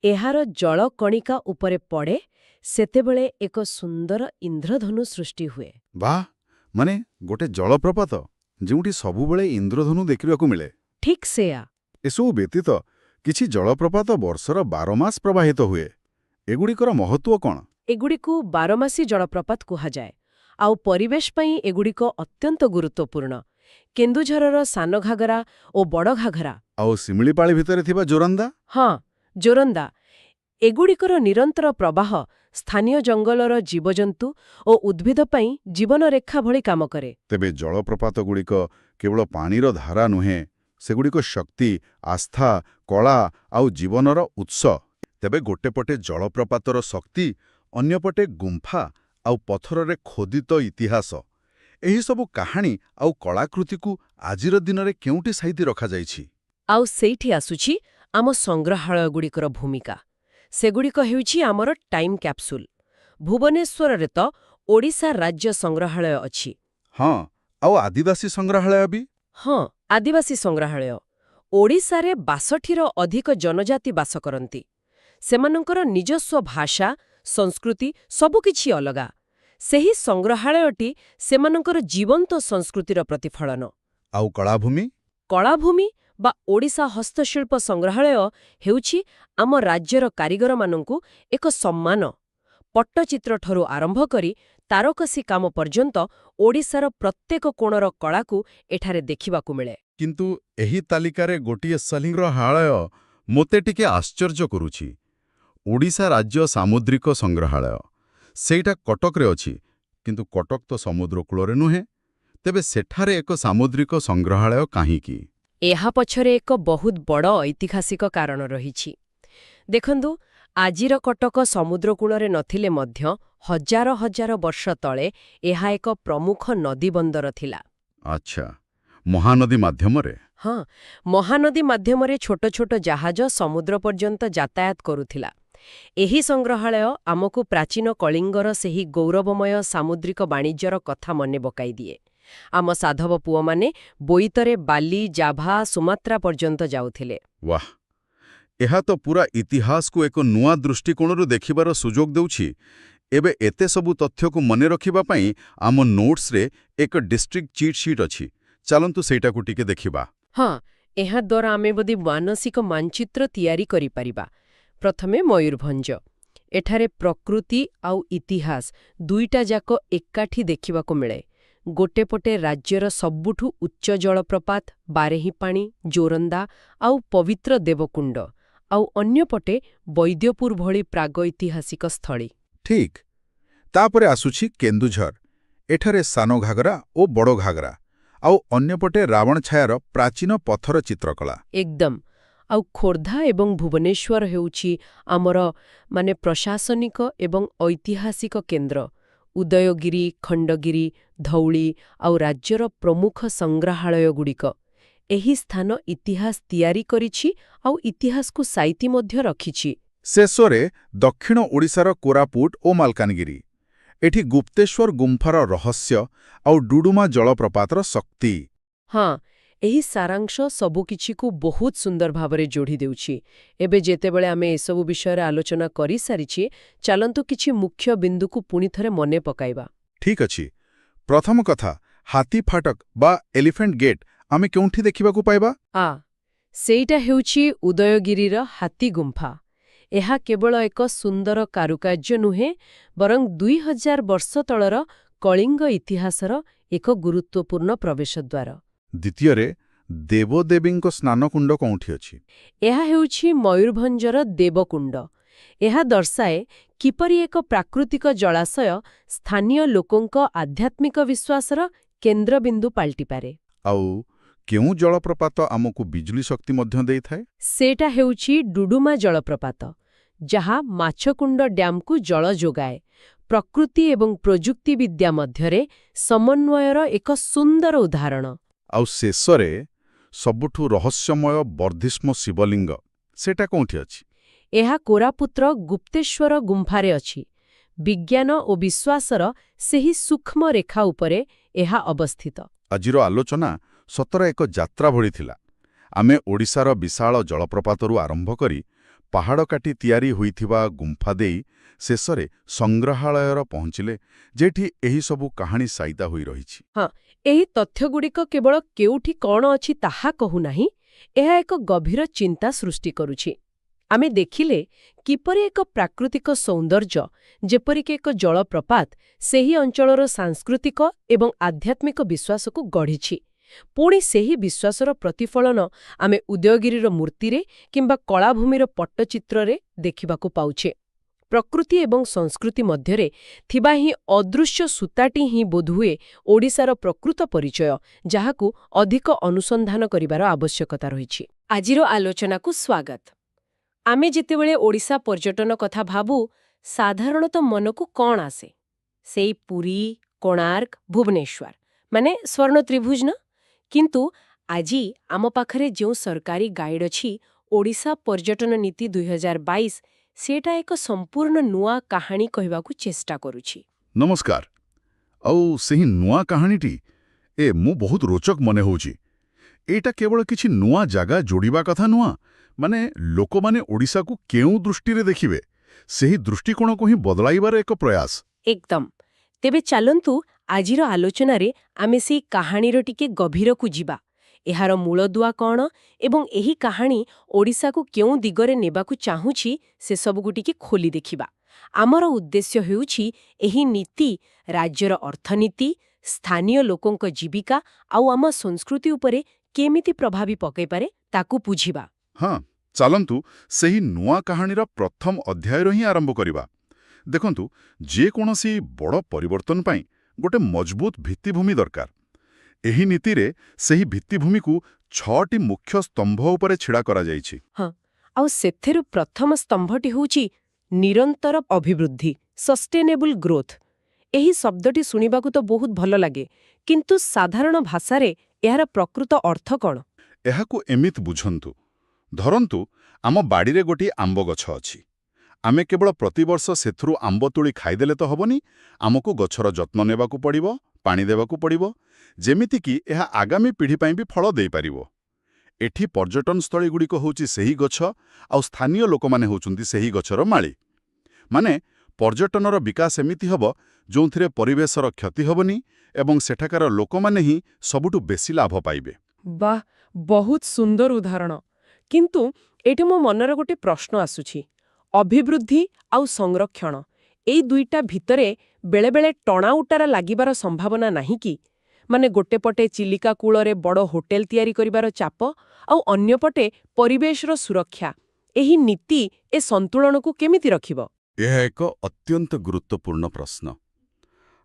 ଏହାର ଜଳକଣିକା ଉପରେ ପଡ଼େ, ସେତେବେଳେ ଏକ ସୁନ୍ଦର ଇନ୍ଦ୍ରଧନୁ ସୃଷ୍ଟି ହୁଏ। ବାଃ, ମାନେ ଗୋଟେ ଜଳପ୍ରପାତ ଯେଉଁଠି ସବୁବେଳେ ଇନ୍ଦ୍ରଧନୁ ଦେଖିବାକୁ ମିଳେ। ଠିକ୍ ସେୟା। ଏସବୁ ବ୍ୟତୀତ କିଛି ଜଳପ୍ରପାତ ବର୍ଷର 12 ମାସ ପ୍ରବାହିତ ହୁଏ। ଏଗୁଡ଼ିକର ମହତ୍ତ୍ୱ କ'ଣ? ଏଗୁଡ଼ିକୁ ବାରମାସୀ ଜଳପ୍ରପାତ କୁହାଯାଏ, ଆଉ ପରିବେଶ ପାଇଁ ଏଗୁଡ଼ିକ ଅତ୍ୟନ୍ତ ଗୁରୁତ୍ୱପୂର୍ଣ୍ଣ। କେନ୍ଦୁଝରର ସାନ ଘାଗରା ଓ ବଡ଼ ଘାଗରା, ଆଉ ଶିମିଳିପାଳି ଭିତରେ ଥିବା ଜୋରନ୍ଦା? ହଁ, ଜୋରନ୍ଦା, ଏଗୁଡ଼ିକର ନିରନ୍ତର ପ୍ରବାହ ସ୍ଥାନୀୟ ଜଙ୍ଗଲର ଜୀବଜନ୍ତୁ ଓ ଉଦ୍ଭିଦ ପାଇଁ ଜୀବନରେଖା ଭଳି କାମ କରେ। ତେବେ ଜଳପ୍ରପାତଗୁଡ଼ିକ କେବଳ ପାଣିର ଧାରା ନୁହେଁ, ସେଗୁଡ଼ିକ ଶକ୍ତି, ଆସ୍ଥା, କଳା ଆଉ ଜୀବନର ଉତ୍ସ। ତେବେ ଗୋଟେ ପଟେ ଜଳପ୍ରପାତର ଶକ୍ତି, ଅନ୍ୟପଟେ ଗୁମ୍ଫା ଆଉ ପଥରରେ ଖୋଦିତ ଇତିହାସ। ଏହିସବୁ କାହାଣୀ ଆଉ କଳାକୃତିକୁ ଆଜିର ଦିନରେ କେଉଁଠି ସାଇତି ରଖାଯାଇଛି? ଆଉ ସେଇଠି ଆସୁଛି ଆମ ସଂଗ୍ରହାଳୟଗୁଡ଼ିକର ଭୂମିକା। ସେଗୁଡ଼ିକ ହେଉଛି ଆମର ଟାଇମ୍ କ୍ୟାପସୁଲ। ଭୁବନେଶ୍ୱରରେ ତ ଓଡ଼ିଶା ରାଜ୍ୟ ସଂଗ୍ରହାଳୟ ଅଛି। ହଁ, ଆଉ ଆଦିବାସୀ ସଂଗ୍ରହାଳୟ ବି? ହଁ, ଆଦିବାସୀ ସଂଗ୍ରହାଳୟ। ଓଡ଼ିଶାରେ 62ର ଅଧିକ ଜନଜାତି ବାସ କରନ୍ତି। ସେମାନଙ୍କର ନିଜସ୍ୱ ଭାଷା, ସଂସ୍କୃତି ସବୁକିଛି ଅଲଗା। ସେହି ସଂଗ୍ରହାଳୟଟି ସେମାନଙ୍କର ଜୀବନ୍ତ ସଂସ୍କୃତିର ପ୍ରତିଫଳନ। ଆଉ କଳାଭୂମି? କଳାଭୂମି ବା ଓଡ଼ିଶା ହସ୍ତଶିଳ୍ପ ସଂଗ୍ରହାଳୟ ହେଉଛି ଆମ ରାଜ୍ୟର କାରିଗରମାନଙ୍କୁ ଏକ ସମ୍ମାନ। ପଟ୍ଟଚିତ୍ରଠାରୁ ଆରମ୍ଭ କରି ତାରକସି କାମ ପର୍ଯ୍ୟନ୍ତ ଓଡ଼ିଶାର ପ୍ରତ୍ୟେକ କୋଣର କଳାକୁ ଏଠାରେ ଦେଖିବାକୁ ମିଳେ। କିନ୍ତୁ ଏହି ତାଲିକାରେ ଗୋଟିଏ ସଂଗ୍ରହାଳୟ ମୋତେ ଟିକେ ଆଶ୍ଚର୍ଯ୍ୟ କରୁଛି। ଓଡ଼ିଶା ରାଜ୍ୟ ସାମୁଦ୍ରିକ ସଂଗ୍ରହାଳୟ। ସେଇଟା କଟକରେ ଅଛି, କିନ୍ତୁ କଟକ ତ ସମୁଦ୍ର କୂଳରେ ନୁହେଁ। ତେବେ ସେଠାରେ ଏକ ସାମୁଦ୍ରିକ ସଂଗ୍ରହାଳୟ କାହିଁକି? ଏହା ପଛରେ ଏକ ବହୁତ ବଡ଼ ଐତିହାସିକ କାରଣ ରହିଛି। ଦେଖନ୍ତୁ, ଆଜିର କଟକ ସମୁଦ୍ରକୂଳରେ ନଥିଲେ ମଧ୍ୟ ହଜାର ହଜାର ବର୍ଷ ତଳେ ଏହା ଏକ ପ୍ରମୁଖ ନଦୀବନ୍ଦର ଥିଲା। ଆଚ୍ଛା, ମହାନଦୀ ମାଧ୍ୟମରେ? ହଁ, ମହାନଦୀ ମାଧ୍ୟମରେ ଛୋଟ ଛୋଟ ଜାହାଜ ସମୁଦ୍ର ପର୍ଯ୍ୟନ୍ତ ଯାତାୟାତ କରୁଥିଲା। ଏହି ସଂଗ୍ରହାଳୟ ଆମକୁ ପ୍ରାଚୀନ କଳିଙ୍ଗର ସେହି ଗୌରବମୟ ସାମୁଦ୍ରିକ ବାଣିଜ୍ୟର କଥା ମନେ ପକାଇଦିଏ। ଆମ ସାଧବ ପୁଅମାନେ ବୋଇତରେ ବାଲି, ଜାଭା, ସୁମାତ୍ରା ପର୍ଯ୍ୟନ୍ତ ଯାଉଥିଲେ। ୱାହ, ଏହା ତ ପୁରା ଇତିହାସକୁ ଏକ ନୂଆ ଦୃଷ୍ଟିକୋଣରୁ ଦେଖିବାର ସୁଯୋଗ ଦେଉଛି। ଏବେ ଏତେ ସବୁ ତଥ୍ୟକୁ ମନେ ରଖିବା ପାଇଁ ଆମ ନୋଟ୍ସରେ ଏକ ଡିଷ୍ଟ୍ରିକ୍ଟ ଚିଟ୍ ସିଟ୍ ଅଛି। ଚାଲନ୍ତୁ ସେଇଟାକୁ ଟିକେ ଦେଖିବା। ହଁ, ଏହାଦ୍ୱାରା ଆମେ ବୋଧେ ମାନସିକ ମାନଚିତ୍ର ତିଆରି କରିପାରିବା। ପ୍ରଥମେ ମୟୂରଭଞ୍ଜ। ଏଠାରେ ପ୍ରକୃତି ଆଉ ଇତିହାସ ଦୁଇଟା ଯାକ ଏକାଠି ଦେଖିବାକୁ ମିଳେ। ଗୋଟେ ପଟେ ରାଜ୍ୟର ସବୁଠୁ ଉଚ୍ଚ ଜଳପ୍ରପାତ ବାରେହିପାଣି, ଜୋରନ୍ଦା ଆଉ ପବିତ୍ର ଦେବକୁଣ୍ଡ, ଆଉ ଅନ୍ୟପଟେ ବୈଦ୍ୟପୁର ଭଳି ପ୍ରାଗୈତିହାସିକ ସ୍ଥଳୀ। ଠିକ୍। ତାପରେ ଆସୁଛି କେନ୍ଦୁଝର। ଏଠାରେ ସାନ ଘାଗରା ଓ ବଡ଼ ଘାଗରା, ଆଉ ଅନ୍ୟପଟେ ରାବଣଛାୟାର ପ୍ରାଚୀନ ପଥର ଚିତ୍ରକଳା। ଏକଦମ। ଆଉ ଖୋର୍ଦ୍ଧା ଏବଂ ଭୁବନେଶ୍ୱର ହେଉଛି ଆମର ପ୍ରଶାସନିକ ଏବଂ ଐତିହାସିକ କେନ୍ଦ୍ର। ଉଦୟଗିରି, ଖଣ୍ଡଗିରି, ଧଉଳି ଆଉ ରାଜ୍ୟର ପ୍ରମୁଖ ସଂଗ୍ରହାଳୟଗୁଡ଼ିକ। ଏହି ସ୍ଥାନ ଇତିହାସ ତିଆରି କରିଛି ଆଉ ଇତିହାସକୁ ସାଇତି ମଧ୍ୟ ରଖିଛି। ଶେଷରେ ଦକ୍ଷିଣ ଓଡ଼ିଶାର କୋରାପୁଟ ଓ ମାଲକାନଗିରି। ଏଠି ଗୁପ୍ତେଶ୍ୱର ଗୁମ୍ଫାର ରହସ୍ୟ ଆଉ ଡୁଡୁମା ଜଳପ୍ରପାତର ଶକ୍ତି। ହଁ, ଏହି ସାରାଂଶ ସବୁକିଛିକୁ ବହୁତ ସୁନ୍ଦର ଭାବରେ ଯୋଡ଼ି ଦେଉଛି। ଏବେ ଯେତେବେଳେ ଆମେ ଏସବୁ ବିଷୟରେ ଆଲୋଚନା କରିସାରିଛେ, ଚାଲନ୍ତୁ କିଛି ମୁଖ୍ୟ ବିନ୍ଦୁକୁ ପୁଣିଥରେ ମନେ ପକାଇବା। ଠିକ୍ ଅଛି। ପ୍ରଥମ କଥା, ହାତୀ ଫାଟକ ବା ଏଲିଫେଣ୍ଟ ଗେଟ୍ ଆମେ କେଉଁଠି ଦେଖିବାକୁ ପାଇବା? ସେଇଟା ହେଉଛି ଉଦୟଗିରିର ହାତୀ ଗୁମ୍ଫା। ଏହା କେବଳ ଏକ ସୁନ୍ଦର କାରୁକାର୍ଯ୍ୟ ନୁହେଁ, ବରଂ 2000 ବର୍ଷ ତଳର କଳିଙ୍ଗ ଇତିହାସର ଏକ ଗୁରୁତ୍ୱପୂର୍ଣ୍ଣ ପ୍ରବେଶଦ୍ୱାର। ଦ୍ୱିତୀୟରେ, ଦେବଦେବୀଙ୍କ ସ୍ନାନକୁଣ୍ଡ କେଉଁଠି ଅଛି? ଏହା ହେଉଛି ମୟୂରଭଞ୍ଜର ଦେବକୁଣ୍ଡ। ଏହା ଦର୍ଶାଏ କିପରି ଏକ ପ୍ରାକୃତିକ ଜଳାଶୟ ସ୍ଥାନୀୟ ଲୋକଙ୍କ ଆଧ୍ୟାତ୍ମିକ ବିଶ୍ୱାସର କେନ୍ଦ୍ରବିନ୍ଦୁ ପାଲଟିପାରେ। ଆଉ କେଉଁ ଜଳପ୍ରପାତ ଆମକୁ ବିଜୁଳି ଶକ୍ତି ମଧ୍ୟ ଦେଇଥାଏ? ସେଇଟା ହେଉଛି ଡୁଡୁମା ଜଳପ୍ରପାତ, ଯାହା ମାଛକୁଣ୍ଡ ଡ୍ୟାମ୍କୁ ଜଳ ଯୋଗାଏ। ପ୍ରକୃତି ଏବଂ ପ୍ରଯୁକ୍ତିବିଦ୍ୟା ମଧ୍ୟରେ ସମନ୍ୱୟର ଏକ ସୁନ୍ଦର ଉଦାହରଣ। ଆଉ ଶେଷରେ, ସବୁଠୁ ରହସ୍ୟମୟ ବର୍ଦ୍ଧିଷ୍ମ ଶିବଲିଙ୍ଗ, ସେଟା କେଉଁଠି ଅଛି? ଏହା କୋରାପୁଟର ଗୁପ୍ତେଶ୍ୱର ଗୁମ୍ଫାରେ ଅଛି। ବିଜ୍ଞାନ ଓ ବିଶ୍ୱାସର ସେହି ସୂକ୍ଷ୍ମ ରେଖା ଉପରେ ଏହା ଅବସ୍ଥିତ। ଆଜିର ଆଲୋଚନା ସତରେ ଏକ ଯାତ୍ରା ଭଳି ଥିଲା। ଆମେ ଓଡ଼ିଶାର ବିଶାଳ ଜଳପ୍ରପାତରୁ ଆରମ୍ଭ କରି ପାହାଡ଼ କାଟି ତିଆରି ହୋଇଥିବା ଗୁମ୍ଫା ଦେଇ ଶେଷରେ ସଂଗ୍ରହାଳୟର ପହଞ୍ଚିଲେ, ଯେଠି ଏହିସବୁ କାହାଣୀ ସାଇତା ହୋଇ ରହିଛି। ହଁ, ଏହି ତଥ୍ୟଗୁଡ଼ିକ କେବଳ କେଉଁଠି କ'ଣ ଅଛି ତାହା କହୁନାହିଁ, ଏହା ଏକ ଗଭୀର ଚିନ୍ତା ସୃଷ୍ଟି କରୁଛି। ଆମେ ଦେଖିଲେ କିପରି ଏକ ପ୍ରାକୃତିକ ସୌନ୍ଦର୍ଯ୍ୟ, ଯେପରିକି ଏକ ଜଳପ୍ରପାତ, ସେହି ଅଞ୍ଚଳର ସାଂସ୍କୃତିକ ଏବଂ ଆଧ୍ୟାତ୍ମିକ ବିଶ୍ୱାସକୁ ଗଢ଼ିଛି। ପୁଣି ସେହି ବିଶ୍ୱାସର ପ୍ରତିଫଳନ ଆମେ ଉଦୟଗିରିର ମୂର୍ତ୍ତିରେ କିମ୍ବା କଳାଭୂମିର ପଟ୍ଟଚିତ୍ରରେ ଦେଖିବାକୁ ପାଉଛେ। ପ୍ରକୃତି ଏବଂ ସଂସ୍କୃତି ମଧ୍ୟରେ ଥିବା ହିଁ ଅଦୃଶ୍ୟ ସୂତାଟି ହିଁ ବୋଧହୁଏ ଓଡ଼ିଶାର ପ୍ରକୃତ ପରିଚୟ, ଯାହାକୁ ଅଧିକ ଅନୁସନ୍ଧାନ କରିବାର ଆବଶ୍ୟକତା ରହିଛି। ଆଜିର ଆଲୋଚନାକୁ ସ୍ୱାଗତ। ଆମେ ଯେତେବେଳେ ଓଡ଼ିଶା ପର୍ଯ୍ୟଟନ କଥା ଭାବୁ, ସାଧାରଣତଃ ମନକୁ କ'ଣ ଆସେ? ସେଇ ପୁରୀ, କୋଣାର୍କ, ଭୁବନେଶ୍ୱର, ସ୍ୱର୍ଣ୍ଣ ତ୍ରିଭୁଜ ନା? କିନ୍ତୁ ଆଜି ଆମ ପାଖରେ ଯେଉଁ ସରକାରୀ ଗାଇଡ୍ ଅଛି, ଓଡ଼ିଶା ପର୍ଯ୍ୟଟନ ନୀତି 2022, ସେଟା ଏକ ସମ୍ପୂର୍ଣ୍ଣ ନୂଆ କାହାଣୀ କହିବାକୁ ଚେଷ୍ଟା କରୁଛି। ନମସ୍କାର। ଆଉ ସେହି ନୂଆ କାହାଣୀଟି ମୁଁ ବହୁତ ରୋଚକ ମନେ ହେଉଛି। ଏଇଟା କେବଳ କିଛି ନୂଆ ଜାଗା ଯୋଡ଼ିବା କଥା ନୁହଁ, ଲୋକମାନେ ଓଡ଼ିଶାକୁ କେଉଁ ଦୃଷ୍ଟିରେ ଦେଖିବେ, ସେହି ଦୃଷ୍ଟିକୋଣକୁ ହିଁ ବଦଳାଇବାର ଏକ ପ୍ରୟାସ। ଏକଦମ। ତେବେ ଚାଲନ୍ତୁ ଆଜିର ଆଲୋଚନାରେ ଆମେ ସେହି କାହାଣୀର ଟିକେ ଗଭୀରକୁ ଯିବା। ଏହାର ମୂଳଦୁଆ କ'ଣ ଏବଂ ଏହି କାହାଣୀ ଓଡ଼ିଶାକୁ କେଉଁ ଦିଗରେ ନେବାକୁ ଚାହୁଁଛି, ସେସବୁକୁ ଟିକେ ଖୋଲି ଦେଖିବା। ଆମର ଉଦ୍ଦେଶ୍ୟ ହେଉଛି ଏହି ନୀତି ରାଜ୍ୟର ଅର୍ଥନୀତି, ସ୍ଥାନୀୟ ଲୋକଙ୍କ ଜୀବିକା ଆଉ ଆମ ସଂସ୍କୃତି ଉପରେ କେମିତି ପ୍ରଭାବ ପକାଇପାରେ, ତାକୁ ବୁଝିବା। ହଁ, ଚାଲନ୍ତୁ ସେହି ନୂଆ କାହାଣୀର ପ୍ରଥମ ଅଧ୍ୟାୟରୁ ହିଁ ଆରମ୍ଭ କରିବା। ଦେଖନ୍ତୁ, ଯେକୌଣସି ବଡ଼ ପରିବର୍ତ୍ତନ ପାଇଁ ଗୋଟେ ମଜବୁତ ଭିତ୍ତିଭୂମି ଦରକାର। ଏହି ନୀତିରେ ସେହି ଭିତ୍ତିଭୂମିକୁ 6ଟି ମୁଖ୍ୟ ସ୍ତମ୍ଭ ଉପରେ ଛିଡ଼ା କରାଯାଇଛି। ହଁ, ଆଉ ସେଥିରୁ ପ୍ରଥମ ସ୍ତମ୍ଭଟି ହେଉଛି ନିରନ୍ତର ଅଭିବୃଦ୍ଧି, ସଷ୍ଟେନେବୁଲ ଗ୍ରୋଥ। ଏହି ଶବ୍ଦଟି ଶୁଣିବାକୁ ତ ବହୁତ ଭଲ ଲାଗେ, କିନ୍ତୁ ସାଧାରଣ ଭାଷାରେ ଏହାର ପ୍ରକୃତ ଅର୍ଥ କ'ଣ? ଏହାକୁ ଏମିତି ବୁଝନ୍ତୁ। ଧରନ୍ତୁ, ଆମ ବାଡ଼ିରେ ଗୋଟିଏ ଆମ୍ବ ଗଛ ଅଛି। ଆମେ କେବଳ ପ୍ରତିବର୍ଷ ସେଥିରୁ ଆମ୍ବ ତୋଳି ଖାଇଦେଲେ ତ ହବନି, ଆମକୁ ଗଛର ଯତ୍ନ ନେବାକୁ ପଡ଼ିବ, ପାଣି ଦେବାକୁ ପଡ଼ିବ, ଯେମିତିକି ଏହା ଆଗାମୀ ପିଢ଼ି ପାଇଁ ବି ଫଳ ଦେଇପାରିବ। ଏଠି ପର୍ଯ୍ୟଟନସ୍ଥଳୀଗୁଡ଼ିକ ହେଉଛି ସେହି ଗଛ ଆଉ ସ୍ଥାନୀୟ ଲୋକମାନେ ହେଉଛନ୍ତି ସେହି ଗଛର ମାଳି। ମାନେ ପର୍ଯ୍ୟଟନର ବିକାଶ ଏମିତି ହେବ ଯେଉଁଥିରେ ପରିବେଶର କ୍ଷତି ହେବନି ଏବଂ ସେଠାକାର ଲୋକମାନେ ହିଁ ସବୁଠୁ ବେଶୀ ଲାଭ ପାଇବେ। ବାଃ, ବହୁତ ସୁନ୍ଦର ଉଦାହରଣ। କିନ୍ତୁ ଏଠି ମୋ ମନରେ ଗୋଟେ ପ୍ରଶ୍ନ ଆସୁଛି, ଅଭିବୃଦ୍ଧି ଆଉ ସଂରକ୍ଷଣ ଏଇ ଦୁଇଟା ଭିତରେ ବେଳେବେଳେ ଟଣାଉଟାର ଲାଗିବାର ସମ୍ଭାବନା ନାହିଁ କି? ମାନେ ଗୋଟେ ପଟେ ଚିଲିକା କୂଳରେ ବଡ଼ ହୋଟେଲ ତିଆରି କରିବାର ଚାପ ଆଉ ଅନ୍ୟପଟେ ପରିବେଶର ସୁରକ୍ଷା, ଏହି ନୀତି ଏ ସନ୍ତୁଳନକୁ କେମିତି ରଖିବ? ଏହା ଏକ ଅତ୍ୟନ୍ତ ଗୁରୁତ୍ୱପୂର୍ଣ୍ଣ ପ୍ରଶ୍ନ।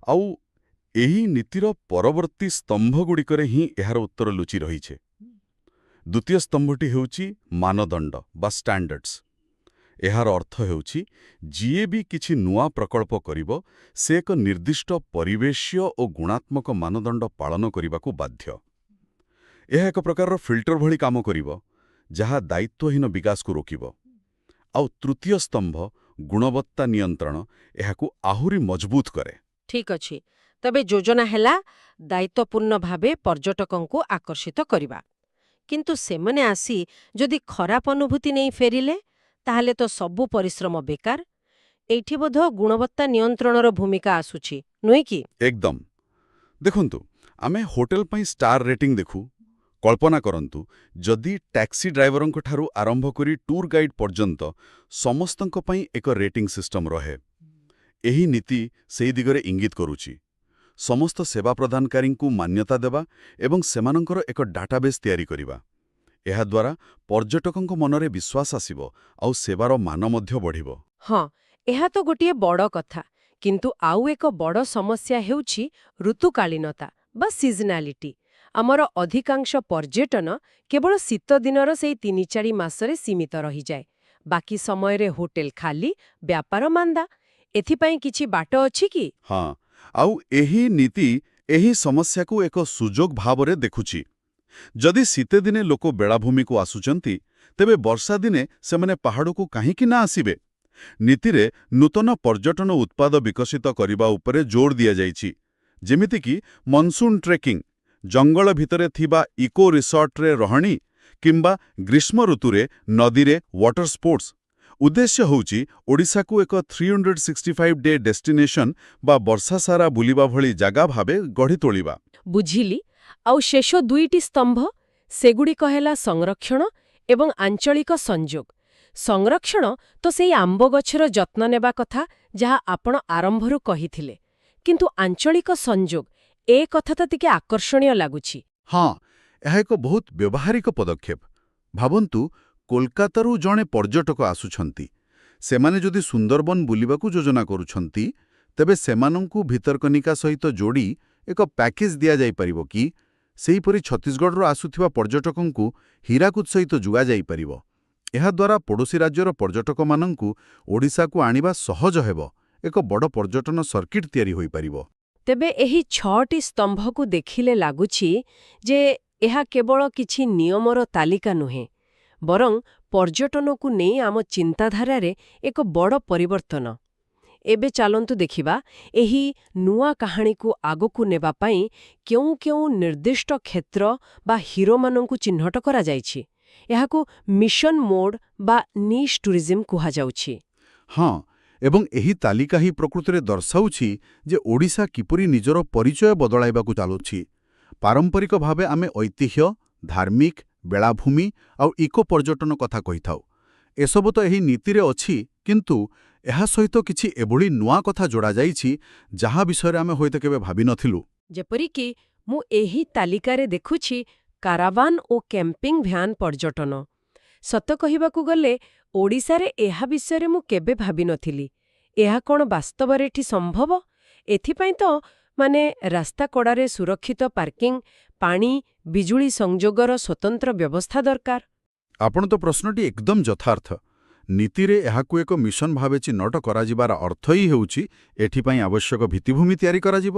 ଆଉ ଏହି ନୀତିର ପରବର୍ତ୍ତୀ ସ୍ତମ୍ଭଗୁଡ଼ିକରେ ହିଁ ଏହାର ଉତ୍ତର ଲୁଚି ରହିଛି। ଦ୍ୱିତୀୟ ସ୍ତମ୍ଭଟି ହେଉଛି ମାନଦଣ୍ଡ ବା ଷ୍ଟାଣ୍ଡାର୍ଡସ୍। ଏହାର ଅର୍ଥ ହେଉଛି ଯିଏ ବି କିଛି ନୂଆ ପ୍ରକଳ୍ପ କରିବ ସେ ଏକ ନିର୍ଦ୍ଦିଷ୍ଟ ପରିବେଶୀୟ ଓ ଗୁଣାତ୍ମକ ମାନଦଣ୍ଡ ପାଳନ କରିବାକୁ ବାଧ୍ୟ। ଏହା ଏକ ପ୍ରକାରର ଫିଲ୍ଟର ଭଳି କାମ କରିବ, ଯାହା ଦାୟିତ୍ୱହୀନ ବିକାଶକୁ ରୋକିବ। ଆଉ ତୃତୀୟ ସ୍ତମ୍ଭ ଗୁଣବତ୍ତା ନିୟନ୍ତ୍ରଣ ଏହାକୁ ଆହୁରି ମଜବୁତ କରେ। ଠିକ୍ ଅଛି, ତେବେ ଯୋଜନା ହେଲା ଦାୟିତ୍ୱପୂର୍ଣ୍ଣ ଭାବେ ପର୍ଯ୍ୟଟକଙ୍କୁ ଆକର୍ଷିତ କରିବା। କିନ୍ତୁ ସେମାନେ ଆସି ଯଦି ଖରାପ ଅନୁଭୂତି ନେଇ ଫେରିଲେ, ତାହେଲେ ତ ସବୁ ପରିଶ୍ରମ ବେକାର। ଏଇଠି ବୋଧ ଗୁଣବତ୍ତା ନିୟନ୍ତ୍ରଣର ଭୂମିକା ଆସୁଛି, ନୁହେଁ କି? ଏକଦମ। ଦେଖନ୍ତୁ, ଆମେ ହୋଟେଲ ପାଇଁ ଷ୍ଟାର ରେଟିଂ ଦେଖୁ। କଳ୍ପନା କରନ୍ତୁ ଯଦି ଟ୍ୟାକ୍ସି ଡ୍ରାଇଭରଙ୍କଠାରୁ ଆରମ୍ଭ କରି ଟୁର୍ ଗାଇଡ୍ ପର୍ଯ୍ୟନ୍ତ ସମସ୍ତଙ୍କ ପାଇଁ ଏକ ରେଟିଂ ସିଷ୍ଟମ ରହେ। ଏହି ନୀତି ସେହି ଦିଗରେ ଇଙ୍ଗିତ କରୁଛି। ସମସ୍ତ ସେବା ପ୍ରଦାନକାରୀଙ୍କୁ ମାନ୍ୟତା ଦେବା ଏବଂ ସେମାନଙ୍କର ଏକ ଡାଟାବେସ୍ ତିଆରି କରିବା। ଏହାଦ୍ୱାରା ପର୍ଯ୍ୟଟକଙ୍କ ମନରେ ବିଶ୍ୱାସ ଆସିବ ଆଉ ସେବାର ମାନ ମଧ୍ୟ ବଢ଼ିବ। ହଁ, ଏହା ତ ଗୋଟିଏ ବଡ଼ କଥା। କିନ୍ତୁ ଆଉ ଏକ ବଡ଼ ସମସ୍ୟା ହେଉଛି ଋତୁକାଳୀନତା ବା ସିଜନାଲିଟି। ଆମର ଅଧିକାଂଶ ପର୍ଯ୍ୟଟନ କେବଳ ଶୀତଦିନର ସେଇ 3-4 ମାସରେ ସୀମିତ ରହିଯାଏ। ବାକି ସମୟରେ ହୋଟେଲ ଖାଲି, ବ୍ୟାପାର ମାନ୍ଦା। ଏଥିପାଇଁ କିଛି ବାଟ ଅଛି କି? ହଁ, ଆଉ ଏହି ନୀତି ଏହି ସମସ୍ୟାକୁ ଏକ ସୁଯୋଗ ଭାବରେ ଦେଖୁଛି। ଯଦି ଶୀତଦିନେ ଲୋକ ବେଳାଭୂମିକୁ ଆସୁଛନ୍ତି, ତେବେ ବର୍ଷା ଦିନେ ସେମାନେ ପାହାଡ଼କୁ କାହିଁକି ନା ଆସିବେ? ନୀତିରେ ନୂତନ ପର୍ଯ୍ୟଟନ ଉତ୍ପାଦ ବିକଶିତ କରିବା ଉପରେ ଜୋର ଦିଆଯାଇଛି, ଯେମିତିକି ମନସୁନ୍ ଟ୍ରେକିଂ, ଜଙ୍ଗଲ ଭିତରେ ଥିବା ଇକୋ ରିସର୍ଟରେ ରହଣି କିମ୍ବା ଗ୍ରୀଷ୍ମ ଋତୁରେ ନଦୀରେ ୱାଟର ସ୍ପୋର୍ଟସ୍। ଉଦ୍ଦେଶ୍ୟ ହେଉଛି ଓଡ଼ିଶାକୁ ଏକ 365 ଡେ ଡେଷ୍ଟିନେସନ୍ ବା ବର୍ଷାସାରା ବୁଲିବା ଭଳି ଜାଗା ଭାବେ ଗଢ଼ି ତୋଳିବା। ବୁଝିଲି। ଆଉ ଶେଷ ଦୁଇଟି ସ୍ତମ୍ଭ, ସେଗୁଡ଼ିକ ହେଲା ସଂରକ୍ଷଣ ଏବଂ ଆଞ୍ଚଳିକ ସଂଯୋଗ। ସଂରକ୍ଷଣ ତ ସେଇ ଆମ୍ବ ଗଛର ଯତ୍ନ ନେବା କଥା, ଯାହା ଆପଣ ଆରମ୍ଭରୁ କହିଥିଲେ। କିନ୍ତୁ ଆଞ୍ଚଳିକ ସଂଯୋଗ, ଏ କଥା ତ ଟିକେ ଆକର୍ଷଣୀୟ ଲାଗୁଛି। ହଁ, ଏହା ଏକ ବହୁତ ବ୍ୟବହାରିକ ପଦକ୍ଷେପ। ଭାବନ୍ତୁ, କୋଲକାତାରୁ ଜଣେ ପର୍ଯ୍ୟଟକ ଆସୁଛନ୍ତି। ସେମାନେ ଯଦି ସୁନ୍ଦରବନ ବୁଲିବାକୁ ଯୋଜନା କରୁଛନ୍ତି, ତେବେ ସେମାନଙ୍କୁ ଭିତରକନିକା ସହିତ ଯୋଡ଼ି ଏକ ପ୍ୟାକେଜ୍ ଦିଆଯାଇପାରିବ କି? ସେହିପରି ଛତିଶଗଡ଼ରୁ ଆସୁଥିବା ପର୍ଯ୍ୟଟକଙ୍କୁ ହୀରାକୁଦ ସହିତ ଯୋଗାଯାଇପାରିବ। ଏହାଦ୍ୱାରା ପଡ଼ୋଶୀ ରାଜ୍ୟର ପର୍ଯ୍ୟଟକମାନଙ୍କୁ ଓଡ଼ିଶାକୁ ଆଣିବା ସହଜ ହେବ। ଏକ ବଡ଼ ପର୍ଯ୍ୟଟନ ସର୍କିଟ୍ ତିଆରି ହୋଇପାରିବ। ତେବେ ଏହି 6ଟି ସ୍ତମ୍ଭକୁ ଦେଖିଲେ ଲାଗୁଛି ଯେ ଏହା କେବଳ କିଛି ନିୟମର ତାଲିକା ନୁହେଁ, ବରଂ ପର୍ଯ୍ୟଟନକୁ ନେଇ ଆମ ଚିନ୍ତାଧାରାରେ ଏକ ବଡ଼ ପରିବର୍ତ୍ତନ। ଏବେ ଚାଲନ୍ତୁ ଦେଖିବା ଏହି ନୂଆ କାହାଣୀକୁ ଆଗକୁ ନେବା ପାଇଁ କେଉଁ କେଉଁ ନିର୍ଦ୍ଦିଷ୍ଟ କ୍ଷେତ୍ର ବା ହିରୋମାନଙ୍କୁ ଚିହ୍ନଟ କରାଯାଇଛି। ଏହାକୁ ମିଶନ ମୋଡ୍ ବା ନିଶ୍ ଟୁରିଜିମ୍ କୁହାଯାଉଛି। ହଁ, ଏବଂ ଏହି ତାଲିକା ହିଁ ପ୍ରକୃତରେ ଦର୍ଶାଉଛି ଯେ ଓଡ଼ିଶା କିପରି ନିଜର ପରିଚୟ ବଦଳାଇବାକୁ ଚାଲୁଛି। ପାରମ୍ପରିକ ଭାବେ ଆମେ ଐତିହ୍ୟ, ଧାର୍ମିକ, ବେଳାଭୂମି ଆଉ ଇକୋ ପର୍ଯ୍ୟଟନ କଥା କହିଥାଉ। ଏସବୁ ତ ଏହି ନୀତିରେ ଅଛି, କିନ୍ତୁ ଏହା ସହିତ କିଛି ଏଭଳି ନୂଆ କଥା ଯୋଡ଼ାଯାଇଛି ଯାହା ବିଷୟରେ ଆମେ ହୁଏତ କେବେ ଭାବିନଥିଲୁ। ଯେପରିକି ମୁଁ ଏହି ତାଲିକାରେ ଦେଖୁଛି କାରାଭାନ୍ ଓ କ୍ୟାମ୍ପିଂ ଭ୍ୟାନ୍ ପର୍ଯ୍ୟଟନ। ସତ କହିବାକୁ ଗଲେ ଓଡ଼ିଶାରେ ଏହା ବିଷୟରେ ମୁଁ କେବେ ଭାବିନଥିଲି। ଏହା କ'ଣ ବାସ୍ତବରେ ଏଠି ସମ୍ଭବ? ଏଥିପାଇଁ ତ ରାସ୍ତା କଡ଼ାରେ ସୁରକ୍ଷିତ ପାର୍କିଂ, ପାଣି, ବିଜୁଳି ସଂଯୋଗର ସ୍ୱତନ୍ତ୍ର ବ୍ୟବସ୍ଥା ଦରକାର। ଆପଣ ତ ପ୍ରଶ୍ନଟି ଏକଦମ ଯଥାର୍ଥ। ନୀତିରେ ଏହାକୁ ଏକ ମିଶନ ଭାବେ ଚିହ୍ନଟ କରାଯିବାର ଅର୍ଥ ହିଁ ହେଉଛି ଏଥିପାଇଁ ଆବଶ୍ୟକ ଭିତ୍ତିଭୂମି ତିଆରି କରାଯିବ।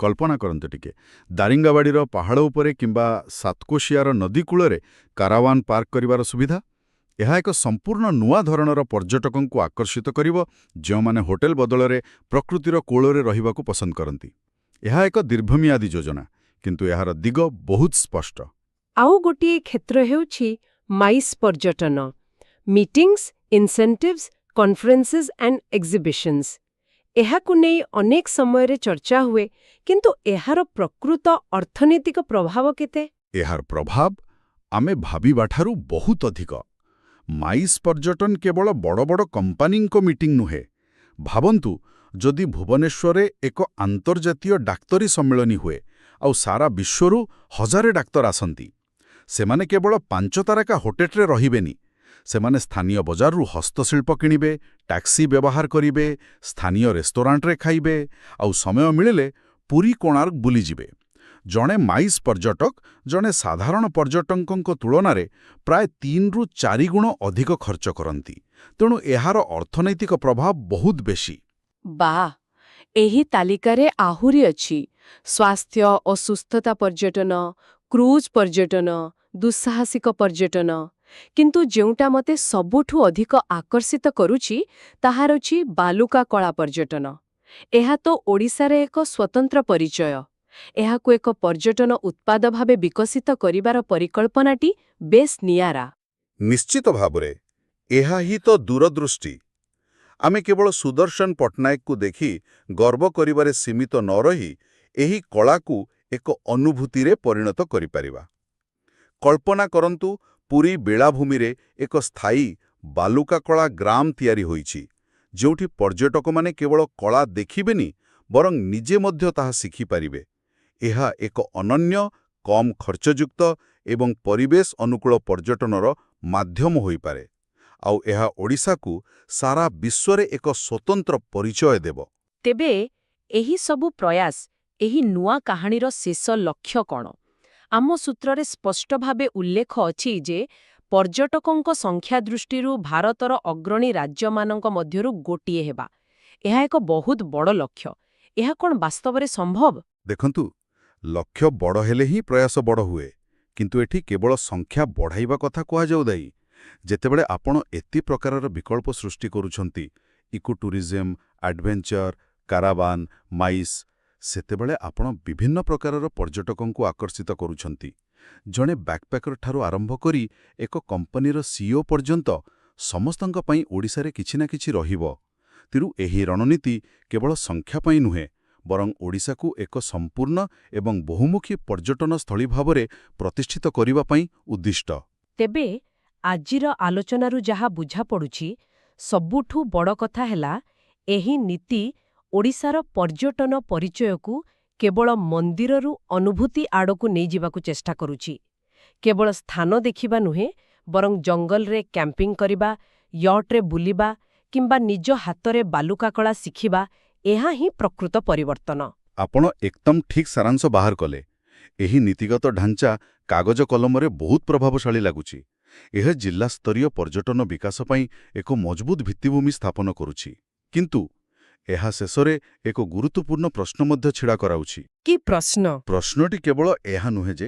କଳ୍ପନା କରନ୍ତୁ ଟିକେ, ଦାରିଙ୍ଗବାଡ଼ିର ପାହାଡ଼ ଉପରେ କିମ୍ବା ସାତକୋଶିଆର ନଦୀ କୂଳରେ କାରାୱାନ୍ ପାର୍କ କରିବାର ସୁବିଧା। ଏହା ଏକ ସମ୍ପୂର୍ଣ୍ଣ ନୂଆ ଧରଣର ପର୍ଯ୍ୟଟକଙ୍କୁ ଆକର୍ଷିତ କରିବ, ଯେଉଁମାନେ ହୋଟେଲ ବଦଳରେ ପ୍ରକୃତିର କୋଳରେ ରହିବାକୁ ପସନ୍ଦ କରନ୍ତି। ଏହା ଏକ ଦୀର୍ଘମିଆଦୀ ଯୋଜନା, କିନ୍ତୁ ଏହାର ଦିଗ ବହୁତ ସ୍ପଷ୍ଟ। ଆଉ ଗୋଟିଏ କ୍ଷେତ୍ର ହେଉଛି ମାଇସ୍ ପର୍ଯ୍ୟଟନ, ମିଟିଂସ୍, ଇନସେଣ୍ଟିଭ୍ସ, କନଫରେନ୍ସେସ୍ ଆଣ୍ଡ ଏକ୍ଜିବିସନ୍ସ। ଏହାକୁ ନେଇ ଅନେକ ସମୟରେ ଚର୍ଚ୍ଚା ହୁଏ, କିନ୍ତୁ ଏହାର ପ୍ରକୃତ ଅର୍ଥନୈତିକ ପ୍ରଭାବ କେତେ? ଏହାର ପ୍ରଭାବ ଆମେ ଭାବିବାଠାରୁ ବହୁତ ଅଧିକ। ମାଇସ୍ ପର୍ଯ୍ୟଟନ କେବଳ ବଡ଼ ବଡ଼ କମ୍ପାନୀଙ୍କ ମିଟିଂ ନୁହେଁ। ଭାବନ୍ତୁ, ଯଦି ଭୁବନେଶ୍ୱରରେ ଏକ ଆନ୍ତର୍ଜାତୀୟ ଡାକ୍ତରୀ ସମ୍ମିଳନୀ ହୁଏ ଆଉ ସାରା ବିଶ୍ୱରୁ ହଜାରେ ଡାକ୍ତର ଆସନ୍ତି, ସେମାନେ କେବଳ 5 ତାରକା ହୋଟେଲରେ ରହିବେନି। ସେମାନେ ସ୍ଥାନୀୟ ବଜାରରୁ ହସ୍ତଶିଳ୍ପ କିଣିବେ, ଟ୍ୟାକ୍ସି ବ୍ୟବହାର କରିବେ, ସ୍ଥାନୀୟ ରେଷ୍ଟୁରାଣ୍ଟରେ ଖାଇବେ, ଆଉ ସମୟ ମିଳିଲେ ପୁରୀ କୋଣାର୍କ ବୁଲିଯିବେ। ଜଣେ ମାଇସ୍ ପର୍ଯ୍ୟଟକ ଜଣେ ସାଧାରଣ ପର୍ଯ୍ୟଟକଙ୍କ ତୁଳନାରେ ପ୍ରାୟ 3ରୁ 4 ଗୁଣ ଅଧିକ ଖର୍ଚ୍ଚ କରନ୍ତି। ତେଣୁ ଏହାର ଅର୍ଥନୈତିକ ପ୍ରଭାବ ବହୁତ ବେଶୀ। ବାଃ, ଏହି ତାଲିକାରେ ଆହୁରି ଅଛି ସ୍ୱାସ୍ଥ୍ୟ ଓ ସୁସ୍ଥତା ପର୍ଯ୍ୟଟନ, କ୍ରୁଜ୍ ପର୍ଯ୍ୟଟନ, ଦୁଃସାହସିକ ପର୍ଯ୍ୟଟନ। କିନ୍ତୁ ଯେଉଁଟା ମୋତେ ସବୁଠୁ ଅଧିକ ଆକର୍ଷିତ କରୁଛି ତାହା ହେଉଛି ବାଲୁକା କଳା ପର୍ଯ୍ୟଟନ। ଏହା ତ ଓଡ଼ିଶାରେ ଏକ ସ୍ୱତନ୍ତ୍ର ପରିଚୟ। ଏହାକୁ ଏକ ପର୍ଯ୍ୟଟନ ଉତ୍ପାଦ ଭାବେ ବିକଶିତ କରିବାର ପରିକଳ୍ପନାଟି ବେଶ୍ ନିଆରା। ନିଶ୍ଚିତ ଭାବରେ ଏହା ହିଁ ତ ଦୂରଦୃଷ୍ଟି। ଆମେ କେବଳ ସୁଦର୍ଶନ ପଟ୍ଟନାୟକକୁ ଦେଖି ଗର୍ବ କରିବାରେ ସୀମିତ ନ ରହି ଏହି କଳାକୁ ଏକ ଅନୁଭୂତିରେ ପରିଣତ କରିପାରିବା। କଳ୍ପନା କରନ୍ତୁ, ପୁରୀ ବେଳାଭୂମିରେ ଏକ ସ୍ଥାୟୀ ବାଲୁକା କଳା ଗ୍ରାମ ତିଆରି ହୋଇଛି, ଯେଉଁଠି ପର୍ଯ୍ୟଟକମାନେ କେବଳ କଳା ଦେଖିବେନି, ବରଂ ନିଜେ ମଧ୍ୟ ତାହା ଶିଖିପାରିବେ। ଏହା ଏକ ଅନନ୍ୟ, କମ୍ ଖର୍ଚ୍ଚଯୁକ୍ତ ଏବଂ ପରିବେଶ ଅନୁକୂଳ ପର୍ଯ୍ୟଟନର ମାଧ୍ୟମ ହୋଇପାରେ। ଆଉ ଏହା ଓଡ଼ିଶାକୁ ସାରା ବିଶ୍ୱରେ ଏକ ସ୍ୱତନ୍ତ୍ର ପରିଚୟ ଦେବ। ତେବେ ଏହି ସବୁ ପ୍ରୟାସ, ଏହି ନୂଆ କାହାଣୀର ଶେଷ ଲକ୍ଷ୍ୟ କ'ଣ? ଆମ ସୂତ୍ରରେ ସ୍ପଷ୍ଟ ଭାବେ ଉଲ୍ଲେଖ ଅଛି ଯେ ପର୍ଯ୍ୟଟକଙ୍କ ସଂଖ୍ୟା ଦୃଷ୍ଟିରୁ ଭାରତର ଅଗ୍ରଣୀ ରାଜ୍ୟମାନଙ୍କ ମଧ୍ୟରୁ ଗୋଟିଏ ହେବା। ଏହା ଏକ ବହୁତ ବଡ଼ ଲକ୍ଷ୍ୟ। ଏହା କ'ଣ ବାସ୍ତବରେ ସମ୍ଭବ? ଦେଖନ୍ତୁ, ଲକ୍ଷ୍ୟ ବଡ଼ ହେଲେ ହିଁ ପ୍ରୟାସ ବଡ଼ ହୁଏ। କିନ୍ତୁ ଏଠି କେବଳ ସଂଖ୍ୟା ବଢ଼ାଇବା କଥା କୁହାଯାଉ ନାହିଁ। ଯେତେବେଳେ ଆପଣ ଏତେ ପ୍ରକାରର ବିକଳ୍ପ ସୃଷ୍ଟି କରୁଛନ୍ତି, ଇକୋ ଟୁରିଜିମ୍, ଆଡଭେଞ୍ଚର, କାରାଭାନ, ମାଇସ୍, ସେତେବେଳେ ଆପଣ ବିଭିନ୍ନ ପ୍ରକାରର ପର୍ଯ୍ୟଟକଙ୍କୁ ଆକର୍ଷିତ କରୁଛନ୍ତି। ଜଣେ ବ୍ୟାକପ୍ୟାକର ଠାରୁ ଆରମ୍ଭ କରି ଏକ କମ୍ପାନୀର ସିଇଓ ପର୍ଯ୍ୟନ୍ତ ସମସ୍ତଙ୍କ ପାଇଁ ଓଡ଼ିଶାରେ କିଛି ନା କିଛି ରହିବ। ତେଣୁ ଏହି ରଣନୀତି କେବଳ ସଂଖ୍ୟା ପାଇଁ ନୁହେଁ, ବରଂ ଓଡ଼ିଶାକୁ ଏକ ସମ୍ପୂର୍ଣ୍ଣ ଏବଂ ବହୁମୁଖୀ ପର୍ଯ୍ୟଟନସ୍ଥଳୀ ଭାବରେ ପ୍ରତିଷ୍ଠିତ କରିବା ପାଇଁ ଉଦ୍ଦିଷ୍ଟ। ତେବେ ଆଜିର ଆଲୋଚନାରୁ ଯାହା ବୁଝାପଡ଼ୁଛି, ସବୁଠୁ ବଡ଼ କଥା ହେଲା ଏହି ନୀତି ଓଡ଼ିଶାର ପର୍ଯ୍ୟଟନ ପରିଚୟକୁ କେବଳ ମନ୍ଦିରରୁ ଅନୁଭୂତି ଆଡ଼କୁ ନେଇଯିବାକୁ ଚେଷ୍ଟା କରୁଛି। କେବଳ ସ୍ଥାନ ଦେଖିବା ନୁହେଁ, ବରଂ ଜଙ୍ଗଲରେ କ୍ୟାମ୍ପିଂ କରିବା, ୟଟ୍ରେ ବୁଲିବା କିମ୍ବା ନିଜ ହାତରେ ବାଲୁକା କଳା ଶିଖିବା, ଏହା ହିଁ ପ୍ରକୃତ ପରିବର୍ତ୍ତନ। ଆପଣ ଏକଦମ ଠିକ୍ ସାରାଂଶ ବାହାର କଲେ। ଏହି ନୀତିଗତ ଢାଞ୍ଚା କାଗଜ କଲମରେ ବହୁତ ପ୍ରଭାବଶାଳୀ ଲାଗୁଛି। ଏହା ଜିଲ୍ଲାସ୍ତରୀୟ ପର୍ଯ୍ୟଟନ ବିକାଶ ପାଇଁ ଏକ ମଜବୁତ ଭିତ୍ତିଭୂମି ସ୍ଥାପନ କରୁଛି। କିନ୍ତୁ ଏହା ଶେଷରେ ଏକ ଗୁରୁତ୍ୱପୂର୍ଣ୍ଣ ପ୍ରଶ୍ନ ମଧ୍ୟ ଛିଡ଼ା କରାଉଛି। କି ପ୍ରଶ୍ନ? ପ୍ରଶ୍ନଟି କେବଳ ଏହା ନୁହେଁ ଯେ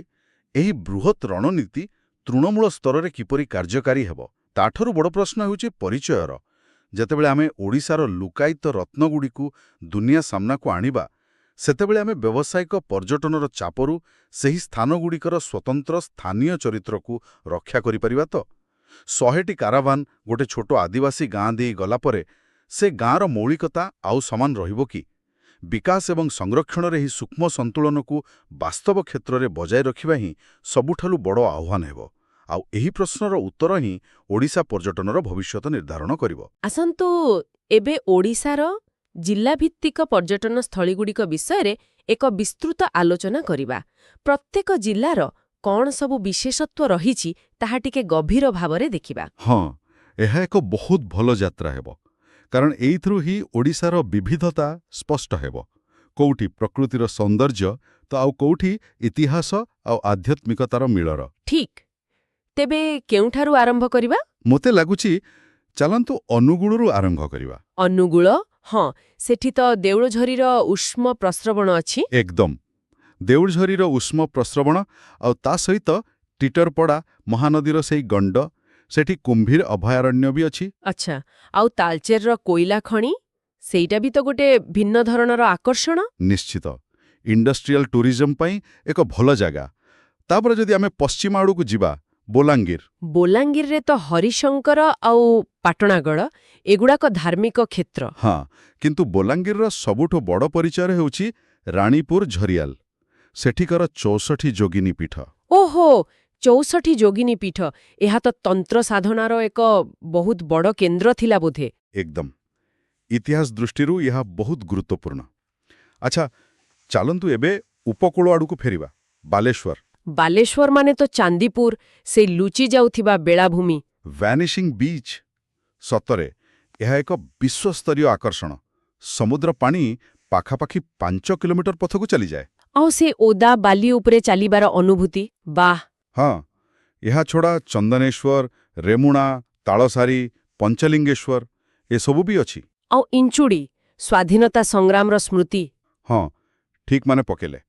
ଏହି ବୃହତ୍ ରଣନୀତି ତୃଣମୂଳ ସ୍ତରରେ କିପରି କାର୍ଯ୍ୟକାରୀ ହେବ। ତାଠାରୁ ବଡ଼ ପ୍ରଶ୍ନ ହେଉଛି ପରିଚୟର। ଯେତେବେଳେ ଆମେ ଓଡ଼ିଶାର ଲୁକାୟିତ ରତ୍ନଗୁଡ଼ିକୁ ଦୁନିଆ ସାମ୍ନାକୁ ଆଣିବା, ସେତେବେଳେ ଆମେ ବ୍ୟବସାୟିକ ପର୍ଯ୍ୟଟନର ଚାପରୁ ସେହି ସ୍ଥାନଗୁଡ଼ିକର ସ୍ୱତନ୍ତ୍ର ସ୍ଥାନୀୟ ଚରିତ୍ରକୁ ରକ୍ଷା କରିପାରିବା ତ? 100ଟି କାରାଭାନ ଗୋଟେ ଛୋଟ ଆଦିବାସୀ ଗାଁ ଦେଇ ଗଲାପରେ ସେ ଗାଁର ମୌଳିକତା ଆଉ ସମାନ ରହିବ କି? ବିକାଶ ଏବଂ ସଂରକ୍ଷଣରେ ଏହି ସୂକ୍ଷ୍ମ ସନ୍ତୁଳନକୁ ବାସ୍ତବ କ୍ଷେତ୍ରରେ ବଜାୟ ରଖିବା ହିଁ ସବୁଠାରୁ ବଡ଼ ଆହ୍ୱାନ ହେବ। ଆଉ ଏହି ପ୍ରଶ୍ନର ଉତ୍ତର ହିଁ ଓଡ଼ିଶା ପର୍ଯ୍ୟଟନର ଭବିଷ୍ୟତ ନିର୍ଦ୍ଧାରଣ କରିବ। ଆସନ୍ତୁ ଏବେ ଓଡ଼ିଶାର ଜିଲ୍ଲାଭିତ୍ତିକ ପର୍ଯ୍ୟଟନ ସ୍ଥଳୀଗୁଡ଼ିକ ବିଷୟରେ ଏକ ବିସ୍ତୃତ ଆଲୋଚନା କରିବା। ପ୍ରତ୍ୟେକ ଜିଲ୍ଲାର କ'ଣ ସବୁ ବିଶେଷତ୍ୱ ରହିଛି ତାହା ଟିକେ ଗଭୀର ଭାବରେ ଦେଖିବା। ହଁ, ଏହା ଏକ ବହୁତ ଭଲ ଯାତ୍ରା ହେବ। କାରଣ ଏଇଥିରୁ ହିଁ ଓଡ଼ିଶାର ବିବିଧତା ସ୍ପଷ୍ଟ ହେବ। କୋଉଠି ପ୍ରକୃତିର ସୌନ୍ଦର୍ଯ୍ୟ ତ ଆଉ କୋଉଠି ଇତିହାସ ଆଉ ଆଧ୍ୟାତ୍ମିକତାର ମିଳର। ଠିକ୍। ତେବେ କେଉଁଠାରୁ ଆରମ୍ଭ କରିବା? ମୋତେ ଲାଗୁଛି ଚାଲନ୍ତୁ ଅନୁଗୁଳରୁ ଆରମ୍ଭ କରିବା। ଅନୁଗୁଳ? ହଁ, ସେଠି ତ ଦେଉଳଝରିର ଉଷ୍ମ ପ୍ରସ୍ରବଣ ଅଛି। ଏକଦମ। ଦେଉଳଝରିର ଉଷ୍ମ ପ୍ରସ୍ରବଣ ଆଉ ତା ସହିତ ଟିଟରପଡ଼ା ମହାନଦୀର ସେଇ ଗଣ୍ଡ, ସେଠି କୁମ୍ଭୀର ଅଭୟାରଣ୍ୟ ବି ଅଛି। ଆଚ୍ଛା, ଆଉ ତାଳଚେରର କୋଇଲା ଖଣି? ସେଇଟା ବି ତ ଗୋଟେ ଭିନ୍ନ ଧରଣର ଆକର୍ଷଣ। ନିଶ୍ଚିତ। ଇଣ୍ଡଷ୍ଟ୍ରିଆଲ ଟୁରିଜମ୍ ପାଇଁ ଏକ ଭଲ ଜାଗା। ତାପରେ ଯଦି ଆମେ ପଶ୍ଚିମ ଆଡ଼କୁ ଯିବା ବୋଲାଙ୍ଗୀର ବୋଲାଙ୍ଗୀରରେ ତ ହରିଶଙ୍କର ଆଉ ପାଟଣାଗଡ଼ ଏଗୁଡ଼ାକ ଧାର୍ମିକ କ୍ଷେତ୍ର। ହଁ କିନ୍ତୁ ବୋଲାଙ୍ଗୀରର ସବୁଠୁ ବଡ଼ ପରିଚୟ ହେଉଛି ରାଣୀପୁର ଝରିଆଲ ସେଠିକାର 64 ଯୋଗିନୀ ପୀଠ। ଓହୋ 64 ଯୋଗିନୀ ପୀଠ ଏହା ତ ତନ୍ତ୍ର ସାଧନାର ଏକ ବହୁତ ବଡ଼ କେନ୍ଦ୍ର ଥିଲା ବୋଧେ। ଏକଦମ ଇତିହାସ ଦୃଷ୍ଟିରୁ ଏହା ବହୁତ ଗୁରୁତ୍ୱପୂର୍ଣ୍ଣ। ଆଚ୍ଛା ଚାଲନ୍ତୁ ଏବେ ଉପକୂଳ ଆଡ଼କୁ ଫେରିବା ବାଲେଶ୍ୱର। ବାଲେଶ୍ୱର ମାନେ ତ ଚାନ୍ଦିପୁର ସେଇ ଲୁଚି ଯାଉଥିବା ବେଳାଭୂମି। ଭ୍ୟାନିସିଂ ବିଚ୍ ସତରେ ଏହା ଏକ ବିଶ୍ୱସ୍ତରୀୟ ଆକର୍ଷଣ। ସମୁଦ୍ର ପାଣି ପାଖାପାଖି 5 କିଲୋମିଟର ପଥକୁ ଚାଲିଯାଏ। ଆଉ ସେ ଓଦା ବାଲି ଉପରେ ଚାଲିବାର ଅନୁଭୂତି ବାଃ। ହଁ ଏହାଛଡ଼ା ଚନ୍ଦନେଶ୍ୱର ରେମୁଣା ତାଳସାରୀ ପଞ୍ଚଲିଙ୍ଗେଶ୍ୱର ଏସବୁ ବି ଅଛି। ଆଉ ଇଞ୍ଚୁଡ଼ି ସ୍ୱାଧୀନତା ସଂଗ୍ରାମର ସ୍ମୃତି। ହଁ ଠିକ୍ ମାନେ ପକେଇଲେ।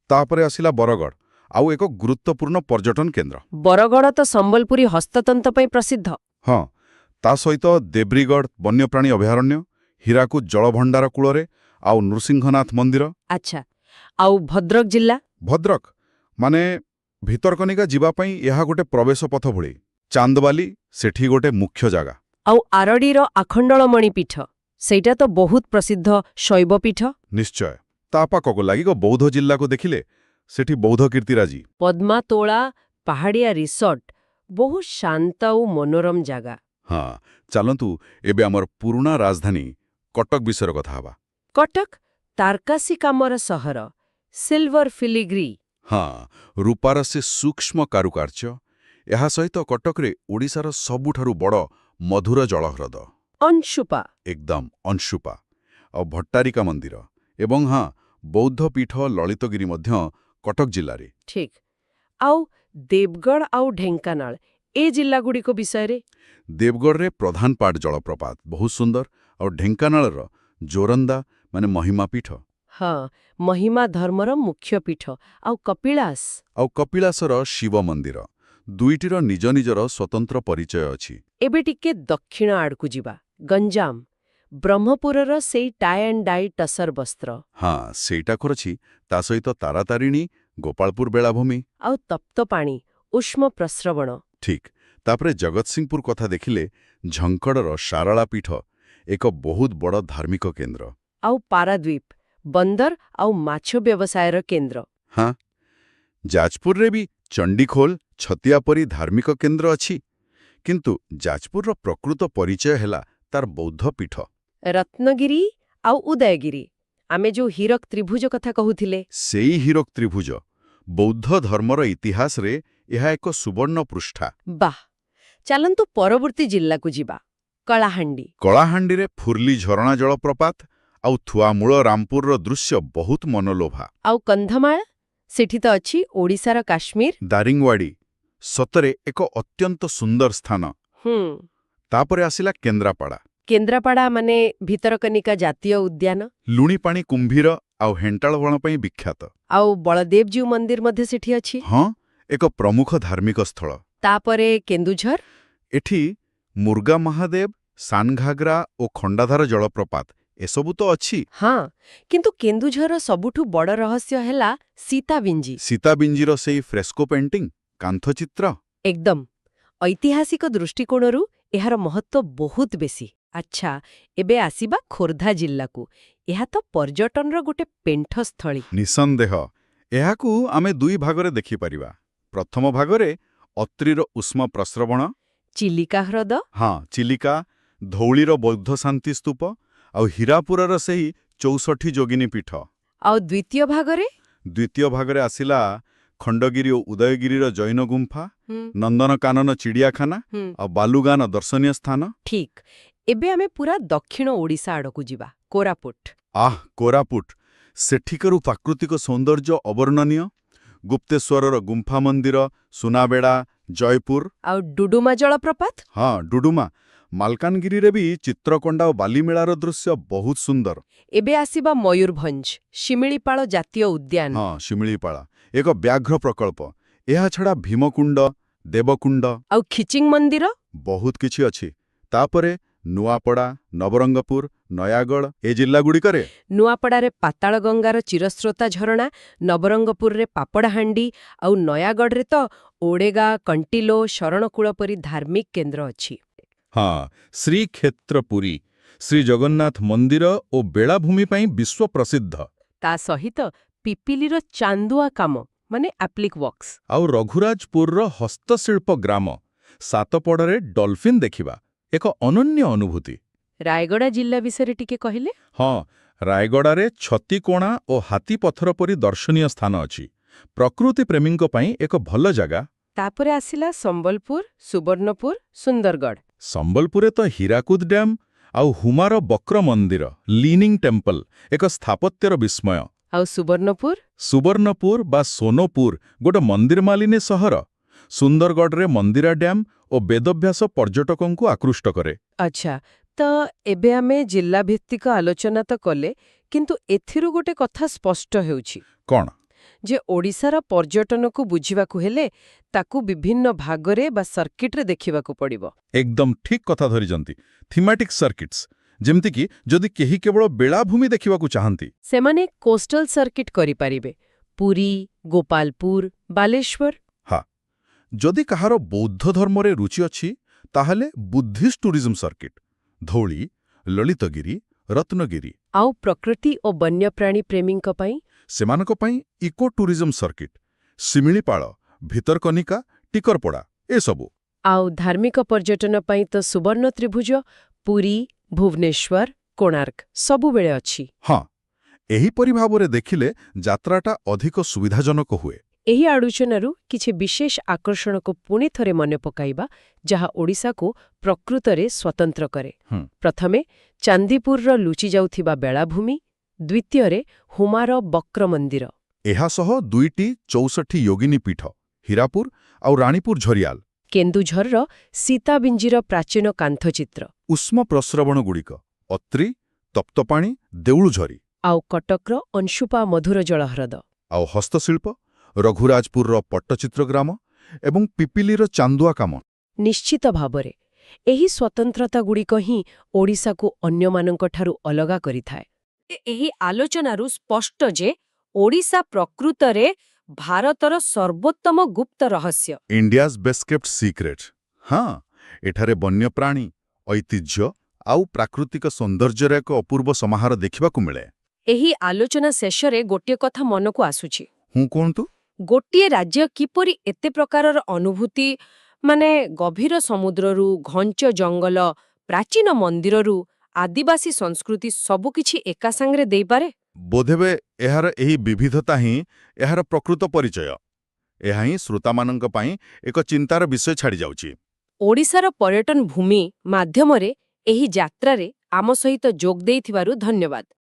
ତାପରେ ଆସିଲା ବରଗଡ଼ ଆଉ ଏକ ଗୁରୁତ୍ୱପୂର୍ଣ୍ଣ ପର୍ଯ୍ୟଟନ କେନ୍ଦ୍ର। ବରଗଡ଼ ତ ସମ୍ବଲପୁରୀ ହସ୍ତତନ୍ତ ପାଇଁ ପ୍ରସିଦ୍ଧ। ହଁ ତା ସହିତ ଦେବ୍ରିଗଡ଼ ବନ୍ୟପ୍ରାଣୀ ଅଭୟାରଣ୍ୟ ହୀରାକୁଦ ଜଳଭଣ୍ଡାର କୂଳରେ ଆଉ ନୃସିଂହନାଥ ମନ୍ଦିର। ଆଚ୍ଛା ଆଉ ଭଦ୍ରକ ଜିଲ୍ଲା? ଭଦ୍ରକ ମାନେ ଭିତରକନିକା ଯିବା ପାଇଁ ଏହା ଗୋଟେ ପ୍ରବେଶ ପଥ ଭଳି। ଚାନ୍ଦବାଲି ସେଠି ଗୋଟେ ମୁଖ୍ୟ ଜାଗା। ଆଉ ଆରଡିର ଆଖଣ୍ଡଳମଣି ପୀଠ ସେଇଟା ତ ବହୁତ ପ୍ରସିଦ୍ଧ ଶୈବପୀଠ। ନିଶ୍ଚୟ ତା ପାଖକୁ ଲାଗିବ ବୌଦ୍ଧ ଜିଲ୍ଲାକୁ ଦେଖିଲେ ସେଠି ବୌଦ୍ଧ କୀର୍ତ୍ତିରାଜି ପଦ୍ମାତୋଳା ପାହାଡ଼ିଆ ରିସର୍ଟ ବହୁତ ଶାନ୍ତ ଆଉ ମନୋରମ ଜାଗା। ହଁ ଚାଲନ୍ତୁ ଏବେ ଆମର ପୁରୁଣା ରାଜଧାନୀ କଟକ ବିଷୟରେ କଥା ହେବା। କଟକ ତାରକାସି କାମର ସହର ସିଲଭର ଫିଲିଗ୍ରୀ। ହଁ ରୂପାର ସେ ସୂକ୍ଷ୍ମ କାରୁକାର୍ଯ୍ୟ। ଏହା ସହିତ କଟକରେ ଓଡ଼ିଶାର ସବୁଠାରୁ ବଡ଼ ମଧୁର ଜଳହ୍ରଦ ଅଂଶୁପା। ଏକଦମ ଅଂଶୁପା ଆଉ ଭଟ୍ଟାରିକା ମନ୍ଦିର ଏବଂ ହଁ ବୌଦ୍ଧ ପୀଠ ଲଳିତଗିରି ମଧ୍ୟ କଟକ ଜିଲ୍ଲାରେ। ଠିକ୍। ଆଉ ଦେବଗଡ଼ ଆଉ ଢେଙ୍କାନାଳ ଏ ଜିଲ୍ଲାଗୁଡ଼ିକ ବିଷୟରେ? ଦେବଗଡ଼ରେ ପ୍ରଧାନପାଟ ଜଳପ୍ରପାତ ବହୁତ ସୁନ୍ଦର ଆଉ ଢେଙ୍କାନାଳର ଜୋରନ୍ଦା ମାନେ ମହିମା ପୀଠ। ହଁ ମହିମା ଧର୍ମର ମୁଖ୍ୟ ପୀଠ। ଆଉ କପିଳାସ? ଆଉ କପିଳାସର ଶିବ ମନ୍ଦିର ଦୁଇଟିର ନିଜ ନିଜର ସ୍ୱତନ୍ତ୍ର ପରିଚୟ ଅଛି। ଏବେ ଟିକେ ଦକ୍ଷିଣ ଆଡ଼କୁ ଯିବା ଗଞ୍ଜାମ ବ୍ରହ୍ମପୁରର ସେଇ ଟାଏ ଆଣ୍ଡ ଡାଇ ଟସର ବସ୍ତ୍ର। ହଁ ସେଇଟାକୁ ଅଛି ତା ସହିତ ତାରାତାରିଣୀ ଗୋପାଳପୁର ବେଳାଭୂମି ଆଉ ତପ୍ତ ପାଣି ଉଷ୍ମ ପ୍ରସ୍ରବଣ। ଠିକ୍ ତାପରେ ଜଗତସିଂହପୁର କଥା ଦେଖିଲେ ଝଙ୍କଡ଼ର ଶାରଳା ପୀଠ ଏକ ବହୁତ ବଡ଼ ଧାର୍ମିକ କେନ୍ଦ୍ର। ଆଉ ପାରାଦ୍ୱୀପ ବନ୍ଦର ଆଉ ମାଛ ବ୍ୟବସାୟର କେନ୍ଦ୍ର। ହଁ ଯାଜପୁରରେ ବି ଚଣ୍ଡିଖୋଲ ଛତିଆ ପରି ଧାର୍ମିକ କେନ୍ଦ୍ର ଅଛି କିନ୍ତୁ ଯାଜପୁରର ପ୍ରକୃତ ପରିଚୟ ହେଲା ତାର ବୌଦ୍ଧ ପୀଠ। ରତ୍ନଗିରି ଆଉ ଉଦୟଗିରି ଆମେ ଯୋଉ ହୀରକ ତ୍ରିଭୁଜ କଥା କହୁଥିଲେ ସେଇ ହୀରକ ତ୍ରିଭୁଜ ବୌଦ୍ଧ ଧର୍ମର ଇତିହାସରେ ଏହା ଏକ ସୁବର୍ଣ୍ଣ ପୃଷ୍ଠା। ବାଃ ଚାଲନ୍ତୁ ପରବର୍ତ୍ତୀ ଜିଲ୍ଲାକୁ ଯିବା କଳାହାଣ୍ଡି। କଳାହାଣ୍ଡିରେ ଫୁର୍ଲି ଝରଣା ଜଳପ୍ରପାତ ଆଉ ଥୁଆମୂଳ ରାମପୁରର ଦୃଶ୍ୟ ବହୁତ ମନଲୋଭା। ଆଉ କନ୍ଧମାଳ ସେଠି ତ ଅଛି ଓଡ଼ିଶାର କାଶ୍ମୀର। ଦାରିଙ୍ଗୱାଡି ସତରେ ଏକ ଅତ୍ୟନ୍ତ ସୁନ୍ଦର ସ୍ଥାନ। ତାପରେ ଆସିଲା କେନ୍ଦ୍ରାପଡ଼ା। କେନ୍ଦ୍ରାପଡ଼ା ମାନେ ଭିତରକନିକା ଜାତୀୟ ଉଦ୍ୟାନ। ଲୁଣିପାଣି କୁମ୍ଭୀର ଆଉ ହେଣ୍ଟାଳ ବଣ ପାଇଁ ବିଖ୍ୟାତ। ଆଉ ବଳଦେବଜୀଉ ମନ୍ଦିର ମଧ୍ୟ ସେଠି ଅଛି। ହଁ ଏକ ପ୍ରମୁଖ ଧାର୍ମିକ ସ୍ଥଳ। ତାପରେ କେନ୍ଦୁଝର? ଏଠି ମୁର୍ଗା ମହାଦେବ ସାନଘାଗରା ଓ ଖଣ୍ଡାଧାର ଜଳପ୍ରପାତ ଏସବୁ ତ ଅଛି। ହଁ କିନ୍ତୁ କେନ୍ଦୁଝରର ସବୁଠୁ ବଡ଼ ରହସ୍ୟ ହେଲା ସୀତାବିଞ୍ଜି। ସୀତାବିଞ୍ଜିର ସେଇ ଫ୍ରେସ୍କୋ ପେଣ୍ଟିଂ କାନ୍ଥଚିତ୍ର ଏକଦମ ଐତିହାସିକ ଦୃଷ୍ଟିକୋଣରୁ ଏହାର ମହତ୍ତ୍ୱ ବହୁତ ବେଶୀ। ଆଚ୍ଛା ଏବେ ଆସିବା ଖୋର୍ଦ୍ଧା ଜିଲ୍ଲାକୁ। ଏହା ତ ପର୍ଯ୍ୟଟନର ଗୋଟେ ପେଣ୍ଠସ୍ଥଳୀ। ନିଃସନ୍ଦେହ ଏହାକୁ ଆମେ ଦୁଇ ଭାଗରେ ଦେଖିପାରିବା। ପ୍ରଥମ ଭାଗରେ ଅତ୍ରିର ଉଷ୍ମ ପ୍ରସ୍ରବଣ ଚିଲିକା ହ୍ରଦ। ହଁ ଚିଲିକା ଧଉଳିର ବୌଦ୍ଧ ଶାନ୍ତି ସ୍ତୂପ ଆଉ ହୀରାପୁରର ସେହି 64 ଯୋଗିନୀ ପୀଠ। ଆଉ ଦ୍ୱିତୀୟ ଭାଗରେ ଆସିଲା ଖଣ୍ଡଗିରି ଓ ଉଦୟଗିରିର ଜୈନ ଗୁମ୍ଫା ନନ୍ଦନକାନନ ଚିଡ଼ିଆଖାନା ଆଉ ବାଲୁଗାନ ଦର୍ଶନୀୟ ସ୍ଥାନ। ଠିକ୍ ଏବେ ଆମେ ପୁରା ଦକ୍ଷିଣ ଓଡ଼ିଶା ଆଡ଼କୁ ଯିବା କୋରାପୁଟ। କୋରାପୁଟ ସେଠିକାରୁ ପ୍ରାକୃତିକ ସୌନ୍ଦର୍ଯ୍ୟ ଅବର୍ଣ୍ଣନୀୟ। ଗୁପ୍ତେଶ୍ୱରର ଗୁମ୍ଫା ମନ୍ଦିର ସୁନାବେଡ଼ା ଜୟପୁର ଆଉ ଡୁଡୁମା ଜଳପ୍ରପାତ। ହଁ ଡୁଡୁମା ମାଲକାନଗିରିରେ ବି ଚିତ୍ରକୋଣ୍ଡା ଓ ବାଲିମେଳାର ଦୃଶ୍ୟ ବହୁତ ସୁନ୍ଦର। ଏବେ ଆସିବା ମୟୂରଭଞ୍ଜ ଶିମିଳିପାଳ ଜାତୀୟ ଉଦ୍ୟାନ। ହଁ ଶିମିଳିପାଳ ଏକ ବ୍ୟାଘ୍ର ପ୍ରକଳ୍ପ। ଏହାଛଡ଼ା ଭୀମକୁଣ୍ଡ ଦେବକୁଣ୍ଡ ଆଉ ଖିଚିଂ ମନ୍ଦିର ବହୁତ କିଛି ଅଛି। ତାପରେ ନୂଆପଡ଼ା, ନବରଙ୍ଗପୁର, ନୟାଗଡ଼ ଏ ଜିଲ୍ଲାଗୁଡ଼ିକରେ ନୂଆପଡ଼ାରେ ପାତାଳଗଙ୍ଗାର ଚିରସ୍ରୋତା ଝରଣା, ନବରଙ୍ଗପୁରରେ ପାପଡ଼ାହାଣ୍ଡି ଆଉ ନୟାଗଡ଼ରେ ତ ଓଡ଼େଗା, କଣ୍ଟିଲୋ, ଶରଣକୂଳ ପରି ଧାର୍ମିକ କେନ୍ଦ୍ର ଅଛି। ହଁ, ଶ୍ରୀକ୍ଷେତ୍ର ପୁରୀ, ଶ୍ରୀଜଗନ୍ନାଥ ମନ୍ଦିର ଓ ବେଳାଭୂମି ପାଇଁ ବିଶ୍ୱ ପ୍ରସିଦ୍ଧ। ତା ସହିତ ପିପିଲିର ଚାନ୍ଦୁଆ କାମ ମାନେ ଆପ୍ଲିକ୍ ୱାର୍କସ୍। ଆଉ ରଘୁରାଜପୁରର ହସ୍ତଶିଳ୍ପ ଗ୍ରାମ ସାତପଡ଼ାରେ ଡଲଫିନ୍ ଦେଖିବା ଏକ ଅନନ୍ୟ ଅନୁଭୂତି। ରାୟଗଡ଼ା ଜିଲ୍ଲା ବିଷୟରେ ଟିକେ କହିଲେ? ହଁ, ରାୟଗଡ଼ାରେ ଛତିକୋଣା ଓ ହାତୀପଥର ପରି ଦର୍ଶନୀୟ ସ୍ଥାନ ଅଛି। ପ୍ରକୃତି ପ୍ରେମୀଙ୍କ ପାଇଁ ଏକ ଭଲ ଜାଗା। ତାପରେ ଆସିଲା ସମ୍ବଲପୁର, ସୁବର୍ଣ୍ଣପୁର, ସୁନ୍ଦରଗଡ଼। ସମ୍ବଲପୁରରେ ତ ହୀରାକୁଦ ଡ୍ୟାମ୍ ଆଉ ହୁମାର ବକ୍ର ମନ୍ଦିର ଲିନିଂ ଟେମ୍ପଲ ଏକ ସ୍ଥାପତ୍ୟର ବିସ୍ମୟ। ଆଉ ସୁବର୍ଣ୍ଣପୁର? ସୁବର୍ଣ୍ଣପୁର ବା ସୋନପୁର ଗୋଟେ ମନ୍ଦିରମାଳିନୀ ସହର। ସୁନ୍ଦରଗଡ଼ରେ ମନ୍ଦିରା ଡ୍ୟାମ୍ ଓ ବେଦଭ୍ୟାସ ପର୍ଯ୍ୟଟକଙ୍କୁ ଆକୃଷ୍ଟ କରେ। ଆଚ୍ଛା, ତ ଏବେ ଆମେ ଜିଲ୍ଲାଭିତ୍ତିକ ଆଲୋଚନା ତ କଲେ, କିନ୍ତୁ ଏଥିରୁ ଗୋଟେ କଥା ସ୍ପଷ୍ଟ ହେଉଛି କ'ଣ? ଯେ ଓଡ଼ିଶାର ପର୍ଯ୍ୟଟନକୁ ବୁଝିବାକୁ ହେଲେ ତାକୁ ବିଭିନ୍ନ ଭାଗରେ ବା ସର୍କିଟ୍ରେ ଦେଖିବାକୁ ପଡ଼ିବ। ଏକଦମ ଠିକ୍ କଥା ଧରିଛନ୍ତି। ଥିମାଟିକ୍ ସର୍କିଟ୍ସ, ଯେମିତିକି ଯଦି କେହି କେବଳ ବେଳାଭୂମି ଦେଖିବାକୁ ଚାହାନ୍ତି, ସେମାନେ କୋଷ୍ଟାଲ ସର୍କିଟ୍ କରିପାରିବେ। ପୁରୀ, ଗୋପାଳପୁର, ବାଲେଶ୍ୱର। ହଁ, ଯଦି କାହାର ବୌଦ୍ଧ ଧର୍ମରେ ରୁଚି ଅଛି ତାହେଲେ Buddhist tourism circuit, Dhauli, Lalitgiri, Ratnagiri. ଆଉ ପ୍ରକୃତି ଓ ବନ୍ୟପ୍ରାଣୀ ପ୍ରେମୀଙ୍କ ପାଇଁ? ସେମାନଙ୍କ ପାଇଁ eco tourism circuit, Similipal, Bhitarkanika, Tikarpada ଏସବୁ। ଆଉ ଧାର୍ମିକ ପର୍ଯ୍ୟଟନ ପାଇଁ ତ ସୁବର୍ଣ୍ଣ ତ୍ରିଭୁଜ, ପୁରୀ, ଭୁବନେଶ୍ୱର, କୋଣାର୍କ ସବୁବେଳେ ଅଛି। ହଁ, ଏହିପରି ଭାବରେ ଦେଖିଲେ ଯାତ୍ରାଟା ଅଧିକ ସୁବିଧାଜନକ ହୁଏ। ଏହି ଆଲୋଚନାରୁ କିଛି ବିଶେଷ ଆକର୍ଷଣକୁ ପୁଣି ଥରେ ମନେ ପକାଇବା, ଯାହା ଓଡ଼ିଶାକୁ ପ୍ରକୃତରେ ସ୍ୱତନ୍ତ୍ର କରେ। ପ୍ରଥମେ ଚାନ୍ଦିପୁରର ଲୁଚି ଯାଉଥିବା ବେଳାଭୂମି, ଦ୍ୱିତୀୟରେ ହୁମାର ବକ୍ର ମନ୍ଦିର। ଏହା ସହ 2ଟି 64 ଯୋଗିନୀ ପୀଠ, ହୀରାପୁର ଆଉ ରାଣୀପୁର ଝରିଆଲ। କେନ୍ଦୁଝରର ସୀତାବିଞ୍ଜିର ପ୍ରାଚୀନ କାନ୍ଥଚିତ୍ର। ଉଷ୍ମ ପ୍ରସ୍ରବଣଗୁଡ଼ିକ, ଅତ୍ରି, ତପ୍ତପାଣି, ଦେଉଳଝରି। ଆଉ କଟକର ଅଂଶୁପା ମଧୁର ଜଳ ହ୍ରଦ। ଆଉ ହସ୍ତଶିଳ୍ପ, ରଘୁରାଜପୁରର ପଟ୍ଟଚିତ୍ର ଗ୍ରାମ ଏବଂ ପିପିଲିର ଚାନ୍ଦୁଆ କାମ। ନିଶ୍ଚିତ ଭାବରେ ଏହି ସ୍ୱତନ୍ତ୍ରତାଗୁଡ଼ିକ ହିଁ ଓଡ଼ିଶାକୁ ଅନ୍ୟମାନଙ୍କଠାରୁ ଅଲଗା କରିଥାଏ। ଏହି ଆଲୋଚନାରୁ ସ୍ପଷ୍ଟ ଯେ ଓଡ଼ିଶା ପ୍ରକୃତରେ ଭାରତର ସର୍ବୋତ୍ତମ ଗୁପ୍ତ ରହସ୍ୟ। India's best kept secret. ହଁ, ଏଠାରେ ବନ୍ୟପ୍ରାଣୀ, ଐତିହ୍ୟ ଆଉ ପ୍ରାକୃତିକ ସୌନ୍ଦର୍ଯ୍ୟର ଏକ ଅପୂର୍ବ ସମାହାର ଦେଖିବାକୁ ମିଳେ। ଏହି ଆଲୋଚନା ଶେଷରେ ଗୋଟିଏ କଥା ମନକୁ ଆସୁଛି। କୁହନ୍ତୁ। ଗୋଟିଏ ରାଜ୍ୟ କିପରି ଏତେ ପ୍ରକାରର ଅନୁଭୂତି, ମାନେ ଗଭୀର ସମୁଦ୍ରରୁ ଘଞ୍ଚ ଜଙ୍ଗଲ, ପ୍ରାଚୀନ ମନ୍ଦିରରୁ ଆଦିବାସୀ ସଂସ୍କୃତି ସବୁକିଛି ଏକା ସାଙ୍ଗରେ ଦେଇପାରେ? ବୋଧେବେ ଏହାର ଏହି ବିବିଧତା ହିଁ ଏହାର ପ୍ରକୃତ ପରିଚୟ। ଏହା ହିଁ ଶ୍ରୋତାମାନଙ୍କ ପାଇଁ ଏକ ଚିନ୍ତାର ବିଷୟ ଛାଡ଼ିଯାଉଛି। ଓଡ଼ିଶାର ପର୍ଯ୍ୟଟନ ଭୂମି ମାଧ୍ୟମରେ ଏହି ଯାତ୍ରାରେ ଆମ ସହିତ ଯୋଗ ଦେଇଥିବାରୁ ଧନ୍ୟବାଦ।